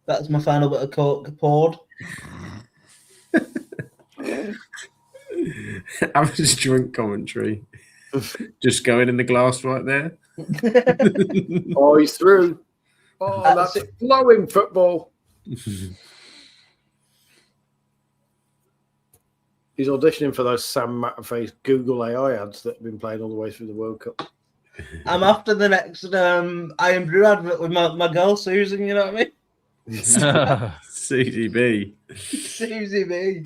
That's my final bit of coke poured. Average drink commentary. Just going in the glass right there. Oh, he's through. Oh, that's flowing football. He's auditioning for those Sam Matterface Google AI ads that have been playing all the way through the World Cup. I'm after the next Iron Brew advert with my girl Susan, you know what I mean? CDB. Susie B.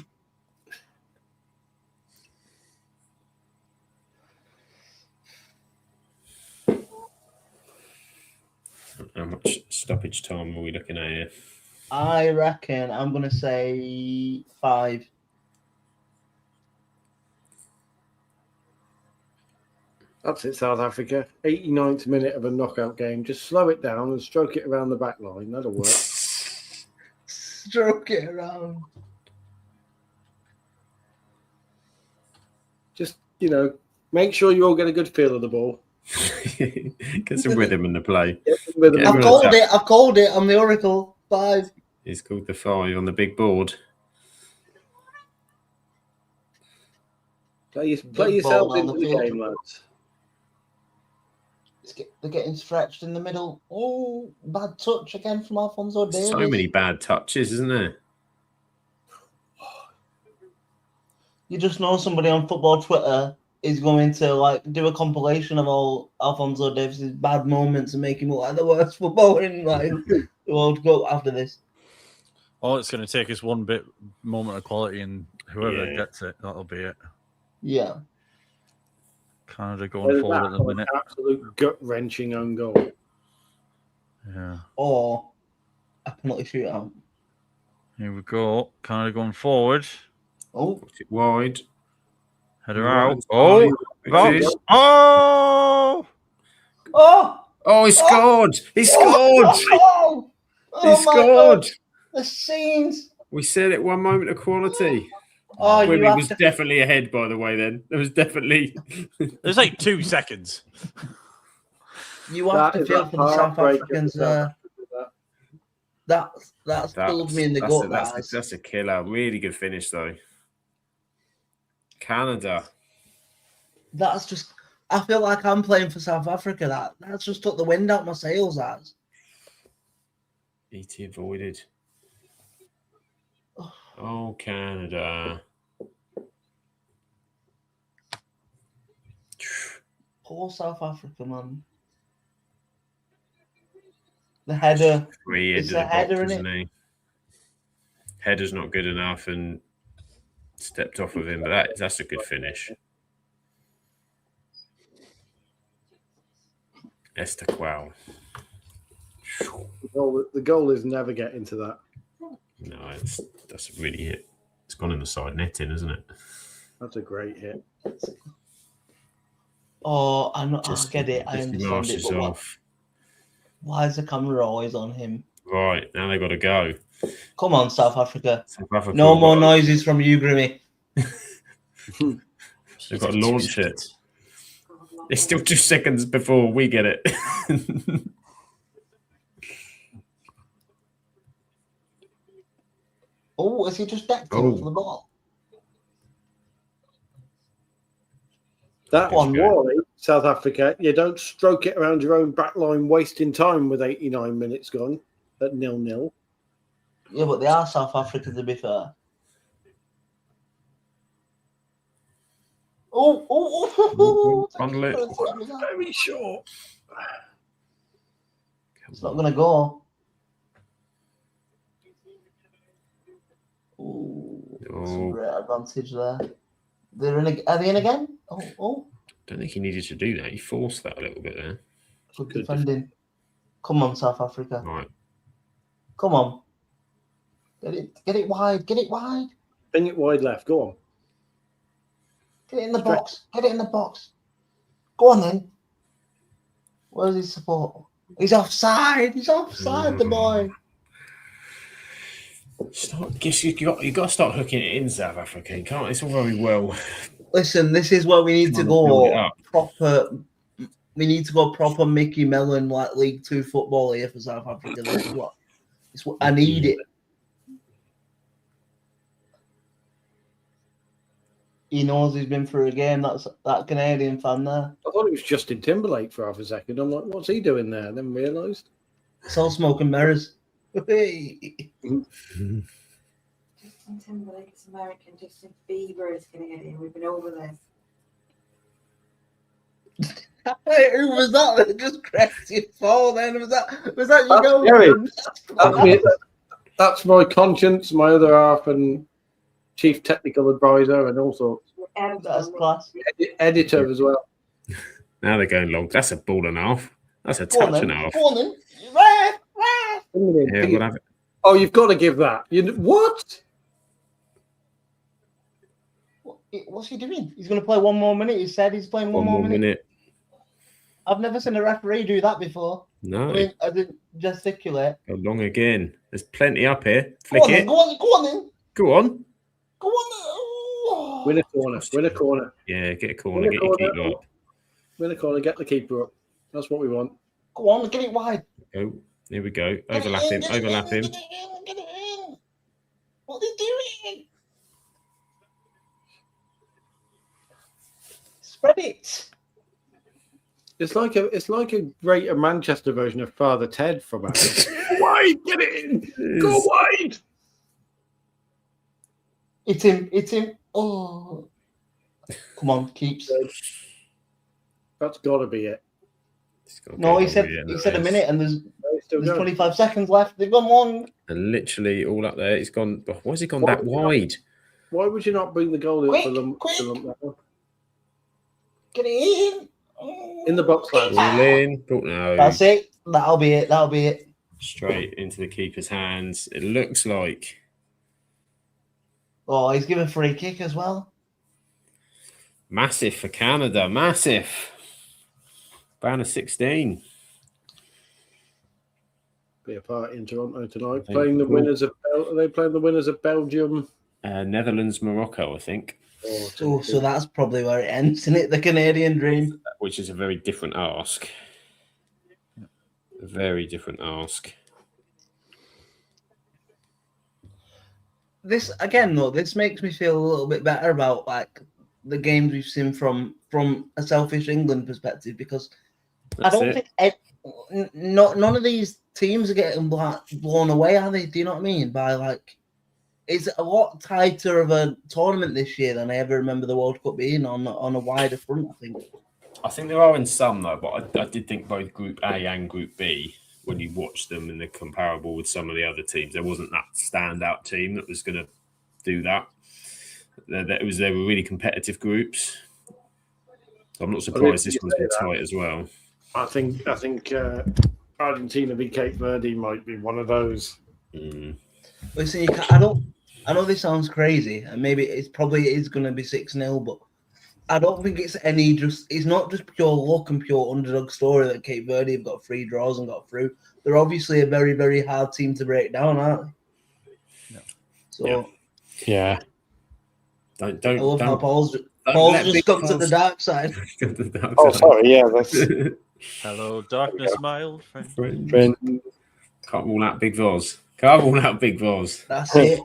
How much stoppage time are we looking at here? I reckon I'm going to say 5. That's it, South Africa. 89th minute of a knockout game. Just slow it down and stroke it around the back line. That'll work. Stroke it around. Just, make sure you all get a good feel of the ball. Get some rhythm in the play. With Yeah, I've called it. I'm the Oracle. 5. It's called the 5 on the big board. Play yourselves into the field. game, lads. They're getting stretched in the middle. Oh, bad touch again from Alfonso Davies. So many bad touches, isn't there? You just know somebody on football Twitter is going to do a compilation of all Alfonso Davies' bad moments and make him look like the worst footballer in the World Cup after this. All it's going to take is one moment of quality, and whoever gets it, that'll be it. Yeah. Canada going forward at the minute. Absolute gut-wrenching own goal. Yeah. Or a penalty shootout. Here we go. Canada going forward. Oh. Push it wide. Header out. Oh! Bounce. Oh! Oh! Oh, he scored! He scored! Oh! He scored! The scenes. We said it, one moment of quality. Oh, Wimmy was definitely ahead, by the way, then. There was definitely... There's like 2 seconds. You have to feel for the South Africans. That's pulled me in the gut, guys. That's a killer. Really good finish, though. Canada. That's just... I feel like I'm playing for South Africa. That's just took the wind out my sails, as. ET avoided. Oh, Canada. Poor South Africa, man. The header. It's a header, isn't it? Header's not good enough and stepped off of him, but that's a good finish. Esther Quell. The goal is never getting to that. No, that's really hit. It's gone in the side netting, isn't it? That's a great hit. Oh, I get it. I understand it. But why is the camera always on him? Right, now they've got to go. Come on, South Africa. South Africa No more noises from you, Grimmy. They've got to launch it. It's still 2 seconds before we get it. Oh, has he just decked him for the ball? That one, Wally, South Africa, you don't stroke it around your own back line, wasting time with 89 minutes gone at 0-0. Yeah, but they are South Africa, to be fair. Oh! Bundle it. Very short. It's not going to go. Ooh, that's a great advantage there. Are they in again? Oh. Don't think he needed to do that. He forced that a little bit there. Good defending. Come on, South Africa. Right. Come on. Get it wide. Get it wide. Bring it wide left. Go on. Get it in the box. Get it in the box. Go on then. Where's his support? He's offside. He's offside, the boy. You got to start hooking it in South Africa. You can't. It's all very well. Listen, this is where we need to go proper. We need to go proper Mickey Mellon like League Two football here for South Africa. This is what I need it. He knows he's been through a game. That's that Canadian fan there. I thought it was Justin Timberlake for half a second. I'm like, what's he doing there? Then realised. It's all smoke and mirrors. Justin Timberlake is American. Justin Bieber is Canadian. We've been over this. Who was that that just crashed your fall then? Was that you go? That's my conscience, my other half, and chief technical advisor, and all sorts. That's class. Editor as well. Now they're going long. That's a ball and a half. That's a touch and a half. Go on then. Yeah, we'll have it. Oh, you've got to give that. What? What's he doing? He's going to play one more minute. He said he's playing one more minute. I've never seen a referee do that before. No. I didn't gesticulate. Go long again. There's plenty up here. Flick it. Go on then. Go on. Go on. Win a corner. Win a corner. Yeah, get a corner. Get your keeper up. Win a corner. Get the keeper up. That's what we want. Go on. Get it wide. Go. Here we go. Overlap him. Overlap him. Get it in. What are they doing? Spread it. It's like a greater Manchester version of Father Ted from us. Wide, get it in. Go wide. It's him. Oh, come on, keeps. That's got to be it. No, he said a minute, and there's 25 seconds left. They've gone long. And literally all up there. He's gone. Why has he gone that wide? Why would you not bring the goal in for them? Get it in. In the box, lads. All in. Oh, no. That's it. That'll be it. Straight into the keeper's hands. It looks like. Oh, he's given a free kick as well. Massive for Canada. Massive. Ban of 16. Be a party in Toronto tonight. Playing the winners of. Are they playing the winners of Belgium? Netherlands, Morocco, I think. Oh, so that's probably where it ends, isn't it? The Canadian dream. Which is a very different ask. A very different ask. This again, though, this makes me feel a little bit better about like the games we've seen from a selfish England perspective, because I don't think none of these teams are getting blown away, are they? Do you know what I mean? By like. It's a lot tighter of a tournament this year than I ever remember the World Cup being on a wider front, I think. I think there are in some, though, but I did think both Group A and Group B, when you watch them and they're comparable with some of the other teams, there wasn't that standout team that was going to do that. They were really competitive groups. So I'm not surprised this one's been tight as well. I think Argentina v Cape Verde might be one of those. Listen, I know this sounds crazy, and maybe it's going to be 6-0, but I don't think it's not just pure luck and pure underdog story that Cape Verde have got 3 draws and got through. They're obviously a very, very hard team to break down, aren't they? Yeah. So yeah. I love how Paul's just come to the dark side. Sorry, yeah, that's hello, darkness, my old friend. Can't rule out Big Voz. That's it.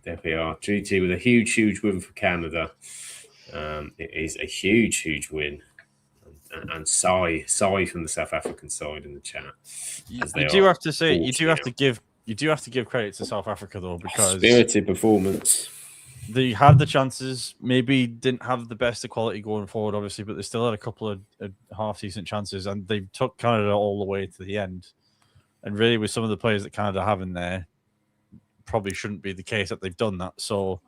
There we are. GT with a huge win for Canada. It is a huge win. And sigh from the South African side in the chat. You do have to give you do have to give credit to South Africa though, because Spirited performance. they had the chances, maybe didn't have the best of quality going forward, obviously, but they still had a couple of half decent chances, and they took Canada all the way to the end. And really, with some of the players that Canada have in there, probably shouldn't be the case that they've done that. So,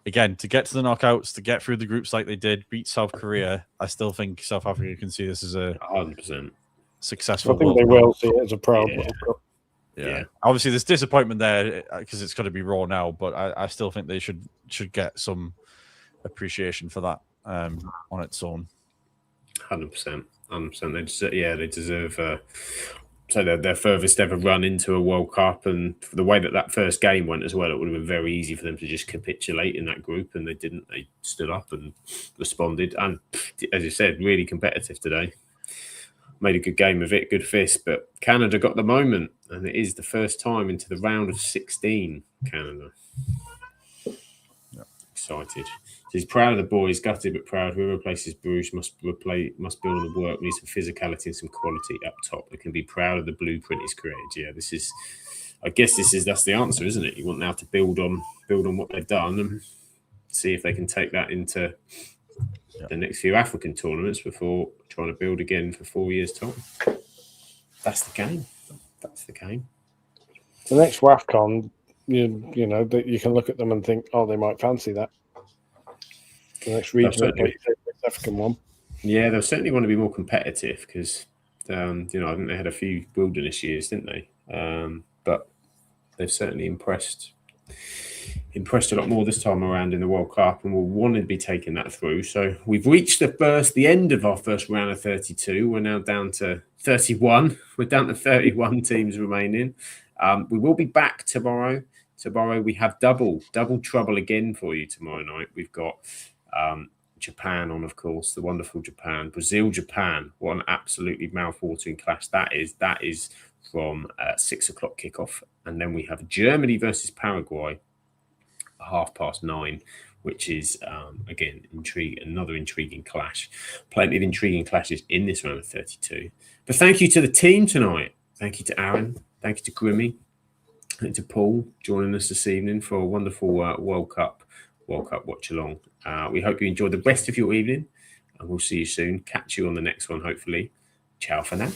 again, to get to the knockouts, to get through the groups like they did, beat South Korea, I still think South Africa can see this as a 100%. successful I think World they Cup. will see it as a proud Yeah. World Cup. Yeah. Obviously, there's disappointment there because it's got to be raw now, but I still think they should get some appreciation for that on its own. 100%. 100%. They deserve so their furthest ever run into a World Cup, and for the way that first game went as well, it would have been very easy for them to just capitulate in that group, and they didn't. They stood up and responded, and as you said, really competitive today. Made a good game of it, good fist, but Canada got the moment, and it is the first time into the round of 16. Canada, excited. He's proud of the boys, gutted but proud. Whoever replaces Bruce must build on the work. We need some physicality and some quality up top. They can be proud of the blueprint he's created. Yeah, that's the answer, isn't it? You want now to build on what they've done and see if they can take that into the next few African tournaments before trying to build again for 4 years' time. That's the game. The next WAFCON, you know, that you can look at them and think, oh, they might fancy that. The next regional, African one. Yeah, they'll certainly want to be more competitive because, I think they had a few wilderness years, didn't they? But they've certainly impressed a lot more this time around in the World Cup, and we'll want to be taking that through. So we've reached the end of our first round of 32. We're now down to 31. We're down to 31 teams remaining. We will be back tomorrow. Tomorrow we have double trouble again for you tomorrow night. We've got Japan on, of course, the wonderful Japan. Brazil, Japan. What an absolutely mouth-watering clash that is. That is from 6 o'clock kickoff. And then we have Germany versus Paraguay, 9:30, which is, again, another intriguing clash. Plenty of intriguing clashes in this round of 32. But thank you to the team tonight. Thank you to Aaron. Thank you to Grimmy. Thank you to Paul joining us this evening for a wonderful World Cup watch-along. We hope you enjoyed the rest of your evening, and we'll see you soon. Catch you on the next one, hopefully. Ciao for now.